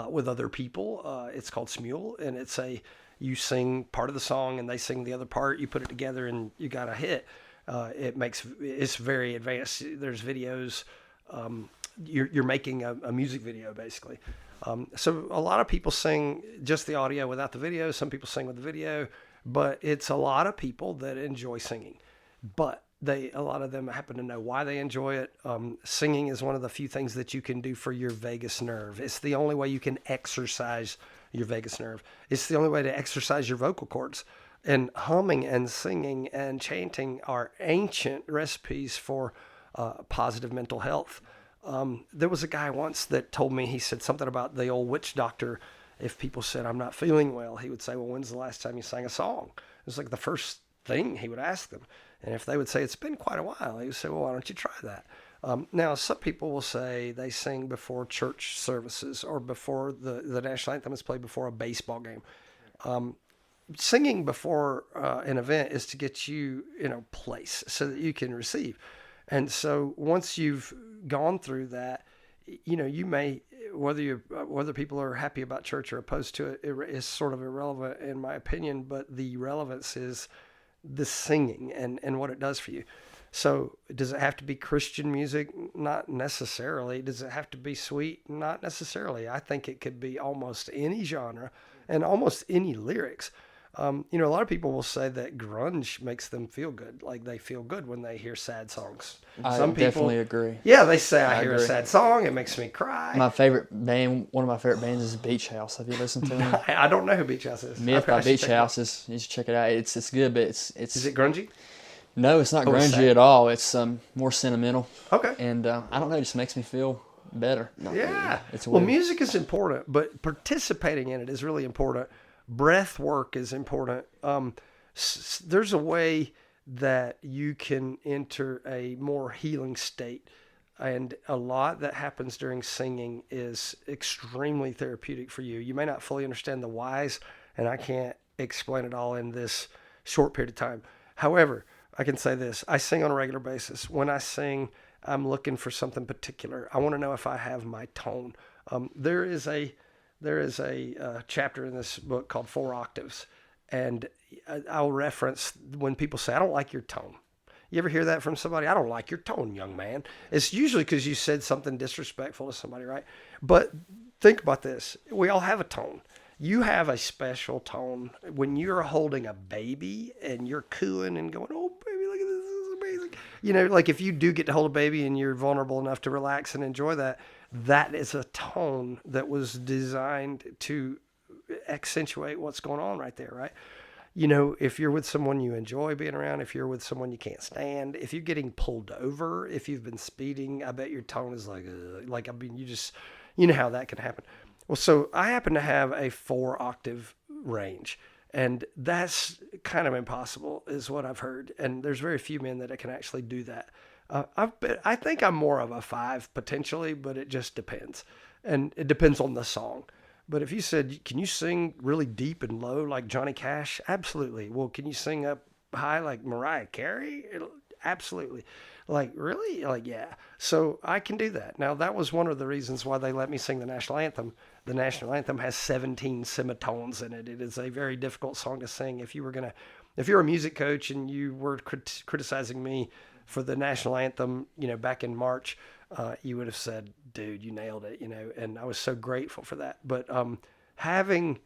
with other people. It's called Smule, and you sing part of the song and they sing the other part. You put it together and you got a hit. It's very advanced. There's videos. You're making a music video basically. So a lot of people sing just the audio without the video. Some people sing with the video, but it's a lot of people that enjoy singing, but a lot of them happen to know why they enjoy it. Singing is one of the few things that you can do for your vagus nerve. It's the only way you can exercise your vagus nerve. It's the only way to exercise your vocal cords. And humming and singing and chanting are ancient recipes for positive mental health. There was a guy once that told me, he said something about the old witch doctor. If people said, I'm not feeling well, he would say, well, when's the last time you sang a song? It was like the first thing he would ask them. And if they would say, it's been quite a while, he would say, well, why don't you try that? Now, some people will say they sing before church services or before the national anthem is played before a baseball game. Singing before an event is to get you in a place so that you can receive. And so once you've gone through that, you may, whether people are happy about church or opposed to it, is sort of irrelevant in my opinion, but the relevance is the singing and what it does for you. So does it have to be Christian music? Not necessarily. Does it have to be sweet? Not necessarily. I think it could be almost any genre and almost any lyrics. A lot of people will say that grunge makes them feel good. Like they feel good when they hear sad songs. Some people definitely agree. Yeah, they say, I hear a sad song, it makes me cry. One of my favorite bands is Beach House. Have you listened to them? I don't know who Beach House is. Myth by Beach House. You should check it out. It's good, but it's... Is it grungy? No, it's not grungy at all. It's more sentimental. Okay. And I don't know, it just makes me feel better. Yeah. It's weird. Well, music is important, but participating in it is really important. Breath work is important. There's a way that you can enter a more healing state. And a lot that happens during singing is extremely therapeutic for you. You may not fully understand the whys, and I can't explain it all in this short period of time. However, I can say this. I sing on a regular basis. When I sing, I'm looking for something particular. I want to know if I have my tone. There is a chapter in this book called 4 Octaves. And I'll reference when people say, I don't like your tone. You ever hear that from somebody? I don't like your tone, young man. It's usually because you said something disrespectful to somebody, right? But think about this. We all have a tone. You have a special tone when you're holding a baby and you're cooing and going, oh, baby, look at this. This is amazing. Like if you do get to hold a baby and you're vulnerable enough to relax and enjoy that, that is a tone that was designed to accentuate what's going on right there, right? If you're with someone you enjoy being around, if you're with someone you can't stand, if you're getting pulled over, if you've been speeding, I bet your tone is you know how that can happen. Well, so I happen to have a 4 octave range, and that's kind of impossible is what I've heard. And there's very few men that can actually do that. I think I'm more of a 5 potentially, but it just depends. And it depends on the song. But if you said, can you sing really deep and low like Johnny Cash? Absolutely. Well, can you sing up high like Mariah Carey? Absolutely. Like, really? Like, yeah. So I can do that. Now, that was one of the reasons why they let me sing the national anthem. The national anthem has 17 semitones in it. It is a very difficult song to sing. If you're a music coach and you were criticizing me for the national anthem, back in March, you would have said, dude, you nailed it, and I was so grateful for that. But having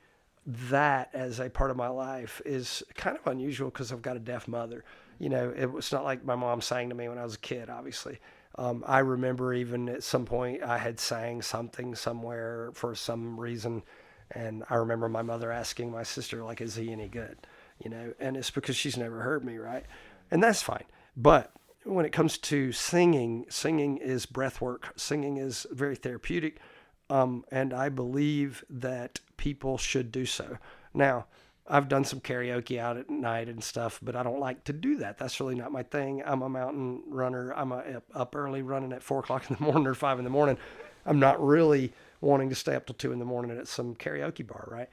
that as a part of my life is kind of unusual because I've got a deaf mother. It was not like my mom sang to me when I was a kid, obviously. I remember even at some point I had sang something somewhere for some reason. And I remember my mother asking my sister, like, is he any good? And it's because she's never heard me, right? And that's fine. But when it comes to singing is breath work. Singing is very therapeutic. And I believe that people should do so. Now, I've done some karaoke out at night and stuff, but I don't like to do that. That's really not my thing. I'm a mountain runner. I'm up early running at 4 o'clock in the morning or 5 in the morning. I'm not really wanting to stay up till 2 in the morning at some karaoke bar, right?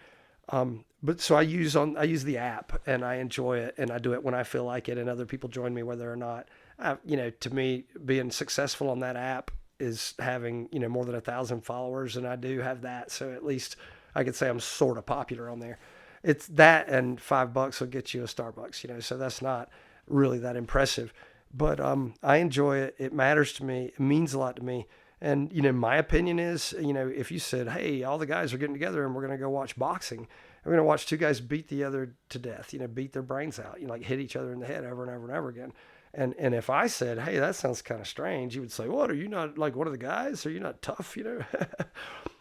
But so I use the app and I enjoy it, and I do it when I feel like it, and other people join me whether or not. To me, being successful on that app is having, more than 1,000 followers, and I do have that. So at least I could say I'm sort of popular on there. It's that, and $5 will get you a Starbucks, so that's not really that impressive. But I enjoy it. It matters to me. It means a lot to me. And, my opinion is, if you said, hey, all the guys are getting together and we're going to go watch boxing, we're going to watch two guys beat the other to death, beat their brains out, like hit each other in the head over and over and over again. And if I said, hey, that sounds kind of strange, you would say, what, are you not like one of the guys? Are you not tough,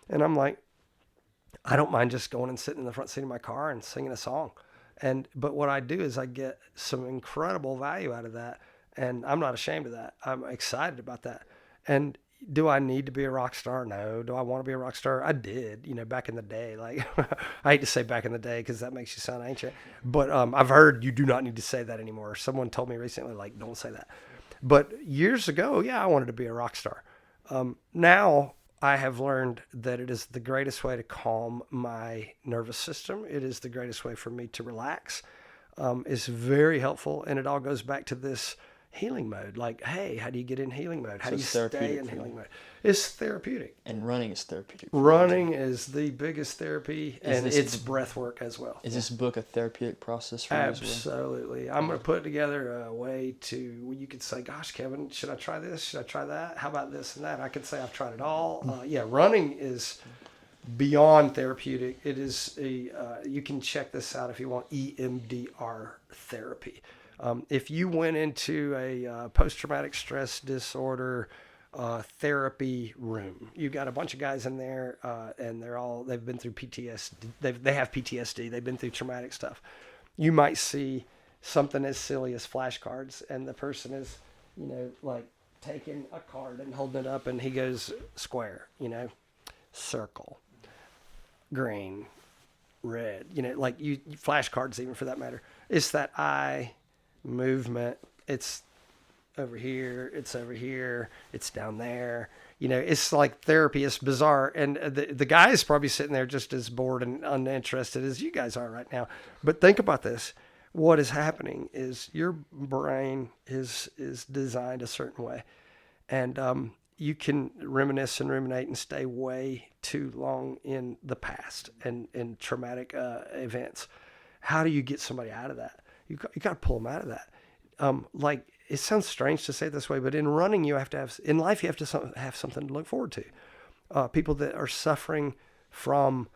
And I'm like, I don't mind just going and sitting in the front seat of my car and singing a song. But what I do is I get some incredible value out of that. And I'm not ashamed of that. I'm excited about that. And do I need to be a rock star? No. Do I want to be a rock star? I did, back in the day. Like, I hate to say back in the day because that makes you sound ancient. But I've heard you do not need to say that anymore. Someone told me recently, like, don't say that. But years ago, yeah, I wanted to be a rock star. Now I have learned that it is the greatest way to calm my nervous system. It is the greatest way for me to relax. It's very helpful. And it all goes back to this healing mode. Like, hey, how do you get in healing mode? How do you stay in healing mode? It's therapeutic. And running is therapeutic. Running is the biggest therapy, and it's breath work as well. Is this book a therapeutic process for you as well? Absolutely. I'm going to put together a way to, you could say, gosh, Kevin, should I try this? Should I try that? How about this and that? I could say I've tried it all. Running is beyond therapeutic. It is you can check this out if you want, EMDR therapy. If you went into a post-traumatic stress disorder therapy room, you got a bunch of guys in there, and they've been through PTSD. They have PTSD. They've been through traumatic stuff. You might see something as silly as flashcards, and the person is, like taking a card and holding it up, and he goes square, circle, green, red, like you flashcards even for that matter. It's that eye movement. It's over here, it's over here, it's down there. It's like therapy. It's bizarre. And the guy is probably sitting there just as bored and uninterested as you guys are right now. But think about this. What is happening is your brain is designed a certain way. And you can reminisce and ruminate and stay way too long in the past and in traumatic events. How do you get somebody out of that? You got to pull them out of that. It sounds strange to say it this way, but in running, you have to have something to look forward to. People that are suffering from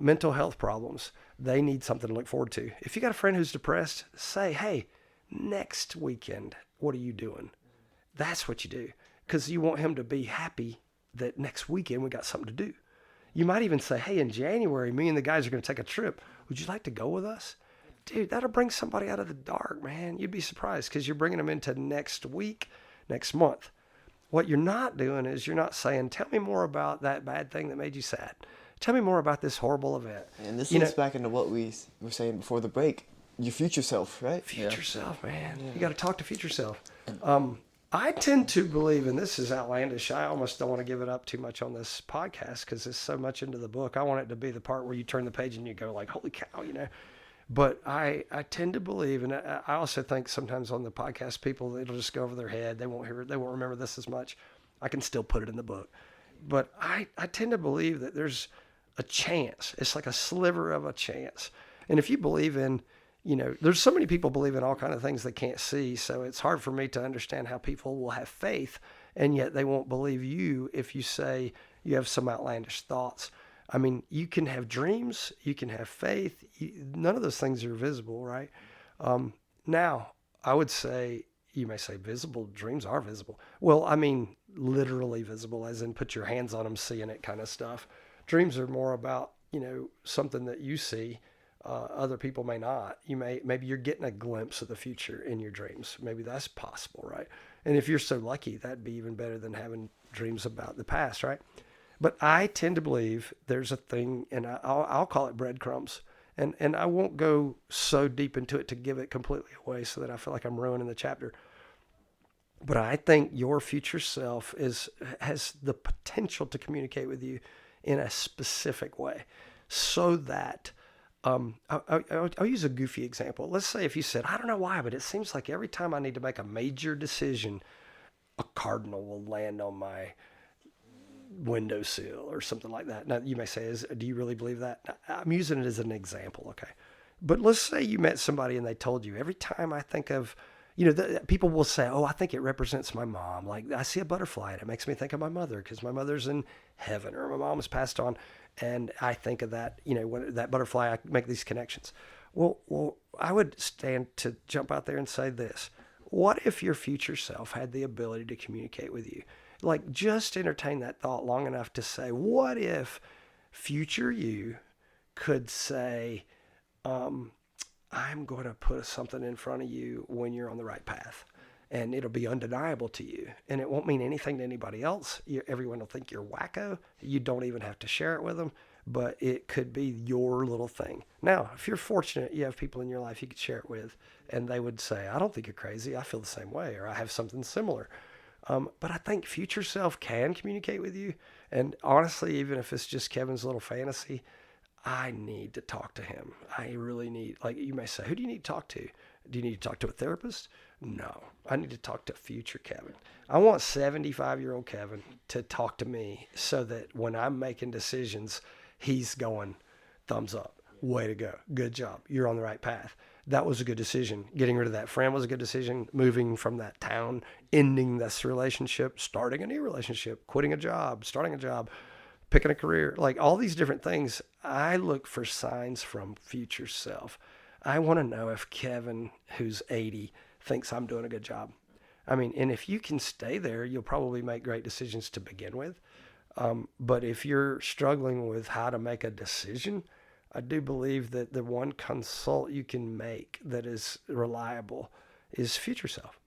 mental health problems, they need something to look forward to. If you got a friend who's depressed, say, hey, next weekend, what are you doing? That's what you do, because you want him to be happy that next weekend we got something to do. You might even say, hey, in January, me and the guys are going to take a trip. Would you like to go with us? Dude, that'll bring somebody out of the dark, man. You'd be surprised because you're bringing them into next week, next month. What you're not doing is you're not saying, tell me more about that bad thing that made you sad. Tell me more about this horrible event. And this links back into what we were saying before the break. Your future self, right? Future self, man. Yeah. You got to talk to future self. I tend to believe, and this is outlandish, I almost don't want to give it up too much on this podcast because it's so much into the book. I want it to be the part where you turn the page and you go like, holy cow, But I tend to believe, and I also think sometimes on the podcast, people, it'll just go over their head. They won't hear it. They won't remember this as much. I can still put it in the book. But I tend to believe that there's a chance. It's like a sliver of a chance. And if you believe in, there's so many people believe in all kinds of things they can't see. So it's hard for me to understand how people will have faith, and yet they won't believe you if you say you have some outlandish thoughts. I mean, you can have dreams, you can have faith. None of those things are visible, right? Now, I would say, you may say visible, dreams are visible. Well, I mean, literally visible, as in put your hands on them, seeing it kind of stuff. Dreams are more about, something that you see. Other people may not. Maybe you're getting a glimpse of the future in your dreams. Maybe that's possible, right? And if you're so lucky, that'd be even better than having dreams about the past, right? But I tend to believe there's a thing, and I'll call it breadcrumbs. And I won't go so deep into it to give it completely away so that I feel like I'm ruining the chapter. But I think your future self has the potential to communicate with you in a specific way, so that I'll use a goofy example. Let's say if you said, I don't know why, but it seems like every time I need to make a major decision, a cardinal will land on my windowsill or something like that. Now, you may say, do you really believe that? I'm using it as an example, okay? But let's say you met somebody and they told you, every time I think of, people will say, oh, I think it represents my mom. Like, I see a butterfly and it makes me think of my mother because my mother's in heaven or my mom has passed on. And I think of that, when that butterfly, I make these connections. Well, I would stand to jump out there and say this. What if your future self had the ability to communicate with you? Like, just entertain that thought long enough to say, what if future you could say, I'm going to put something in front of you when you're on the right path, and it'll be undeniable to you, and it won't mean anything to anybody else. Everyone will think you're wacko. You don't even have to share it with them, but it could be your little thing. Now, if you're fortunate, you have people in your life you could share it with, and they would say, I don't think you're crazy. I feel the same way, or I have something similar. But I think future self can communicate with you. And honestly, even if it's just Kevin's little fantasy, I need to talk to him. I really need, like you may say, who do you need to talk to? Do you need to talk to a therapist? No, I need to talk to future Kevin. I want 75-year-old Kevin to talk to me so that when I'm making decisions, he's going, thumbs up, way to go, good job, you're on the right path. That was a good decision. Getting rid of that friend was a good decision. Moving from that town, ending this relationship, starting a new relationship, quitting a job, starting a job, picking a career, like all these different things. I look for signs from future self. I want to know if Kevin, who's 80, thinks I'm doing a good job. I mean, and if you can stay there, you'll probably make great decisions to begin with. But if you're struggling with how to make a decision, I do believe that the one consult you can make that is reliable is future self.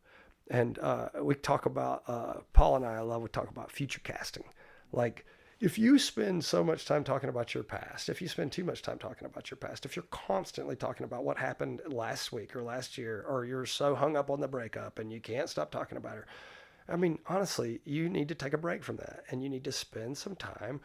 And we talk about, Paul and I love to talk about future casting. Like, if you spend so much time talking about your past, if you spend too much time talking about your past, if you're constantly talking about what happened last week or last year, or you're so hung up on the breakup and you can't stop talking about her, I mean, honestly, you need to take a break from that, and you need to spend some time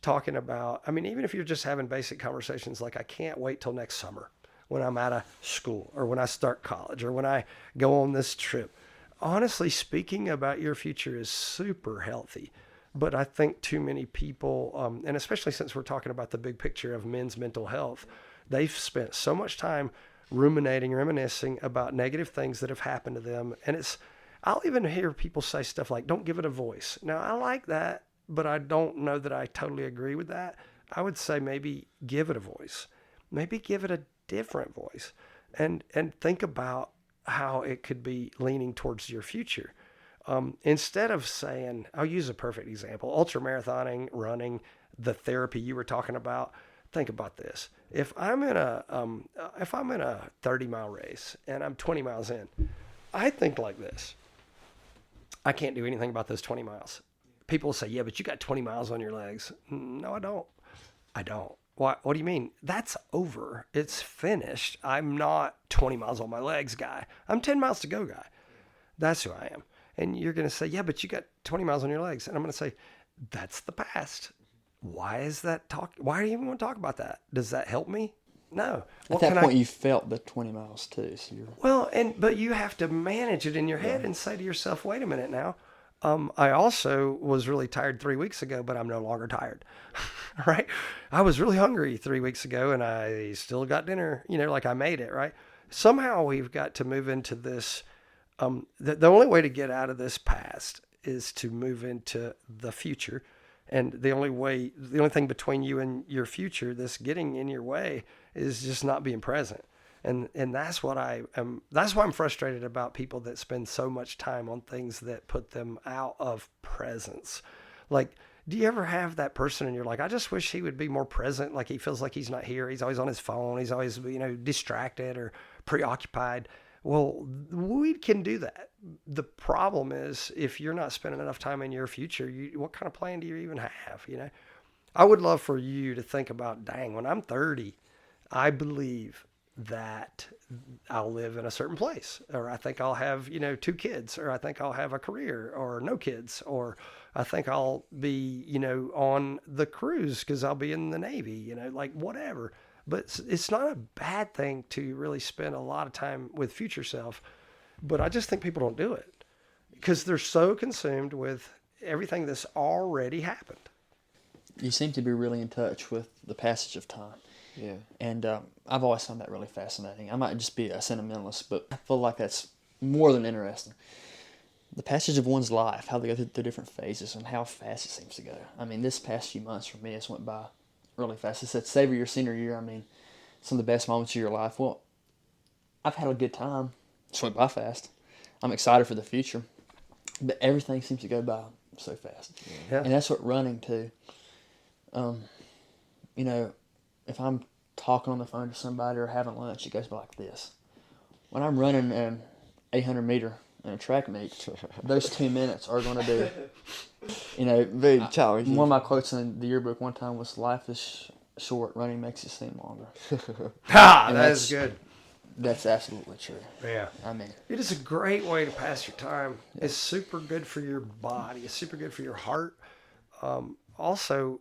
talking about, I mean, even if you're just having basic conversations like, I can't wait till next summer when I'm out of school, or when I start college, or when I go on this trip. Honestly, speaking about your future is super healthy. But I think too many people, and especially since we're talking about the big picture of men's mental health, they've spent so much time ruminating, reminiscing about negative things that have happened to them. And I'll even hear people say stuff like, don't give it a voice. Now, I like that, but I don't know that I totally agree with that. I would say maybe give it a voice. Maybe give it a different voice. And think about how it could be leaning towards your future. Instead of saying, I'll use a perfect example, ultramarathoning, running, the therapy you were talking about. Think about this. If I'm in a 30-mile race and I'm 20 miles in, I think like this. I can't do anything about those 20 miles. People say, yeah, but you got 20 miles on your legs. No, I don't. I don't. What do you mean? That's over. It's finished. I'm not 20 miles on my legs guy. I'm 10 miles to go guy. That's who I am. And you're going to say, yeah, but you got 20 miles on your legs. And I'm going to say, that's the past. Why is that why do you even want to talk about that? Does that help me? No. At that point, you felt the 20 miles too. So but you have to manage it in your head and say to yourself, wait a minute now. I also was really tired 3 weeks ago, but I'm no longer tired. Right? I was really hungry 3 weeks ago and I still got dinner, like I made it, right? Somehow we've got to move into this. The only way to get out of this past is to move into the future. And the only thing between you and your future that's getting in your way is just not being present. And that's why I'm frustrated about people that spend so much time on things that put them out of presence. Like, do you ever have that person and you're like, I just wish he would be more present. Like, he feels like he's not here. He's always on his phone. He's always, distracted or preoccupied. Well, we can do that. The problem is, if you're not spending enough time in your future, what kind of plan do you even have? I would love for you to think about, dang, when I'm 30, I believe that I'll live in a certain place, or I think I'll have, 2 kids, or I think I'll have a career, or no kids, or I think I'll be, on the cruise because I'll be in the Navy, like whatever. But it's not a bad thing to really spend a lot of time with future self. But I just think people don't do it because they're so consumed with everything that's already happened. You seem to be really in touch with the passage of time. Yeah. And I've always found that really fascinating. I might just be a sentimentalist, but I feel like that's more than interesting. The passage of one's life, how they go through different phases and how fast it seems to go. I mean, this past few months for me, it's went by really fast. It said, savor your senior year. I mean, some of the best moments of your life. Well, I've had a good time. It's went by fast. I'm excited for the future. But everything seems to go by so fast. Yeah. And that's what running too. If I'm talking on the phone to somebody or having lunch, it goes by like this. When I'm running an 800 meter in a track meet, those 2 minutes are going to be, very challenging. One of my quotes in the yearbook one time was, life is short, running makes it seem longer. That is good. That's absolutely true. Yeah. I mean, it is a great way to pass your time. Yeah. It's super good for your body. It's super good for your heart. Also,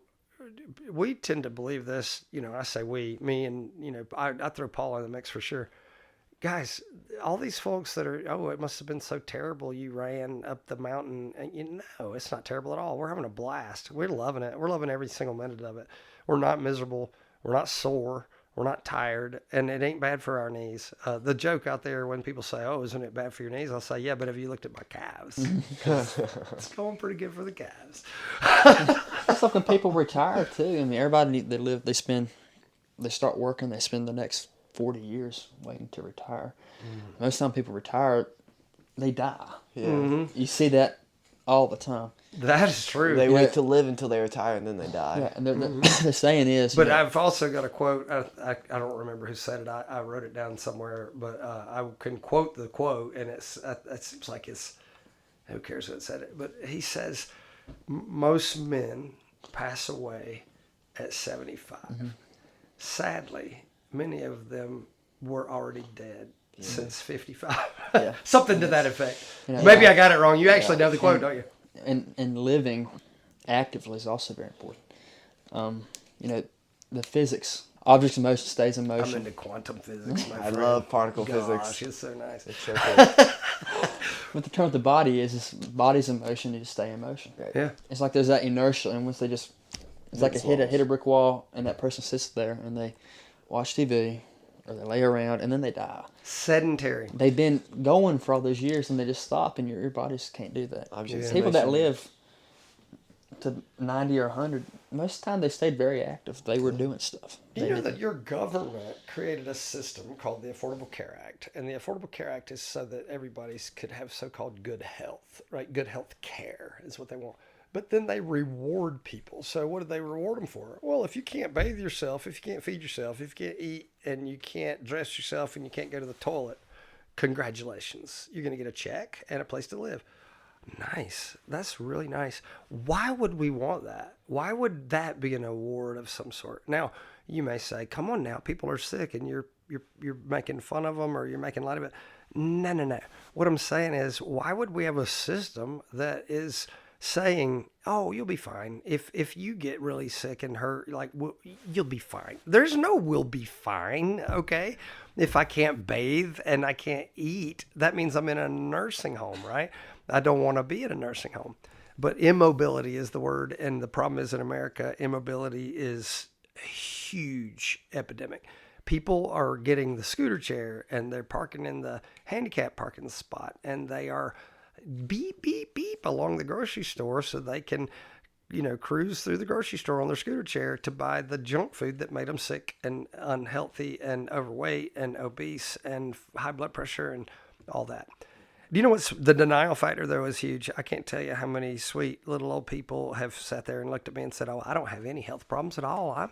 we tend to believe this, I say me and, I throw Paul in the mix for sure. Guys, all these folks that are, it must have been so terrible you ran up the mountain. And it's not terrible at all. We're having a blast. We're loving it. We're loving every single minute of it. We're not miserable. We're not sore. We're not tired. And it ain't bad for our knees. The joke out there when people say, oh, isn't it bad for your knees? I'll say, yeah, but have you looked at my calves? It's going pretty good for the calves. It's like when people retire too. I mean, everybody, they start working, they spend the next 40 years waiting to retire. Mm-hmm. Most time people retire, they die. Yeah. Mm-hmm. You see that all the time. That is true. They wait to live until they retire and then they die. Yeah, and the saying is... But I've also got a quote. I don't remember who said it. I wrote it down somewhere, but I can quote the quote, and it seems like it's... Who cares who said it? But he says, most men pass away at 75. Mm-hmm. Sadly, many of them were already dead since 55. Yeah. Something to that effect. Maybe I got it wrong. You actually know the quote, don't you? And living actively is also very important. The physics, objects in motion stays in motion. I'm into quantum physics, my friend. I love particle physics. It's so nice. It's so cool. What the term with the body is bodies in motion need to stay in motion. Right. Yeah. It's like there's that inertia, and once it's like hit a brick wall, and that person sits there and they watch TV or they lay around and then they die. Sedentary. They've been going for all those years and they just stop, and your bodies can't do that. People that live to 90 or 100, most of the time they stayed very active. They were doing stuff. You know that your government created a system called the Affordable Care Act, and the Affordable Care Act is so that everybody could have so-called good health, right? Good health care is what they want. But then they reward people. So what do they reward them for? Well, if you can't bathe yourself, if you can't feed yourself, if you can't eat and you can't dress yourself and you can't go to the toilet, congratulations. You're going to get a check and a place to live. Nice. That's really nice. Why would we want that? Why would that be an award of some sort? Now, you may say, come on now, people are sick and you're making fun of them or you're making light of it. No. What I'm saying is, why would we have a system that is saying, oh, you'll be fine. If you get really sick and hurt, you'll be fine. There's no will be fine, okay? If I can't bathe and I can't eat, that means I'm in a nursing home, right? I don't want to be in a nursing home. But immobility is the word, and the problem is in America, immobility is a huge epidemic. People are getting the scooter chair, and they're parking in the handicap parking spot, and they are beep, beep, beep along the grocery store so they can cruise through the grocery store on their scooter chair to buy the junk food that made them sick and unhealthy and overweight and obese and high blood pressure and all that. Do you know what's the denial factor, though, is huge? I can't tell you how many sweet little old people have sat there and looked at me and said, oh, I don't have any health problems at all. I'm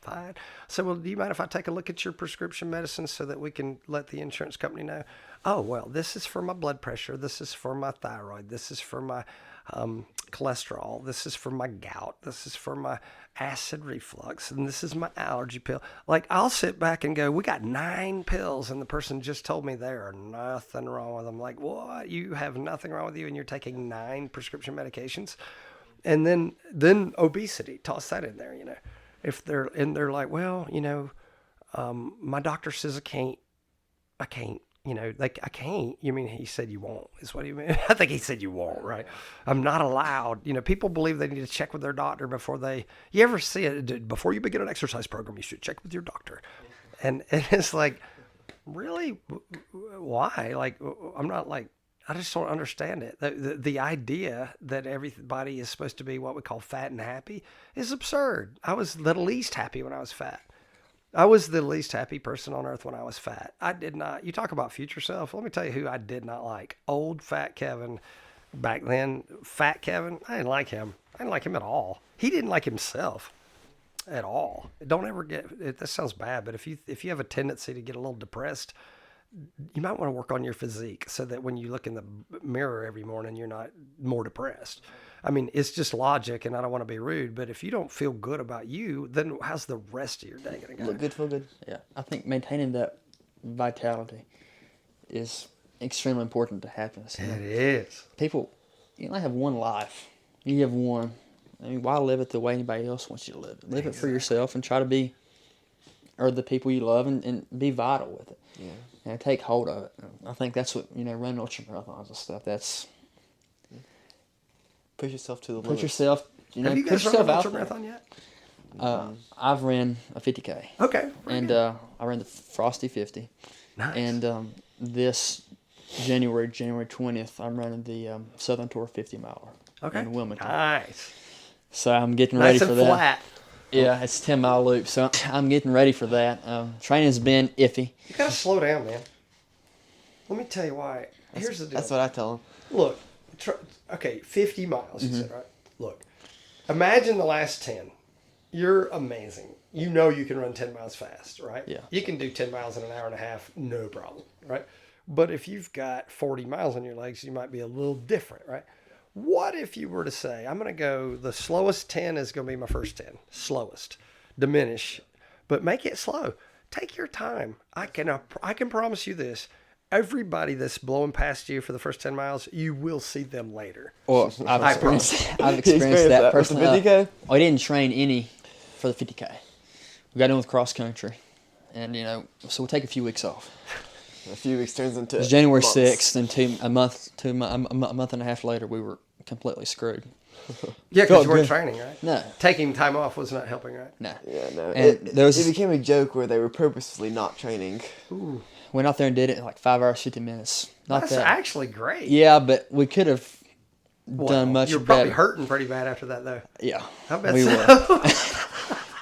fine. So, well, do you mind if I take a look at your prescription medicine so that we can let the insurance company know? Oh, well, this is for my blood pressure. This is for my thyroid. This is for my cholesterol. This is for my gout. This is for my acid reflux. And this is my allergy pill. Like, I'll sit back and go, we got 9 pills. And the person just told me there are nothing wrong with them. Like, what? You have nothing wrong with you and you're taking 9 prescription medications? And then obesity, toss that in there, If they're like, well, my doctor says I can't, I can't. You mean he said you won't, is what he meant. I think he said you won't, right? I'm not allowed. People believe they need to check with their doctor before you ever see it, before you begin an exercise program, you should check with your doctor. And it's like, really? Why? Like, I'm not like, I just don't understand it. The idea that everybody is supposed to be what we call fat and happy is absurd. I was the least happy when I was fat. I was the least happy person on earth when I was fat. I did not. You talk about future self. Let me tell you who I did not like. Old fat Kevin. Back then, fat Kevin, I didn't like him. I didn't like him at all. He didn't like himself at all. Don't ever get it. That sounds bad, but if you have a tendency to get a little depressed, you might want to work on your physique so that when you look in the mirror every morning, you're not more depressed. I mean, it's just logic, and I don't want to be rude, but if you don't feel good about you, then how's the rest of your day going to go? Look good, feel good. Yeah. I think maintaining that vitality is extremely important to happiness. It is. People, you only have one life. You have one. I mean, why live it the way anybody else wants you to live it? Live it for yourself and try to be, or the people you love, and be vital with it. Yeah. And take hold of it. I think that's what, running ultramarathons and stuff, that's... Push yourself to the limit. Put yourself, Have you guys run an ultramarathon yet? I've ran a 50K. Okay. And I ran the Frosty 50. Nice. And this January 20th, I'm running the Southern Tour 50 miler in Wilmington. Nice. So I'm getting ready for that. Nice and flat. Yeah, it's a 10-mile loop, so I'm getting ready for that. Training's been iffy. You got to slow down, man. Let me tell you why. Here's the deal. That's what I tell them. Look, 50 miles, you said, right? Look, imagine the last 10. You're amazing. You know you can run 10 miles fast, right? Yeah. You can do 10 miles in an hour and a half, no problem, right? But if you've got 40 miles on your legs, you might be a little different, right? What if you were to say, I'm going to go, the slowest 10 is going to be my first 10. Slowest. Diminish. But make it slow. Take your time. I can promise you this. Everybody that's blowing past you for the first 10 miles, you will see them later. Well, I've experienced that personally. With the 50K? I didn't train any for the 50K. We got in with cross country. And, so we'll take a few weeks off. A few weeks turns into It was January months. 6th, and a month and a half later, we were completely screwed. Yeah, because you weren't training, right? No. Taking time off was not helping, right? No. Yeah, no. And It became a joke where they were purposely not training. Ooh. Went out there and did it in like 5 hours, 50 minutes. Not That's that. actually great. Yeah, but we could have done much better. You're probably hurting pretty bad after that, though. Yeah. I bet we so. were.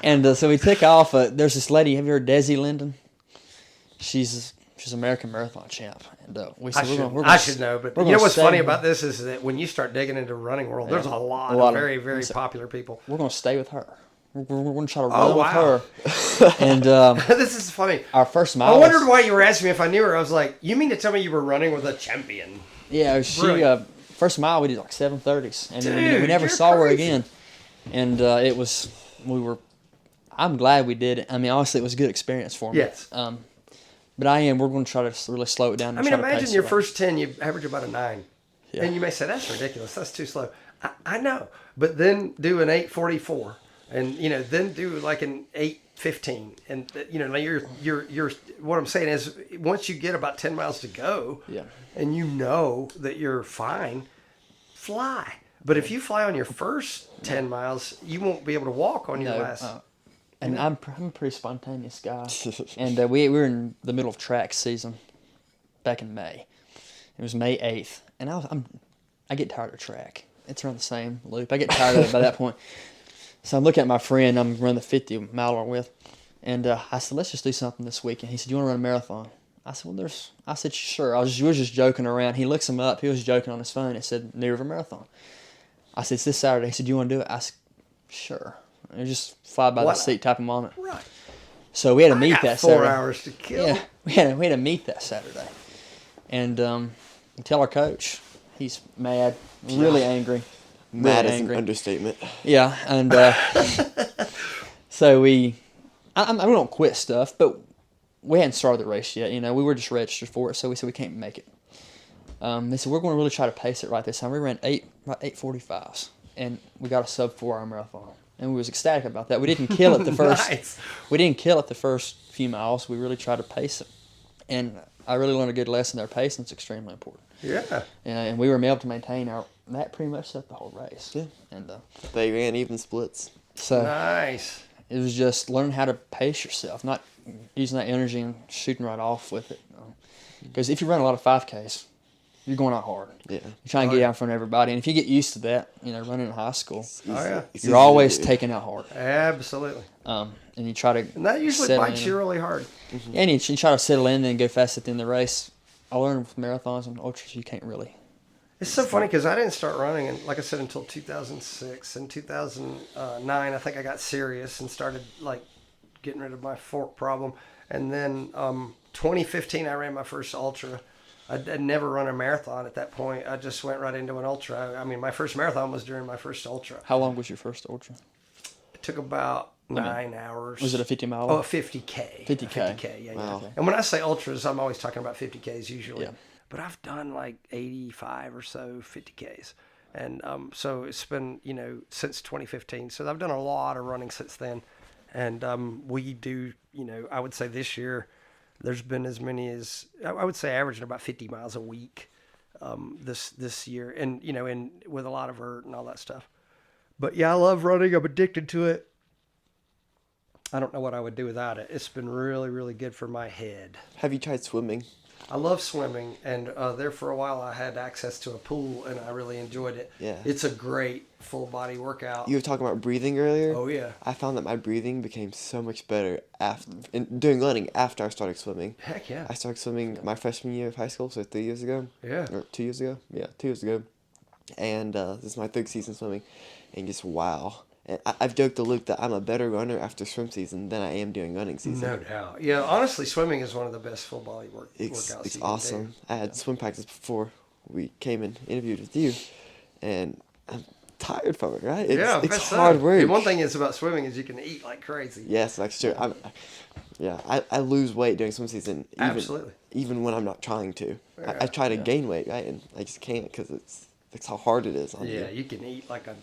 And so we took off. There's this lady. Have you heard Desi Linden? She's American marathon champ. And we said, I should know, but you know what's funny about this is that when you start digging into running world, there's a lot of very, very popular people. We're going to stay with her. We're going to try to run with her. And this is funny. our first mile. I wondered why you were asking me if I knew her. I was like, you mean to tell me you were running with a champion? Yeah, she first mile we did like 7:30s, and Dude, we never you're saw her crazy. again. And I'm glad we did it. I mean, honestly, it was a good experience for me. Yes. But we're going to try to really slow it down. I mean, imagine your first 10, you average about a 9. Yeah. And you may say, that's ridiculous. That's too slow. I know. But then do an 8:44 and, then do like an 8:15. And, you're what I'm saying is once you get about 10 miles to go and you know that you're fine, fly. But if you fly on your first 10 miles, you won't be able to walk on your last. And I'm a pretty spontaneous guy. And we were in the middle of track season back in May. It was May 8th. And I get tired of track. it's around the same loop. I get tired of it by that point. So I'm looking at my friend I'm running the 50 miler with, and I said, let's just do something this weekend. He said, you want to run a marathon? I said, well, I said, sure. We was just joking around. He looks him up. He was joking on his phone. It said, New River Marathon. I said, it's this Saturday. He said, do you want to do it? I said, sure. It was just fly by the seat type of moment. Right. So we had to meet that Saturday. 4 hours to kill. Yeah, we had to meet that Saturday. And we tell our coach. He's mad, really angry. Mad really is angry. an understatement. Yeah, and so we don't quit stuff, but we hadn't started the race yet. We were just registered for it, so we said we can't make it. They said we're going to really try to pace it right this time. We ran 8:45s, and we got a sub 4 hour marathon, and we was ecstatic about that. We didn't kill it the first. Nice. We didn't kill it the first few miles. We really tried to pace it, and I really learned a good lesson there. Pacing's extremely important. Yeah. And we were able to maintain that pretty much set the whole race. Yeah. And They ran even splits. so Nice. it was just learning how to pace yourself, not using that energy and shooting right off with it. Because if you run a lot of 5Ks, you're going out hard. Yeah. You're trying to get out in front of everybody. And if you get used to that, running in high school, Oh, yeah. It's you're easy to always do. taking out hard. Absolutely. And you try to And that usually settle bites in. you really hard. Yeah, and you try to settle in and then go fast at the end of the race. I learned with marathons and ultras, you can't really. It's so funny because I didn't start running, and like I said, until 2006. In 2009, I think I got serious and started getting rid of my fork problem. And then 2015, I ran my first ultra. I'd never run a marathon at that point. I just went right into an ultra. I mean, my first marathon was during my first ultra. How long was your first ultra? It took about 9 hours. Was it a 50 mile? Oh, a 50K. 50K. A 50K, yeah. Wow. Yeah. And when I say ultras, I'm always talking about 50Ks usually. Yeah. But I've done 85 or so 50Ks. And so it's been, since 2015. So I've done a lot of running since then. And we do, I would say this year, there's been as many as, I would say averaging about 50 miles a week this year. And, and with a lot of vert and all that stuff. But yeah, I love running. I'm addicted to it. I don't know what I would do without it. It's been really, really good for my head. Have you tried swimming? I love swimming, and there for a while I had access to a pool, and I really enjoyed it. Yeah. It's a great full body workout. You were talking about breathing earlier. Oh yeah. I found that my breathing became so much better doing running after I started swimming. Heck yeah. I started swimming my freshman year of high school, so 3 years ago. Yeah. Or 2 years ago. Yeah, 2 years ago. And this is my third season swimming, and just wow. And I've joked to Luke that I'm a better runner after swim season than I am during running season. No doubt. Yeah, honestly, swimming is one of the best full body workouts. It's you can awesome. do. I had swim practice before we came and interviewed with you, and I'm tired from it, right? It's I bet so. hard work. And one thing is about swimming is you can eat like crazy. Yes, that's true. I lose weight during swim season. Absolutely. Even when I'm not trying to. Yeah. I try to gain weight, right? And I just can't because it's how hard it is on you. Yeah, you can eat like a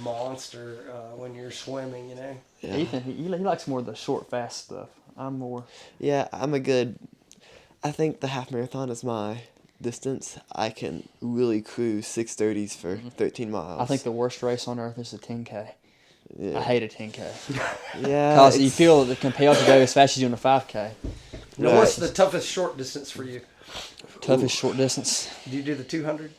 monster when you're swimming, Yeah. Ethan, he likes more of the short, fast stuff. I'm more. Yeah, I think the half marathon is my distance. I can really cruise 6:30s for 13 miles. I think the worst race on earth is the 10K. Yeah. I hate a 10K. Yeah. Because you feel compelled to go as fast as you do in a 5K. Now, what's the toughest short distance for you? Toughest short distance. Do you do the 200?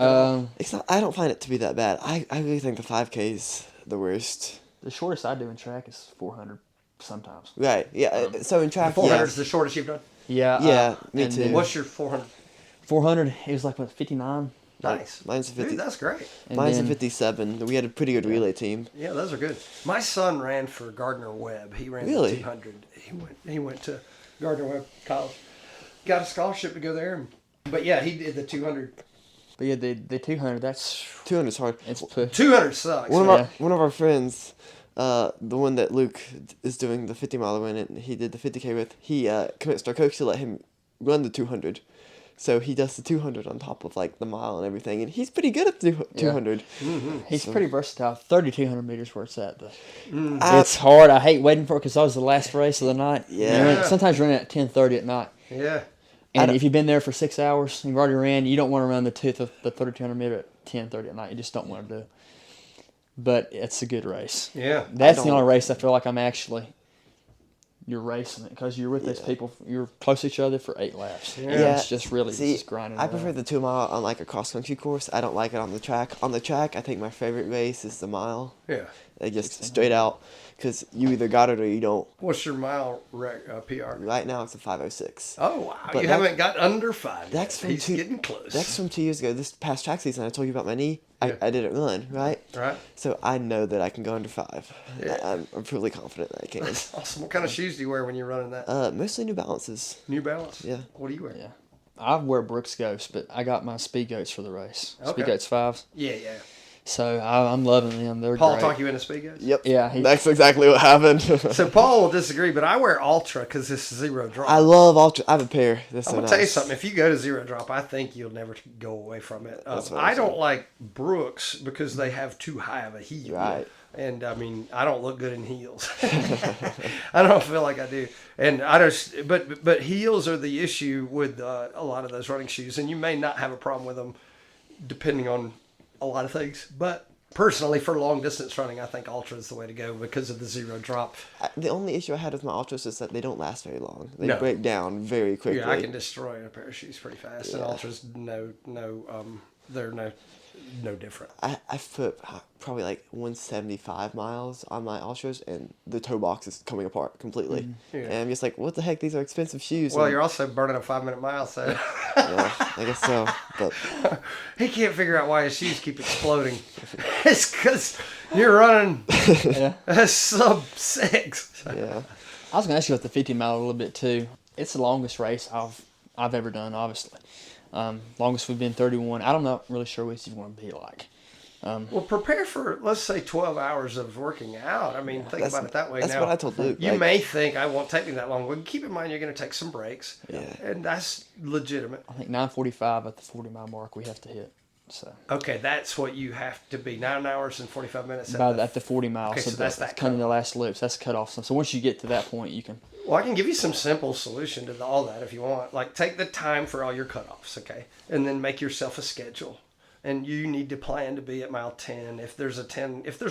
It's not. I don't find it to be that bad. I really think the 5K is the worst. The shortest I do in track is 400 sometimes. Right. Yeah. So in track, 400 yeah. is the shortest you've done? Yeah. Yeah, me and too. then What's your 400? 400, it was like, 59? Nice. Mine's a 50. Dude, that's great. And Mine's a then- 57. We had a pretty good relay team. Yeah, those are good. My son ran for Gardner Webb. He ran Really? the 200. He went to Gardner Webb College. Got a scholarship to go there. But yeah, he did the 200. But yeah, the 200, that's 200 is hard. it's push. 200 sucks. One of man. our one of our friends, the one that Luke is doing the 50 mile run and he did the 50K with, he convinced our coach to let him run the 200. So he does the 200 on top of like the mile and everything, and he's pretty good at the 200. He's pretty versatile. 3,200 meters where it's at. Though. I- It's hard. I hate waiting for it because that was the last race of the night. Yeah. Sometimes you're running at 10:30 at night. Yeah. And if you've been there for 6 hours, you've already ran, you don't want to run the 3,200 meter at 10:30 at night. You just don't want to do it. But it's a good race. Yeah. That's the only race I feel like I'm actually you're racing it because you're with these people. You're close to each other for 8 laps. Yeah. And it's just really See, just grinding. I it prefer out. the 2 mile on like a cross country course. I don't like it on the track. On the track, I think my favorite race is the mile. Yeah. Like just straight out, because you either got it or you don't. What's your mile PR? Right now it's a 5:06. Oh wow! But You that- haven't got under 5. That's Yet. from He's getting close. That's from 2 years ago. This past track season, I told you about my knee. Yeah. I didn't run, right? Right. So I know that I can go under 5. Yeah. I'm pretty confident that I can. That's awesome. What kind of shoes do you wear when you're running that? Mostly New Balances. New Balance. Yeah. What do you wear? Yeah. I wear Brooks Ghosts, but I got my Speed Goats for the race. Okay. Speed Goats 5s. Yeah. So I'm loving them. They're Paul great. talk you into Speed Goats? Yep. Yeah, That's exactly what happened. So Paul will disagree, but I wear Ultra because it's 0 drop. I love Ultra. I have a pair. That's I'm so gonna nice. tell you something. If you go to 0 drop, I think you'll never go away from it. That's what I I'm don't saying. like Brooks because they have too high of a heel. Right. And I mean, I don't look good in heels. I don't feel like I do. And I just, but heels are the issue with a lot of those running shoes. And you may not have a problem with them depending on a lot of things. But personally, for long distance running, I think Ultra is the way to go because of the 0 drop. The only issue I had with my Ultras is that they don't last very long. They No. break down very quickly. Yeah, I can destroy a pair of shoes pretty fast. And Yeah. Ultras, they're no different. I put probably like 175 miles on my Ultras, and the toe box is coming apart completely. Yeah. And I'm just like, what the heck? These are expensive shoes. Well, And- you're also burning a 5-minute mile, so yeah, I guess so. But he can't figure out why his shoes keep exploding. It's because you're running Yeah. a sub 6. yeah, I was gonna ask you about the 50 mile a little bit too. It's the longest race I've ever done, obviously. Longest we've been 31. I'm not really sure what you want to be like. Well, prepare for, let's say, 12 hours of working out. I mean, think that's- about it that way. that's now, what I told Luke, You like- may think I won't take me that long. Well, keep in mind you're going to take some breaks. Yeah. And that's legitimate. I think 9:45 at the 40 mile mark we have to hit. So Okay, that's what you have to be. 9 hours and 45 minutes. at the 40 miles. Okay, so that's that kind of the last loops. That's cut off. So once you get to that point, you can. Well, I can give you some simple solution to all that if you want. Like, take the time for all your cutoffs, okay? And then make yourself a schedule. And you need to plan to be at mile 10. If there's a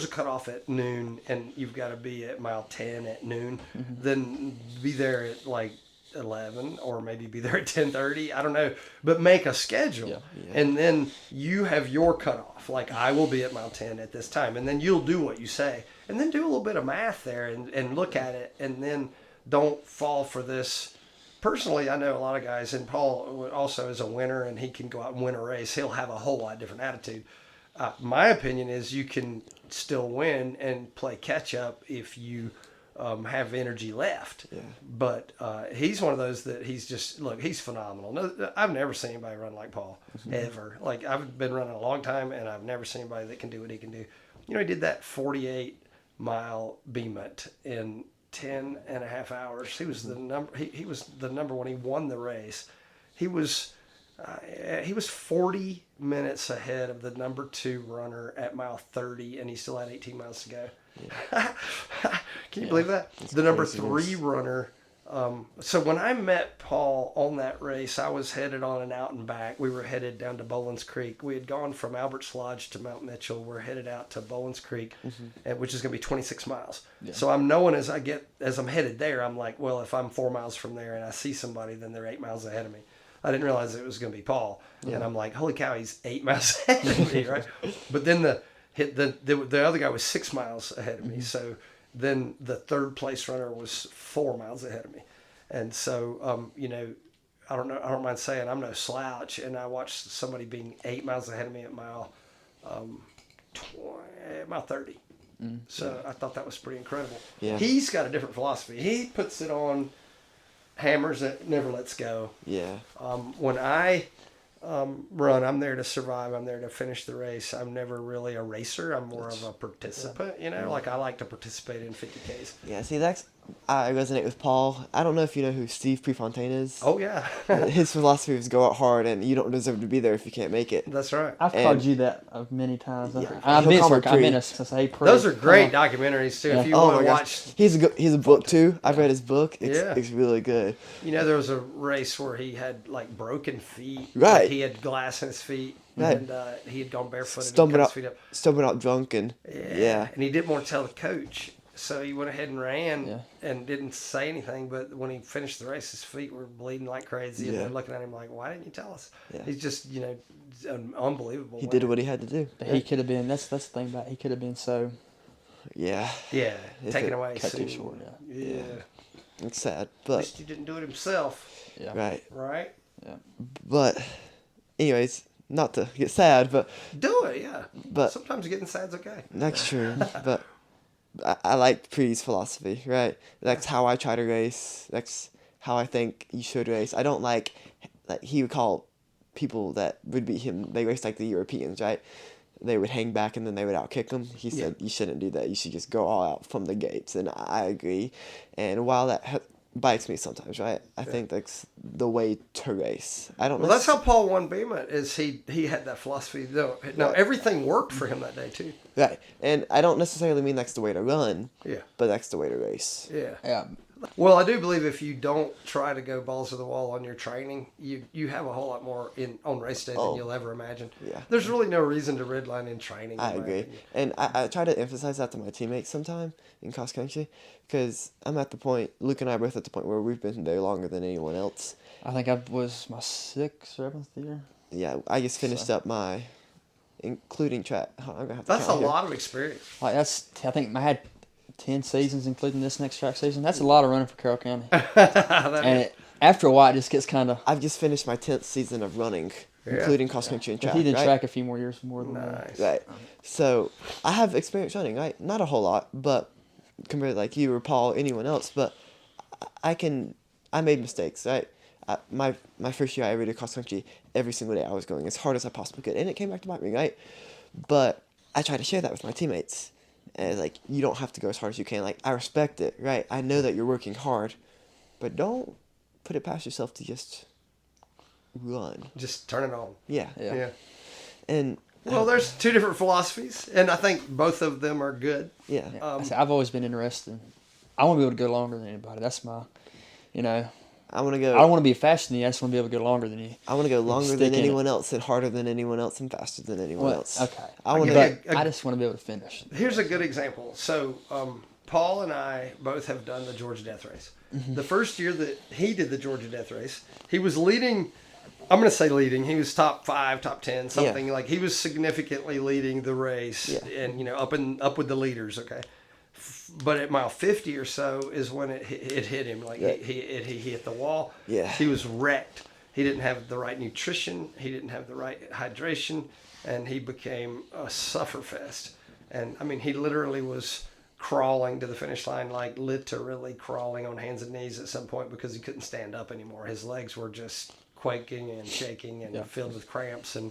cutoff at noon and you've got to be at mile 10 at noon, then be there at like 11 or maybe be there at 10:30. I don't know. But make a schedule. Yeah. And then you have your cutoff. Like, I will be at mile 10 at this time. And then you'll do what you say. And then do a little bit of math there and look at it. And then don't fall for this. Personally, I know a lot of guys, and Paul also is a winner, and he can go out and win a race. He'll have a whole lot different attitude. My opinion is you can still win and play catch up if you have energy left. Yeah. But he's one of those that he's phenomenal. No, I've never seen anybody run like Paul, ever. Like, I've been running a long time, and I've never seen anybody that can do what he can do. You know, he did that 48-mile Beemont in 10 and a half hours. He was the number. He was the number one. He won the race. He was 40 minutes ahead of the number 2 runner at mile 30, and he still had 18 miles to go. Yeah. Can you believe that? The number 3 runner. So when I met Paul on that race, I was headed on an out and back. We were headed down to Boland's Creek. We had gone from Albert's Lodge to Mount Mitchell. We're headed out to Boland's Creek, which is going to be 26 miles. Yeah. So I'm knowing as I'm headed there, I'm like, well, if I'm 4 miles from there and I see somebody, then they're 8 miles ahead of me. I didn't realize it was going to be Paul. Yeah. And I'm like, holy cow, he's 8 miles ahead of me, right? But then the other guy was 6 miles ahead of me. So then the third place runner was 4 miles ahead of me. And so, I don't mind saying I'm no slouch. And I watched somebody being 8 miles ahead of me at mile 30. So I thought that was pretty incredible. Yeah. He's got a different philosophy. He puts it on hammers that never lets go. Yeah. When I run, I'm there to survive. I'm there to finish the race. I'm never really a racer. I'm more of a participant, like I like to participate in 50Ks. Yeah, see, I resonate with Paul. I don't know if you know who Steve Prefontaine is. Oh, yeah. His philosophy is go out hard, and you don't deserve to be there if you can't make it. That's right. I've called you that many times. Yeah. I've He'll been call me I've been Pre. a say Pre. Those are great documentaries, too. Yeah. If you Oh want my to gosh. watch. He's a book too. I've read his book. It's really good. There was a race where he had, like, broken feet. Right. Like, he had glass in his feet. Right. And he had gone barefooted and Stumbling cut out, his feet up. stumbling out drunk, and yeah. And he didn't want to tell the coach. So he went ahead and ran Yeah. and didn't say anything. But when he finished the race, his feet were bleeding like crazy. And Yeah. they're looking at him like, why didn't you tell us? Yeah. He's just, unbelievable. He did what he had to do. But he could have been. That's the thing about it. He could have been so Yeah. Yeah, If taken it away cut soon. too short. Yeah. Yeah. It's sad, At but least he didn't do it himself, Yeah. right. right? Yeah. But anyways, not to get sad, but Do it, yeah. But- sometimes getting sad's okay. that's true. But I like Pre's philosophy, right? That's how I try to race. That's how I think you should race. I don't like he would call people that would beat him. They race like the Europeans, right? They would hang back and then they would outkick them. He said you shouldn't do that. You should just go all out from the gates, and I agree. And while that bites me sometimes, right? I think that's the way to race. I don't. Well, that's how Paul won Behemoth. Is he had that philosophy? No, Right. everything worked for him that day too. Right, and I don't necessarily mean that's the way to run. Yeah. But that's the way to race. Yeah. Yeah. Well, I do believe if you don't try to go balls to the wall on your training, you have a whole lot more on race day than you'll ever imagine. Yeah. There's really no reason to redline in training. I in my agree. opinion. And I try to emphasize that to my teammates sometime in cross country because I'm at the point, Luke and I are both at the point where we've been there longer than anyone else. I think I was my 6th or 7th year. Yeah, I just finished up my, including track. I'm gonna have to That's a count here. lot of experience. Like I think I had 10 seasons, including this next track season. That's a lot of running for Carroll County. And after a while, it just gets kind of. I've just finished my 10th season of running, including cross country and track. He did right? track a few more years more than that. Nice. Right. So I have experience running, right? Not a whole lot, but compared to like you or Paul, anyone else, but I made mistakes, right? My first year I ever did cross country, every single day I was going as hard as I possibly could, and it came back to bite me, right? But I try to share that with my teammates. And like, you don't have to go as hard as you can. Like, I respect it, right? I know that you're working hard, but don't put it past yourself to just run. Just turn it on. Yeah. Yeah. And Well, there's two different philosophies, and I think both of them are good. yeah. I've always been interested. I want to be able to go longer than anybody. That's my, I want to I go. don't want to be faster than you. I just want to be able to go longer than you. I want to go longer Stick than in it. anyone else, and harder than anyone else, and faster than anyone Well, else. okay. I want get to. it. I just want to be able to finish. Here's a good example. So, Paul and I both have done the Georgia Death Race. The first year that he did the Georgia Death Race, he was leading. I'm going to say leading. He was top 5, top 10, something like he was significantly leading the race, and up with the leaders. Okay, but at mile 50 or so is when it hit him. Like he hit the wall. Yeah. He was wrecked. He didn't have the right nutrition. He didn't have the right hydration, and he became a sufferfest. And I mean, he literally was crawling to the finish line, like literally crawling on hands and knees at some point because he couldn't stand up anymore. His legs were just quaking and shaking and filled with cramps, and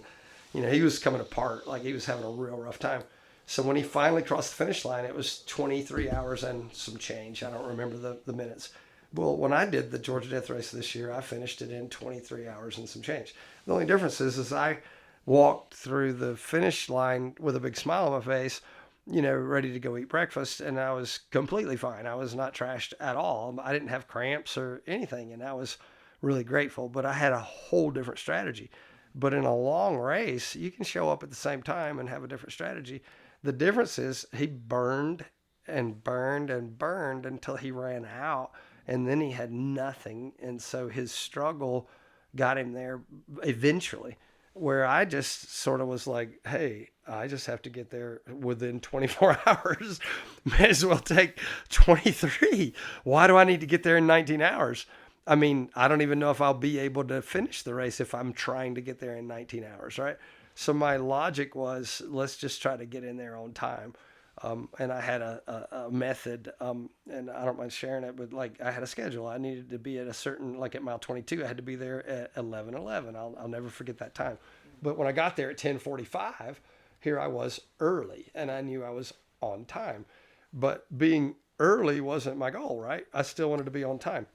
he was coming apart. Like, he was having a real rough time. So when he finally crossed the finish line, it was 23 hours and some change. I don't remember the minutes. Well, when I did the Georgia Death Race this year, I finished it in 23 hours and some change. The only difference is I walked through the finish line with a big smile on my face, ready to go eat breakfast, and I was completely fine. I was not trashed at all. I didn't have cramps or anything, and I was really grateful. But I had a whole different strategy. But in a long race, you can show up at the same time and have a different strategy. The difference is he burned and burned and burned until he ran out, and then he had nothing. And so his struggle got him there eventually, where I just sort of was like, hey, I just have to get there within 24 hours. May as well take 23. Why do I need to get there in 19 hours? I mean, I don't even know if I'll be able to finish the race if I'm trying to get there in 19 hours, right? So my logic was, let's just try to get in there on time. And I had a method, and I don't mind sharing it, but like, I had a schedule. I needed to be at a certain, like at mile 22, I had to be there at 11:11. I'll never forget that time. But when I got there at 10:45, here I was early, and I knew I was on time. But being early wasn't my goal, right? I still wanted to be on time.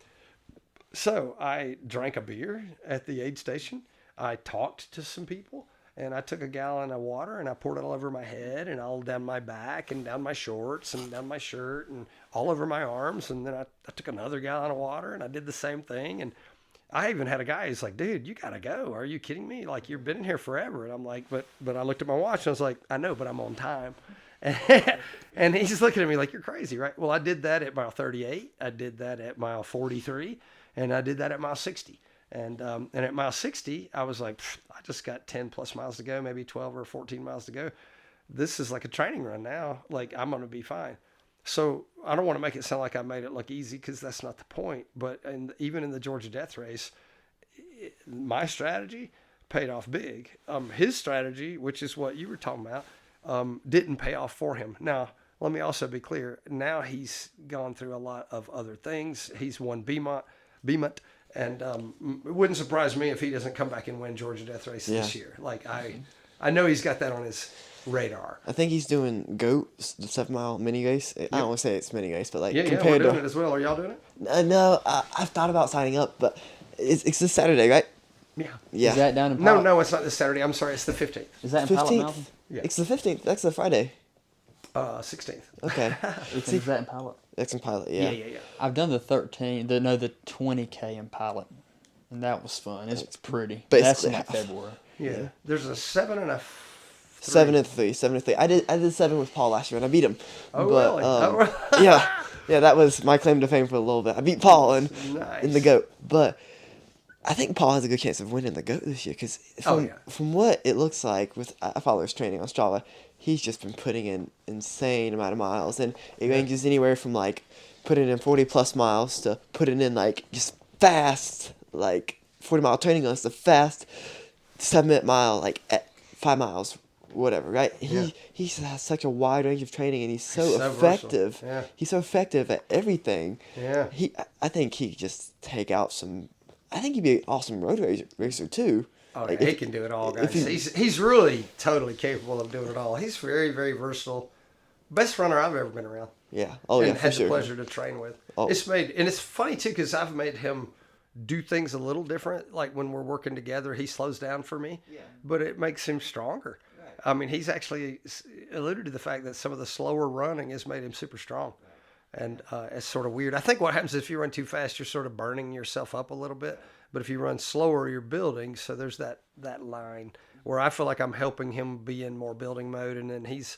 So I drank a beer at the aid station. I talked to some people, and I took a gallon of water and I poured it all over my head and all down my back and down my shorts and down my shirt and all over my arms. And then I took another gallon of water and I did the same thing. And I even had a guy who's like, dude, you got to go. Are you kidding me? Like, you've been in here forever. And I'm like, but I looked at my watch and I was like, I know, but I'm on time. And he's looking at me like, you're crazy, right? Well, I did that at mile 38. I did that at mile 43. And I did that at mile 60. And at mile 60, I was like, I just got 10 plus miles to go, maybe 12 or 14 miles to go. This is like a training run now. Like, I'm going to be fine. So I don't want to make it sound like I made it look easy, because that's not the point. But even in the Georgia Death Race, my strategy paid off big. His strategy, which is what you were talking about, didn't pay off for him. Now, let me also be clear. Now he's gone through a lot of other things. He's won Beemont, and it wouldn't surprise me if he doesn't come back and win Georgia Death Race this year. Like, I know he's got that on his radar. I think he's doing GOAT, the 7-mile mini race. I don't want to say it's mini race, but like We're compared doing to it as well. Are y'all doing it? no, I've thought about signing up, but it's this Saturday, right? Yeah. Yeah. Is that down in Pilot? No, it's not this Saturday. I'm sorry, it's the 15th. Is that in Pilot Mountain? Yeah. It's the 15th. That's the Friday. 16th. Okay. Is that in Pilot? That's in Pilot. Yeah. Yeah. I've done the 20K in Pilot, and that was fun. It's pretty. Basically That's in like half. February. Yeah. There's a 7 and a 3. 7 and 3. 7 and 3. I did 7 with Paul last year, and I beat him. Oh, but, really? yeah, that was my claim to fame for a little bit. I beat Paul in the GOAT, but I think Paul has a good chance of winning the GOAT this year, because from what it looks like, I follow his training on Strava, he's just been putting in insane amount of miles, and it ranges anywhere from like putting in 40 plus miles to putting in like just fast, like 40-mile training runs, the fast 7-minute mile, like at 5 miles, whatever, right? He has such a wide range of training, and he's so effective. Yeah. He's so effective at everything. Yeah. I think he could just take out some. I think he'd be an awesome road racer too. Oh, like he can do it all, guys. He's really totally capable of doing it all. He's very, very versatile. Best runner I've ever been around. Yeah. Oh, yeah, and for had sure. the pleasure to train with. Oh. It's funny too, because I've made him do things a little different. Like when we're working together, he slows down for me, but it makes him stronger. Right. I mean, he's actually alluded to the fact that some of the slower running has made him super strong. Right. And it's sort of weird. I think what happens is if you run too fast, you're sort of burning yourself up a little bit. But if you run slower, you're building. So there's that line where I feel like I'm helping him be in more building mode. And then he's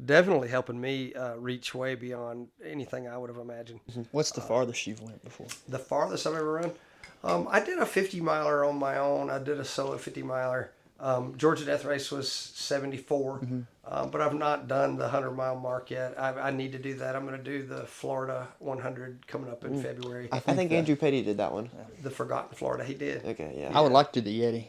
definitely helping me reach way beyond anything I would have imagined. What's the farthest you've went before? The farthest I've ever run? I did a 50-miler on my own. I did a solo 50-miler. Georgia Death Race was 74, but I've not done the 100-mile mark yet. I need to do that. I'm going to do the Florida 100 coming up in February. I think Andrew Petty did that one. The Forgotten Florida, he did. Okay, yeah. I would like to do the Yeti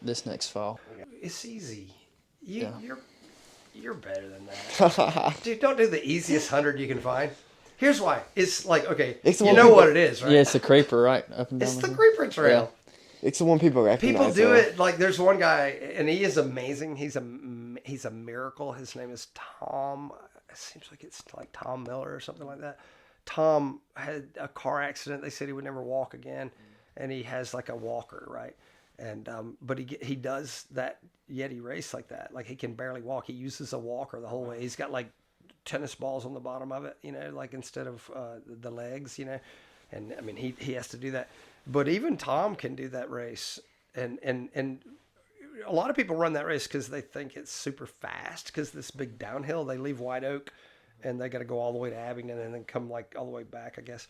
this next fall. It's easy. You're better than that. Dude, don't do the easiest 100 you can find. Here's why. It's like, okay, you know what it is, right? Yeah, it's the creeper, right? Up and down. It's the creeper trail. Yeah. It's the one people recognize. People do it, like there's one guy, and he is amazing. He's a miracle. His name is Tom. It seems like it's like Tom Miller or something like that. Tom had a car accident. They said he would never walk again, and he has like a walker, right? And but he does that Yeti race like that. Like he can barely walk. He uses a walker the whole way. He's got like tennis balls on the bottom of it, you know, like instead of the legs, you know. And I mean, he has to do that. But even Tom can do that race. And a lot of people run that race because they think it's super fast because this big downhill. They leave White Oak and they got to go all the way to Abingdon and then come like all the way back, I guess.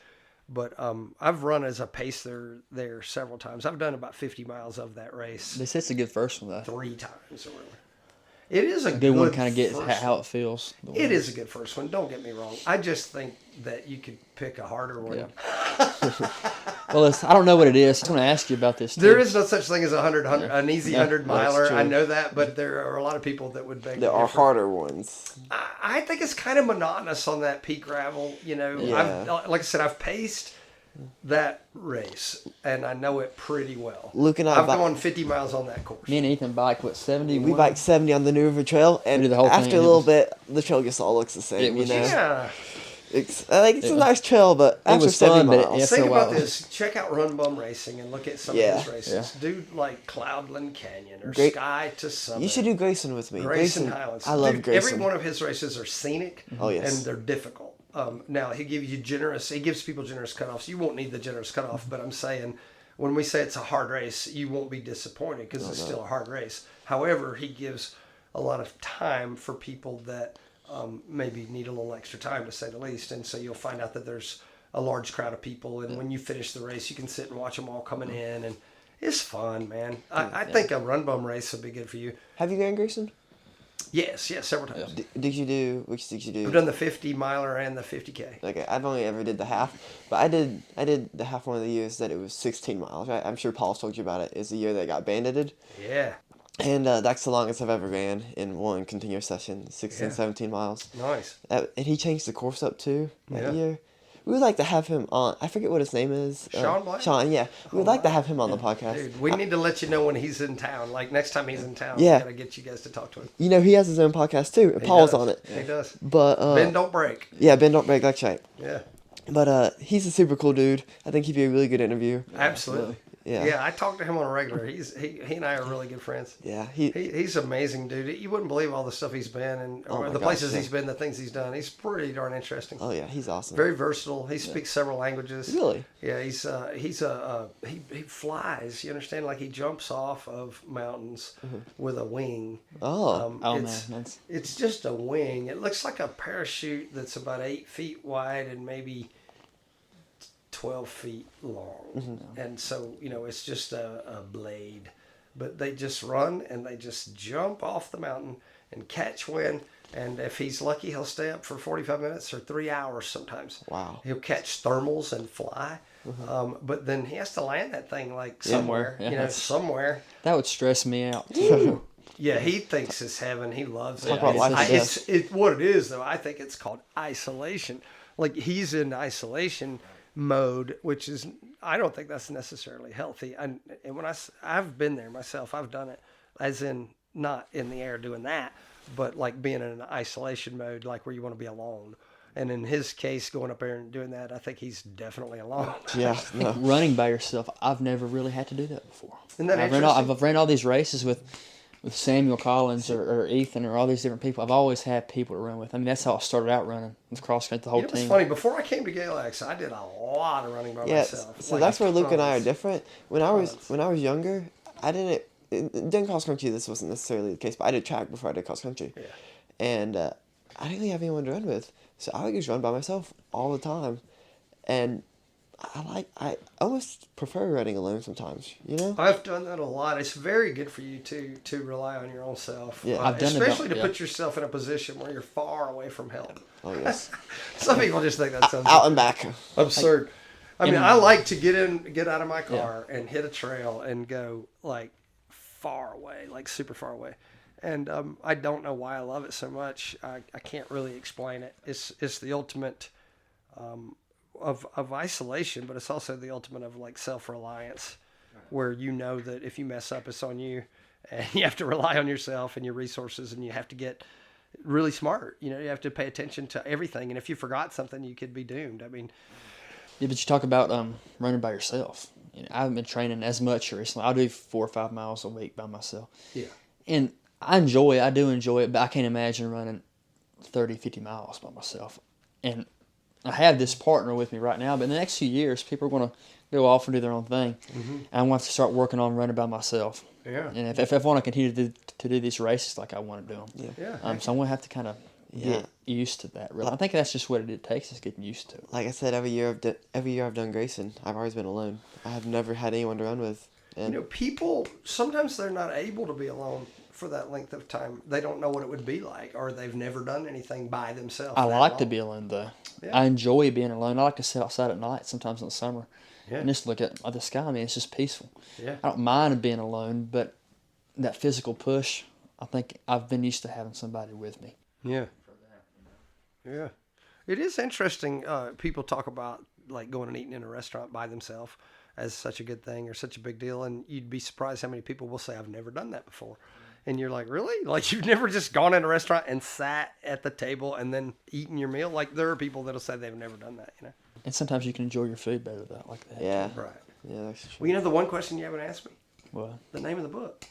But I've run as a pacer there several times. I've done about 50 miles of that race. They say it's a good first one, though. 3 times or whatever. It is a good one good to kind of get how it feels. It is a good first one. Don't get me wrong. I just think that you could pick a harder one. Yeah. Well, I don't know what it is. I was going to ask you about this, too. There is no such thing as an easy 100-miler. true. I know that, but there are a lot of people that would beg There are harder ones. I think it's kind of monotonous on that peak gravel. You know, Yeah. like I said, I've paced that race, and I know it pretty well. Luke and I I've gone 50 miles on that course. Me and Ethan biked, 70? We biked 70 on the New River Trail, and did the whole after thing, a little bit, the trail just all looks the same, you know? Yeah. It's a nice trail, but after was 70 fun, but miles... After Think a while. about this. Check out Run Bum Racing and look at some of his races. Do like Cloudland Canyon or Sky to Summit. You should do Grayson with me. Grayson Highlands. I love Grayson. Every one of his races are scenic. Oh, yes. And they're difficult. Now, he gives people generous cutoffs. You won't need the generous cutoff, but I'm saying when we say it's a hard race, you won't be disappointed because it's still a hard race. However, he gives a lot of time for people that maybe need a little extra time, to say the least. And so you'll find out that there's a large crowd of people, and when you finish the race, you can sit and watch them all coming in, and it's fun, man. I think a run bum race would be good for you. Have you gone racing? Yes, several times. Which did you do? I've done the 50 miler and the 50K. Okay, I've only ever did the half, but I did the half one of the years that it was 16 miles. Right? I'm sure Paul's told you about it. It's the year that it got bandited. Yeah. And that's the longest I've ever ran in one continuous session, 16, 17 miles. Nice. And he changed the course up too that year. We would like to have him on. I forget what his name is. Sean Black? Sean, yeah. We would like to have him on the podcast. Dude, we need to let you know when he's in town. Like, next time he's in town, Yeah. we got to get you guys to talk to him. You know, he has his own podcast too. Paul's on it. He does. But Ben Don't Break. Yeah, Ben Don't Break, that's right. Yeah. But he's a super cool dude. I think he'd be a really good interview. Absolutely. Yeah. Yeah, I talk to him on a regular. He and I are really good friends. Yeah. He's amazing, dude. You wouldn't believe all the stuff he's been and the places he's been, the things he's done. He's pretty darn interesting. Oh yeah, he's awesome. Very versatile. He speaks several languages. Really? Yeah, he flies. You understand? Like, he jumps off of mountains with a wing. Oh. It's just a wing. It looks like a parachute that's about 8 feet wide and maybe 12 feet long. And so, it's just a blade. But they just run and they just jump off the mountain and catch wind. And if he's lucky, he'll stay up for 45 minutes or 3 hours sometimes. Wow. He'll catch thermals and fly. But then he has to land that thing like somewhere. Somewhere. That would stress me out. Yeah, he thinks it's heaven. He loves it. Talk about life and What it is, though, I think it's called isolation. Like, he's in isolation mode, which is, I don't think that's necessarily healthy. And when I've been there myself, I've done it, as in not in the air doing that, but like being in an isolation mode, like where you want to be alone. And in his case, going up there and doing that, I think he's definitely alone. Yeah. No. Running by yourself, I've never really had to do that before. Isn't that I've ran all these races with Samuel Collins or Ethan or all these different people. I've always had people to run with. I mean, that's how I started out running with cross country, the whole team. It's funny. Before I came to Galax, I did a lot of running by myself. So that's where Luke and I are different. When I was younger, I didn't cross country. This wasn't necessarily the case, but I did track before I did cross country. Yeah. And I didn't really have anyone to run with, so I would just run by myself all the time. And I almost prefer running alone sometimes, I've done that a lot. It's very good for you to rely on your own self. Yeah, I've done especially to put yourself in a position where you're far away from help. Oh yes. Some people just think that sounds out and back. absurd. I like to get out of my car and hit a trail and go like far away, like super far away. And I don't know why I love it so much. I can't really explain it. It's the ultimate of isolation, but it's also the ultimate of like self-reliance, where you know that if you mess up, it's on you, and you have to rely on yourself and your resources, and you have to get really smart. You have to pay attention to everything, and if you forgot something, you could be doomed. I mean, yeah, but you talk about running by yourself. I haven't been training as much recently. I'll do 4 or 5 miles a week by myself. Yeah. And I do enjoy it, but I can't imagine running 30, 50 miles by myself. And I have this partner with me right now, but in the next few years, people are going to go off and do their own thing. And I want to start working on running by myself. Yeah. And if I want to continue to do these races like I want to do them. Yeah. So I'm going to have to kind of get used to that. Really, I think that's just what it takes, is getting used to it. Like I said, every year I've done Grayson, I've always been alone. I have never had anyone to run with. And people, sometimes they're not able to be alone for that length of time. They don't know what it would be like, or they've never done anything by themselves. I like to be alone, though. Yeah. I enjoy being alone. I like to sit outside at night, sometimes in the summer, and just look at the sky. I mean, it's just peaceful. Yeah. I don't mind being alone, but that physical push, I think I've been used to having somebody with me. Yeah. Yeah. It is interesting. People talk about like going and eating in a restaurant by themselves as such a good thing or such a big deal. And you'd be surprised how many people will say, I've never done that before. And you're like, really? Like, you've never just gone in a restaurant and sat at the table and then eaten your meal? Like, there are people that'll say they've never done that, And sometimes you can enjoy your food better like that. yeah. Right. Yeah, that's true. Well, the one question you haven't asked me? What? The name of the book.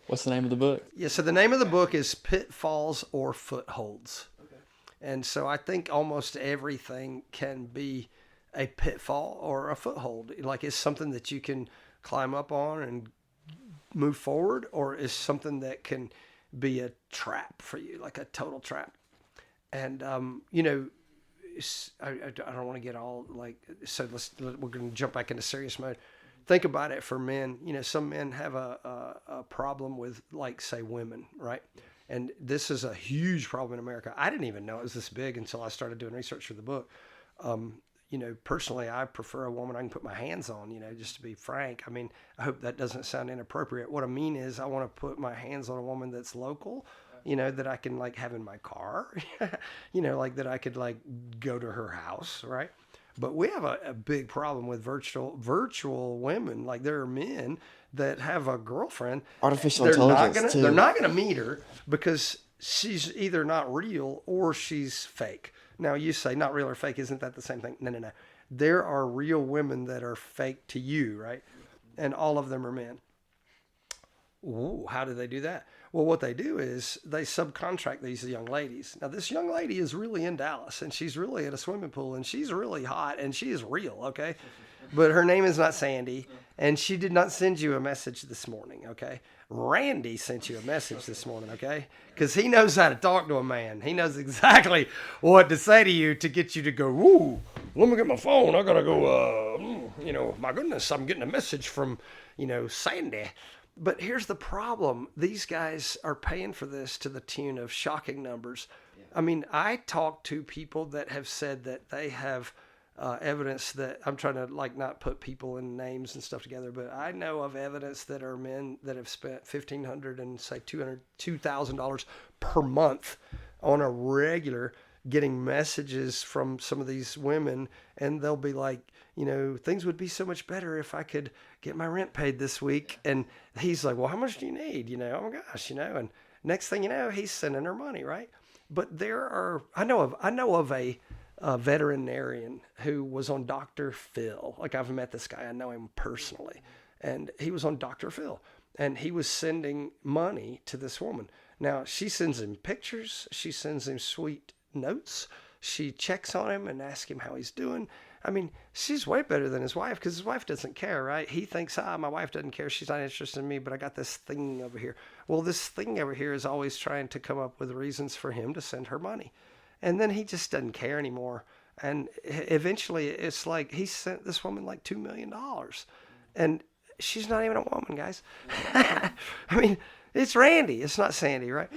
What's the name of the book? Yeah, so the name of the book is Pitfalls or Footholds. Okay. And so I think almost everything can be a pitfall or a foothold. Like, it's something that you can climb up on and move forward, or is something that can be a trap for you, like a total trap. And, you know, I don't want to get all like, so we're going to jump back into serious mode. Think about it for men. You know, some men have a problem with, like, say, women, right? And this is a huge problem in America. I didn't even know it was this big until I started doing research for the book. You know, personally, I prefer a woman I can put my hands on, you know, just to be frank. I mean, I hope that doesn't sound inappropriate. What I mean is I want to put my hands on a woman that's local, you know, that I can, like, have in my car, you know, like that I could, like, go to her house, right? But we have a big problem with virtual women. Like, there are men that have a girlfriend. Artificial intelligence, too. They're not going to meet her because she's either not real or she's fake. Now, you say not real or fake. Isn't that the same thing? No. There are real women that are fake to you, right? And all of them are men. Ooh, how do they do that? Well, what they do is they subcontract these young ladies. Now, this young lady is really in Dallas, and she's really at a swimming pool, and she's really hot, and she is real, okay? But her name is not Sandy, and she did not send you a message this morning, okay? Randy sent you a message this morning, okay? Because he knows how to talk to a man. He knows exactly what to say to you to get you to go, ooh, let me get my phone. I got to go, you know, my goodness, I'm getting a message from, you know, Sandy. But here's the problem. These guys are paying for this to the tune of shocking numbers. Yeah. I mean, I talked to people that have said that they have evidence that, I'm trying to, like, not put people in names and stuff together, but I know of evidence that are men that have spent $1,500 and say $2,000 per month on a regular, getting messages from some of these women, and they'll be like, you know, things would be so much better if I could get my rent paid this week. And he's like, well, how much do you need? You know, oh my gosh, you know, and next thing you know, he's sending her money, right? But there are, I know of a veterinarian who was on Dr. Phil. Like, I've met this guy. I know him personally. And he was on Dr. Phil. And he was sending money to this woman. Now, she sends him pictures. She sends him sweet notes. She checks on him and asks him how he's doing. I mean, she's way better than his wife, because his wife doesn't care, right? He thinks, my wife doesn't care. She's not interested in me, but I got this thing over here. Well, this thing over here is always trying to come up with reasons for him to send her money. And then he just doesn't care anymore. And eventually it's like he sent this woman like $2 million. And she's not even a woman, guys. I mean, it's Randy. It's not Sandy, right?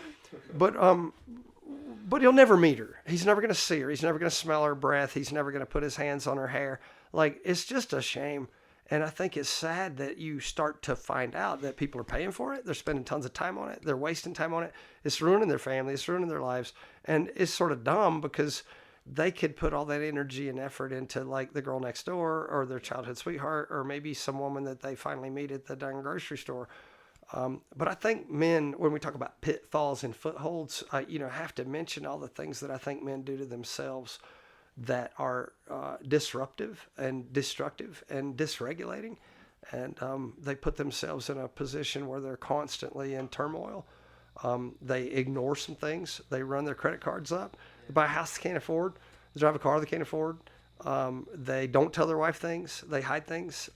But he'll never meet her. He's never going to see her. He's never going to smell her breath. He's never going to put his hands on her hair. Like, it's just a shame. And I think it's sad that you start to find out that people are paying for it. They're spending tons of time on it. They're wasting time on it. It's ruining their family. It's ruining their lives. And it's sort of dumb because they could put all that energy and effort into, like, the girl next door or their childhood sweetheart or maybe some woman that they finally meet at the dang grocery store. But I think men, when we talk about pitfalls and footholds, I have to mention all the things that I think men do to themselves that are disruptive and destructive and dysregulating. And they put themselves in a position where they're constantly in turmoil. They ignore some things. They run their credit cards up. They buy a house they can't afford. They drive a car they can't afford. They don't tell their wife things. They hide things.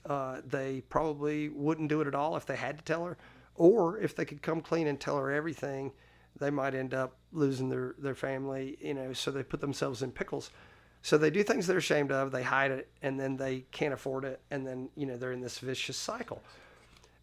They probably wouldn't do it at all if they had to tell her. Or if they could come clean and tell her everything, they might end up losing their family, so they put themselves in pickles. So they do things they're ashamed of, they hide it, and then they can't afford it, and then, they're in this vicious cycle.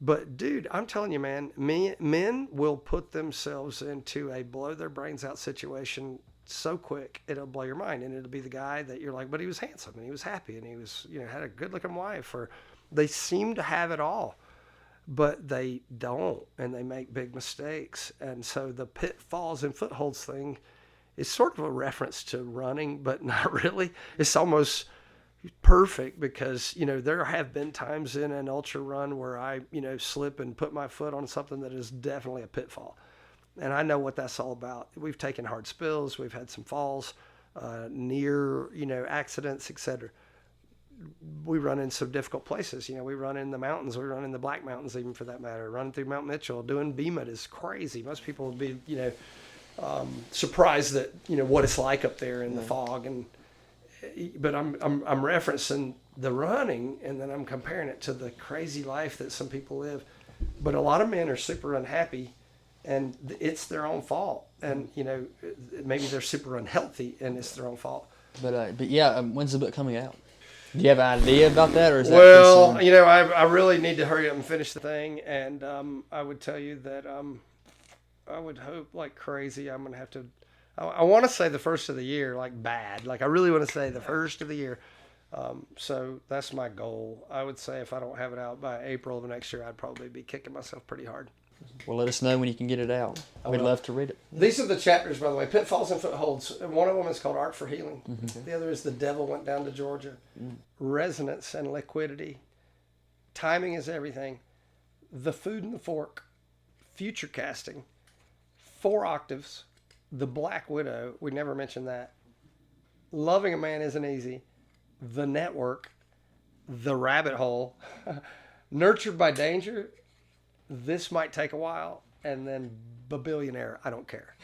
But, dude, I'm telling you, man, men will put themselves into a blow-their-brains-out situation so quick, it'll blow your mind, and it'll be the guy that you're like, but he was handsome, and he was happy, and he was, had a good-looking wife, or they seem to have it all. But they don't, and they make big mistakes. And so the pitfalls and footholds thing is sort of a reference to running, but not really. It's almost perfect because, there have been times in an ultra run where I, slip and put my foot on something that is definitely a pitfall. And I know what that's all about. We've taken hard spills. We've had some falls, near, accidents, etc. We run in some difficult places. We run in the mountains. We run in the Black Mountains, even for that matter. Running through Mount Mitchell, doing BMUT is crazy. Most people would be, surprised that, what it's like up there in the fog. But I'm referencing the running, and then I'm comparing it to the crazy life that some people live. But a lot of men are super unhappy and it's their own fault. And maybe they're super unhealthy, and it's their own fault. But yeah, when's the book coming out? Do you have an idea about that, or is that Well, I really need to hurry up and finish the thing, and I would tell you that I would hope like crazy. I'm gonna have to. I want to say the first of the year, like bad. Like I really want to say the first of the year. So that's my goal. I would say if I don't have it out by April of next year, I'd probably be kicking myself pretty hard. Well, let us know when you can get it out. We'd love to read it. These are the chapters, by the way. Pitfalls and Footholds. One of them is called Art4Healing. Mm-hmm. The other is The Devil Went Down to Georgia. Resonance and Liquidity. Timing is Everything. The Food and the Fork. Future Casting. 4 Octaves. The Black Widow. We never mentioned that. Loving a Man Isn't Easy. The Network. The Rabbit Hole. Nurtured by Danger. This Might Take a While, and then Billionaire, I Don't Care.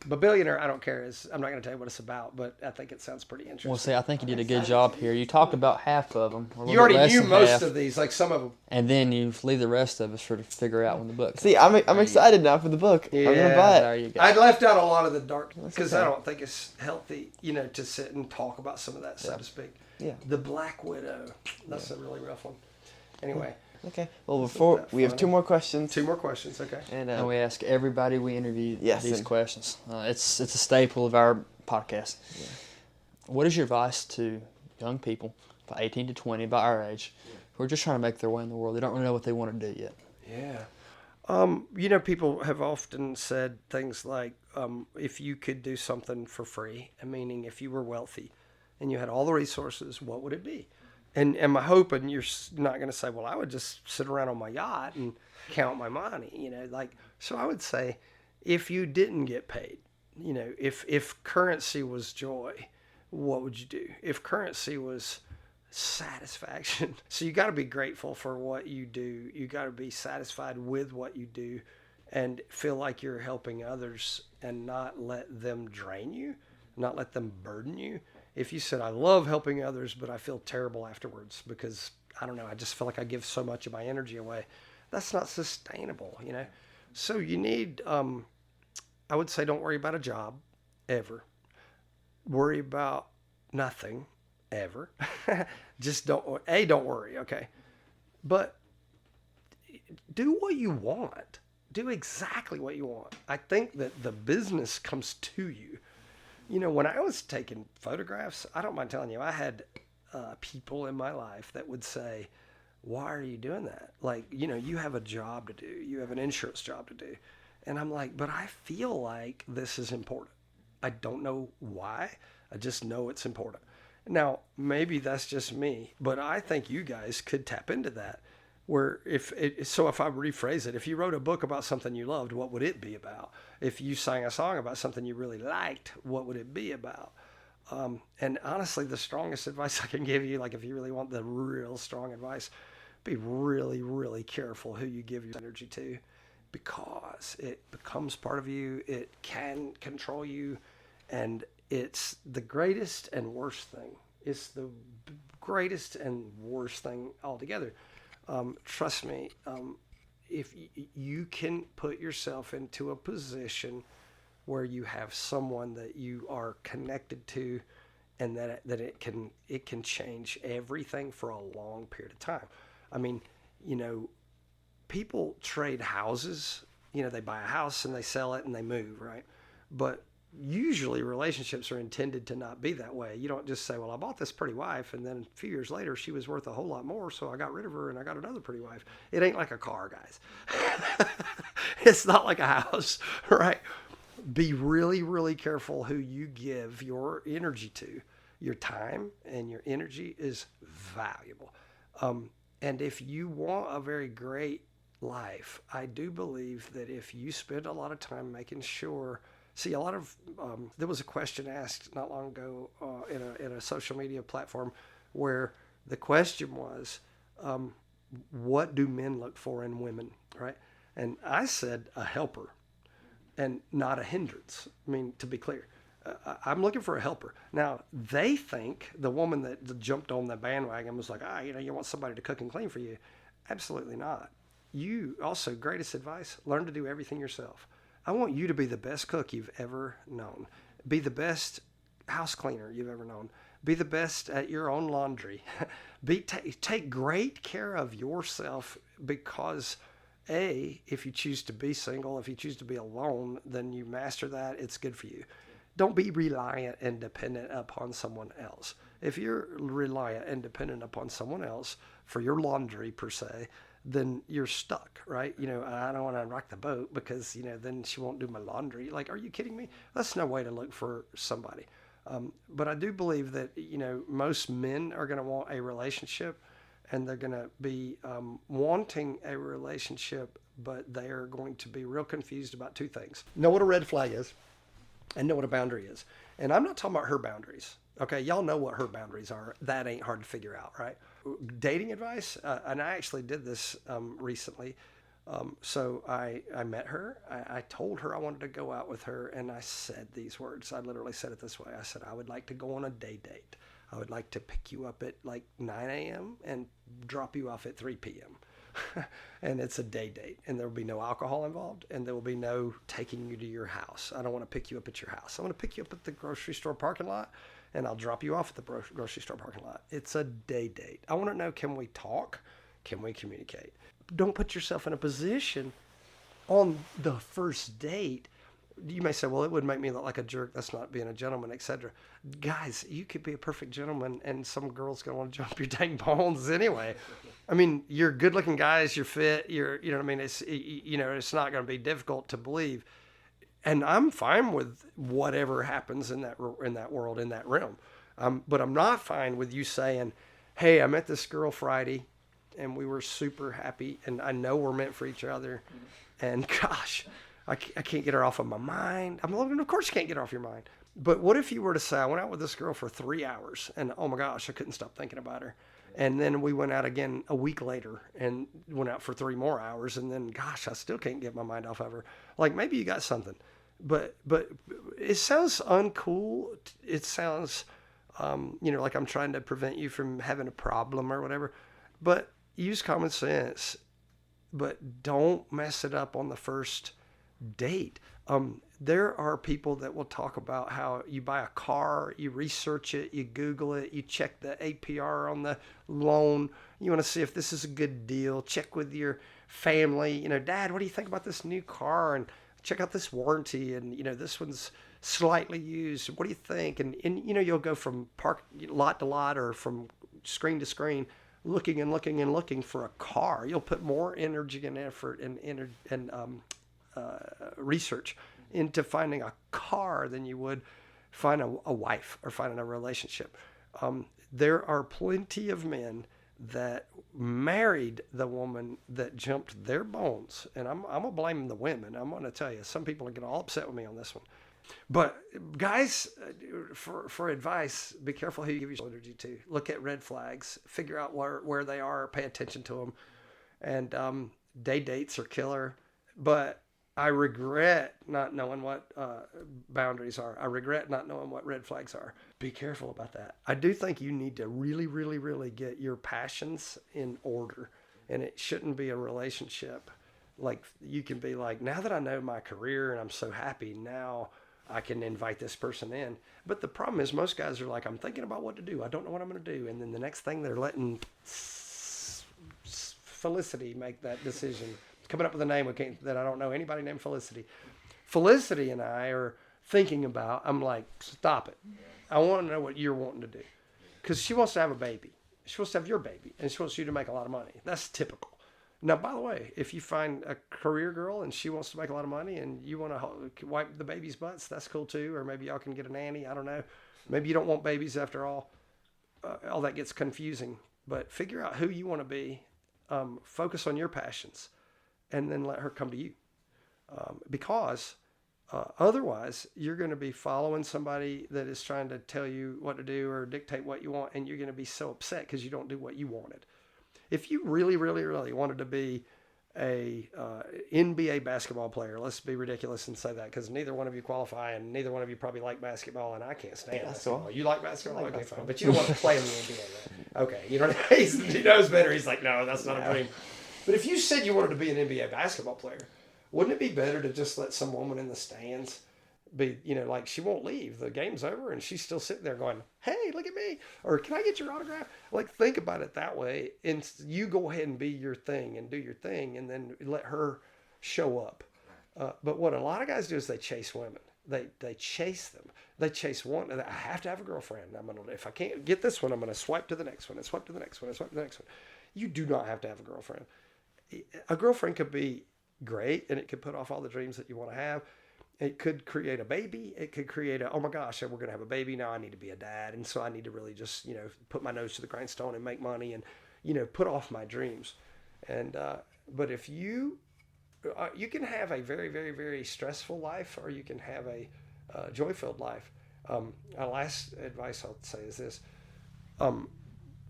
Billionaire, I Don't Care is, I'm not going to tell you what it's about, but I think it sounds pretty interesting. Well, see, I think you did a good job here. You talked about half of them. You already knew most of these, like some of them. And then you leave the rest of us to figure out when the book. See, I'm excited now for the book. Yeah, I'm going to buy it. There you go. I left out a lot of the dark, because okay. I don't think it's healthy, to sit and talk about some of that, so to speak. Yeah. The Black Widow, that's a really rough one. Anyway. Okay. Well, before we have 2 more questions. 2 more questions, okay. And we ask everybody we interview these and questions. It's a staple of our podcast. Yeah. What is your advice to young people, about 18 to 20, about our age, who are just trying to make their way in the world? They don't really know what they want to do yet. Yeah. People have often said things like, if you could do something for free, meaning if you were wealthy and you had all the resources, what would it be? And my hope, and you're not going to say, well, I would just sit around on my yacht and count my money, So I would say, if you didn't get paid, if currency was joy, what would you do? If currency was satisfaction. So you got to be grateful for what you do. You got to be satisfied with what you do and feel like you're helping others and not let them drain you, not let them burden you. If you said, I love helping others, but I feel terrible afterwards because, I don't know, I just feel like I give so much of my energy away, that's not sustainable, So you need, I would say, don't worry about a job, ever. Worry about nothing, ever. Just don't worry, okay? But do what you want. Do exactly what you want. I think that the business comes to you. When I was taking photographs, I don't mind telling you, I had people in my life that would say, why are you doing that? Like, you have a job to do. You have an insurance job to do. And I'm like, but I feel like this is important. I don't know why. I just know it's important. Now, maybe that's just me, but I think you guys could tap into that. Where if I rephrase it, if you wrote a book about something you loved, what would it be about? If you sang a song about something you really liked, what would it be about? And honestly, the strongest advice I can give you, like if you really want the real strong advice, be really, really careful who you give your energy to, because it becomes part of you. It can control you, and it's the greatest and worst thing. It's the greatest and worst thing altogether. Trust me, if you can put yourself into a position where you have someone that you are connected to, and that it can change everything for a long period of time. I mean, people trade houses. They buy a house and they sell it and they move, right? But usually relationships are intended to not be that way. You don't just say, well, I bought this pretty wife, and then a few years later she was worth a whole lot more, so I got rid of her and I got another pretty wife. It ain't like a car, guys. It's not like a house, right? Be really, really careful who you give your energy to. Your time and your energy is valuable. And if you want a very great life, I do believe that if you spend a lot of time making sure. See, a lot of there was a question asked not long ago in a social media platform where the question was, what do men look for in women, right? And I said a helper and not a hindrance. I mean, to be clear, I'm looking for a helper. Now, they think the woman that jumped on the bandwagon was like, you want somebody to cook and clean for you. Absolutely not. you also, greatest advice, learn to do everything yourself. I want you to be the best cook you've ever known. Be the best house cleaner you've ever known. Be the best at your own laundry. Take great care of yourself, because if you choose to be single, if you choose to be alone, then you master that. It's good for you. Don't be reliant and dependent upon someone else. If you're reliant and dependent upon someone else for your laundry per se, then you're stuck, right? I don't want to rock the boat because, then she won't do my laundry. Like, are you kidding me? That's no way to look for somebody. But I do believe that, most men are going to want a relationship, and they're going to be wanting a relationship, but they are going to be real confused about two things. Know what a red flag is and know what a boundary is. And I'm not talking about her boundaries. Okay, y'all know what her boundaries are. That ain't hard to figure out, right? Dating advice, and I actually did this recently. So I met her. I told her I wanted to go out with her, and I said these words. I literally said it this way. I said, I would like to go on a day date. I would like to pick you up at like 9 a.m. and drop you off at 3 p.m. And it's a day date, and there will be no alcohol involved, and there will be no taking you to your house. I don't want to pick you up at your house. I want to pick you up at the grocery store parking lot, and I'll drop you off at the grocery store parking lot. It's a day date. I want to know, can we talk? Can we communicate? Don't put yourself in a position on the first date. You may say, well, it would make me look like a jerk. That's not being a gentleman, etc. Guys, you could be a perfect gentleman, and some girl's going to want to jump your dang bones anyway. I mean, you're good-looking guys. You're fit. You know what I mean? It's not going to be difficult to believe. And I'm fine with whatever happens in that world, in that realm. But I'm not fine with you saying, hey, I met this girl Friday, and we were super happy, and I know we're meant for each other. And gosh, I can't get her off of my mind. Of course you can't get her off your mind. But what if you were to say, I went out with this girl for 3 hours, and oh my gosh, I couldn't stop thinking about her. And then we went out again a week later and went out for 3 more hours. And then, gosh, I still can't get my mind off of her. Like, maybe you got something. But it sounds uncool. It sounds, like I'm trying to prevent you from having a problem or whatever. But use common sense. But don't mess it up on the first date. There are people that will talk about how you buy a car, you research it, you Google it, you check the APR on the loan. You want to see if this is a good deal. Check with your family. Dad, what do you think about this new car? And check out this warranty. And, this one's slightly used. What do you think? And you'll go from lot to lot or from screen to screen, looking and looking and looking for a car. You'll put more energy and effort and research into finding a car than you would find a wife or finding a relationship. There are plenty of men that married the woman that jumped their bones. And I'm going to blame the women. I'm going to tell you, some people are getting all upset with me on this one. But guys, for advice, be careful who you give your energy to. Look at red flags, figure out where they are, pay attention to them. And day dates are killer. But I regret not knowing what boundaries are. I regret not knowing what red flags are. Be careful about that. I do think you need to really, really, really get your passions in order. And it shouldn't be a relationship. Like, you can be like, now that I know my career and I'm so happy, now I can invite this person in. But the problem is most guys are like, I'm thinking about what to do. I don't know what I'm going to do. And then the next thing they're letting Felicity make that decision. Coming up with a name that I don't know anybody named Felicity. Felicity and I are thinking about, I'm like, stop it. I want to know what you're wanting to do. Because she wants to have a baby. She wants to have your baby. And she wants you to make a lot of money. That's typical. Now, by the way, if you find a career girl and she wants to make a lot of money and you want to wipe the baby's butts, that's cool too. Or maybe y'all can get a nanny. I don't know. Maybe you don't want babies after all. All that gets confusing. But figure out who you want to be. Focus on your passions. And then let her come to you. Because otherwise, you're going to be following somebody that is trying to tell you what to do or dictate what you want. And you're going to be so upset because you don't do what you wanted. If you really, really, really wanted to be a NBA basketball player, let's be ridiculous and say that because neither one of you qualify and neither one of you probably like basketball and I can't stand basketball. You like basketball? Okay, fine. But you don't want to play in the NBA, right? Okay. He knows better. He's like, no, that's not a dream. But if you said you wanted to be an NBA basketball player, wouldn't it be better to just let some woman in the stands be, like she won't leave. The game's over and she's still sitting there going, hey, look at me. Or can I get your autograph? Like, think about it that way. And you go ahead and be your thing and do your thing and then let her show up. But what a lot of guys do is they chase women. They chase them. They chase one. I have to have a girlfriend. If I can't get this one, I'm going to swipe to the next one and swipe to the next one and swipe to the next one. You do not have to have a girlfriend. A girlfriend could be great and it could put off all the dreams that you want to have. It could create a baby. It could create oh my gosh, we're going to have a baby. Now I need to be a dad. And so I need to really just, put my nose to the grindstone and make money and, put off my dreams. And, but if you can have a very, very, very stressful life or you can have a joy-filled life. Last advice I'll say is this.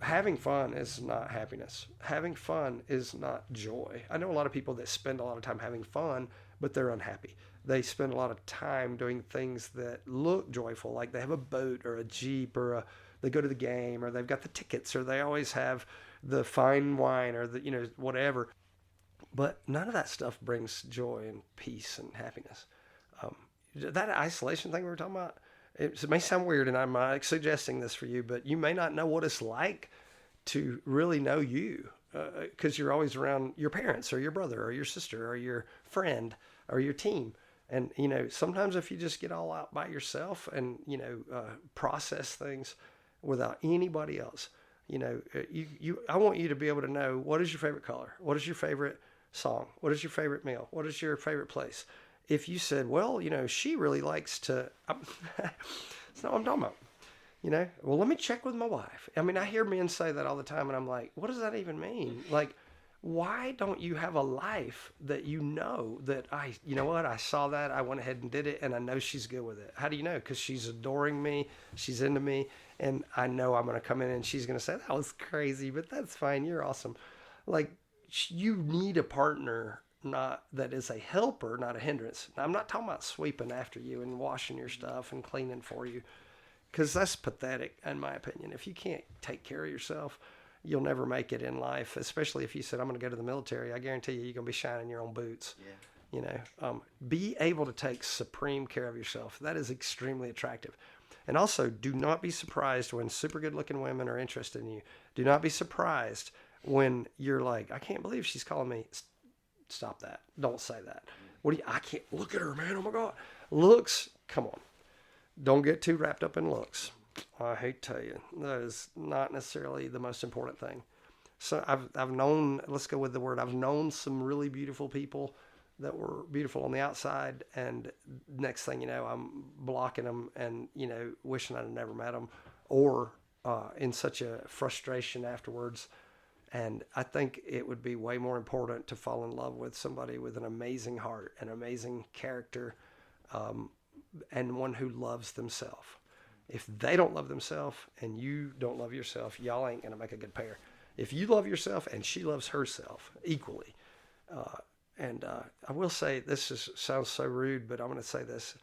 Having fun is not happiness. Having fun is not joy. I know a lot of people that spend a lot of time having fun, but they're unhappy. They spend a lot of time doing things that look joyful, like they have a boat or a Jeep or they go to the game or they've got the tickets or they always have the fine wine or the, whatever. But none of that stuff brings joy and peace and happiness. That isolation thing we were talking about, it may sound weird and I'm not suggesting this for you, but you may not know what it's like to really know you because you're always around your parents or your brother or your sister or your friend or your team. And, sometimes if you just get all out by yourself and, process things without anybody else, I want you to be able to know, what is your favorite color? What is your favorite song? What is your favorite meal? What is your favorite place? If you said, well, she really likes to, that's not what I'm talking about. Well, let me check with my wife. I mean, I hear men say that all the time and I'm like, what does that even mean? Like, why don't you have a life that that I saw that, I went ahead and did it, and I know she's good with it? How do you know? Because she's adoring me, she's into me, and I know I'm going to come in and she's going to say, that was crazy, but that's fine, you're awesome. Like, you need a partner that is a helper, not a hindrance. Now, I'm not talking about sweeping after you and washing your stuff and cleaning for you, because that's pathetic, in my opinion. If you can't take care of yourself, you'll never make it in life, especially if you said, I'm going to go to the military. I guarantee you're going to be shining your own boots. Yeah. Be able to take supreme care of yourself. That is extremely attractive. And also, do not be surprised when super good looking women are interested in you. Do not be surprised when you're like, I can't believe she's calling me. Stop that. Don't say that. I can't look at her, man. Oh my God. Looks, come on. Don't get too wrapped up in looks. I hate to tell you, that is not necessarily the most important thing. So I've known, let's go with the word, I've known some really beautiful people that were beautiful on the outside, and next thing you know, I'm blocking them and, wishing I'd never met them, or in such a frustration afterwards. And I think it would be way more important to fall in love with somebody with an amazing heart, an amazing character, and one who loves themselves. If they don't love themselves and you don't love yourself, y'all ain't going to make a good pair. If you love yourself and she loves herself equally, I will say, sounds so rude, but I'm going to say this.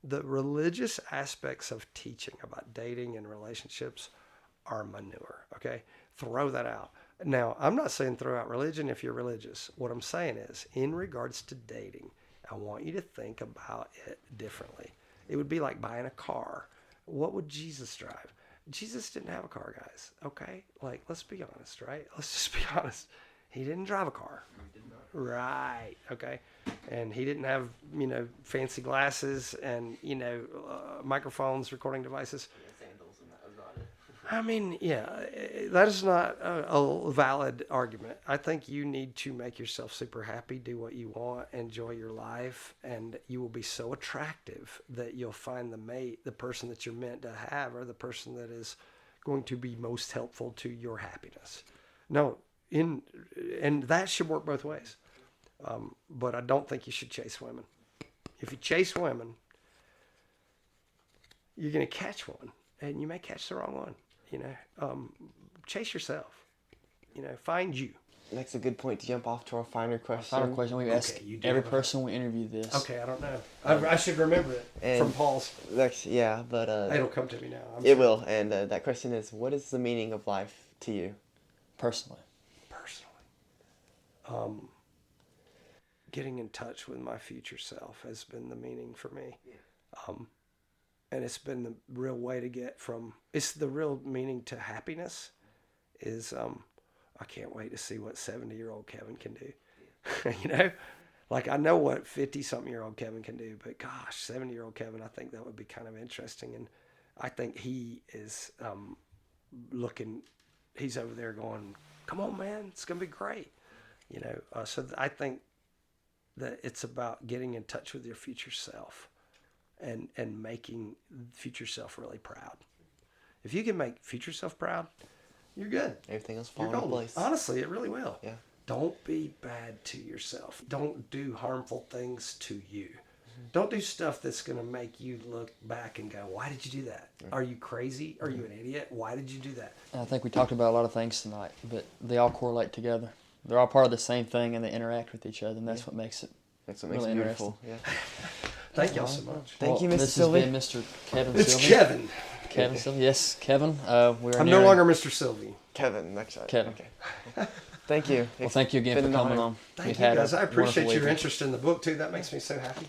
The religious aspects of teaching about dating and relationships are manure, okay? Throw that out. Now, I'm not saying throw out religion if you're religious. What I'm saying is, in regards to dating, I want you to think about it differently. It would be like buying a car. What would Jesus drive? Jesus didn't have a car, guys. Okay? Like, let's be honest, right? Let's just be honest. He didn't drive a car. He did not. Right. Okay? And he didn't have, fancy glasses and, microphones, recording devices. Yeah, sandals, and that was about it. I mean, yeah, that is not a valid argument. I think you need to make yourself super happy, do what you want, enjoy your life, and you will be so attractive that you'll find the mate, the person that you're meant to have, or the person that is going to be most helpful to your happiness. No, and that should work both ways. But I don't think you should chase women. If you chase women, you're going to catch one, and you may catch the wrong one. Chase yourself. Find you. That's a good point to jump off to our final question. Final question we ask every person we interview this. Okay, I don't know. I should remember it from Paul's. Yeah, but it'll come to me now. It will, and that question is, what is the meaning of life to you? Personally. getting in touch with my future self has been the meaning for me. And it's been the real way to get from, it's the real meaning to happiness is, I can't wait to see what 70-year-old Kevin can do. You know, like I know what 50-something-year-old Kevin can do, but gosh, 70-year-old Kevin, I think that would be kind of interesting. And I think he is he's over there going, come on, man, it's going to be great. You know, so I think that it's about getting in touch with your future self and making future self really proud. If you can make future self proud, you're good. Everything else falls into place. Honestly, it really will. Yeah. Don't be bad to yourself. Don't do harmful things to you. Don't do stuff that's going to make you look back and go, why did you do that? Are you crazy? Are you an idiot? Why did you do that? I think we talked about a lot of things tonight, but they all correlate together. They're all part of the same thing, and they interact with each other, and that's what makes it really it beautiful. Yeah. Thank y'all so much. Thank you, Mr. This Silvey. has been Mr. Kevin It's Silvey. Kevin. Kevin Silvey. Yes, Kevin. I'm no longer Mr. Silvey. Kevin, next time. Kevin. Okay. Thank you. Well, thank you again Been for an coming honor. on. Thank you guys. I appreciate your interest in the book too. That makes me so happy.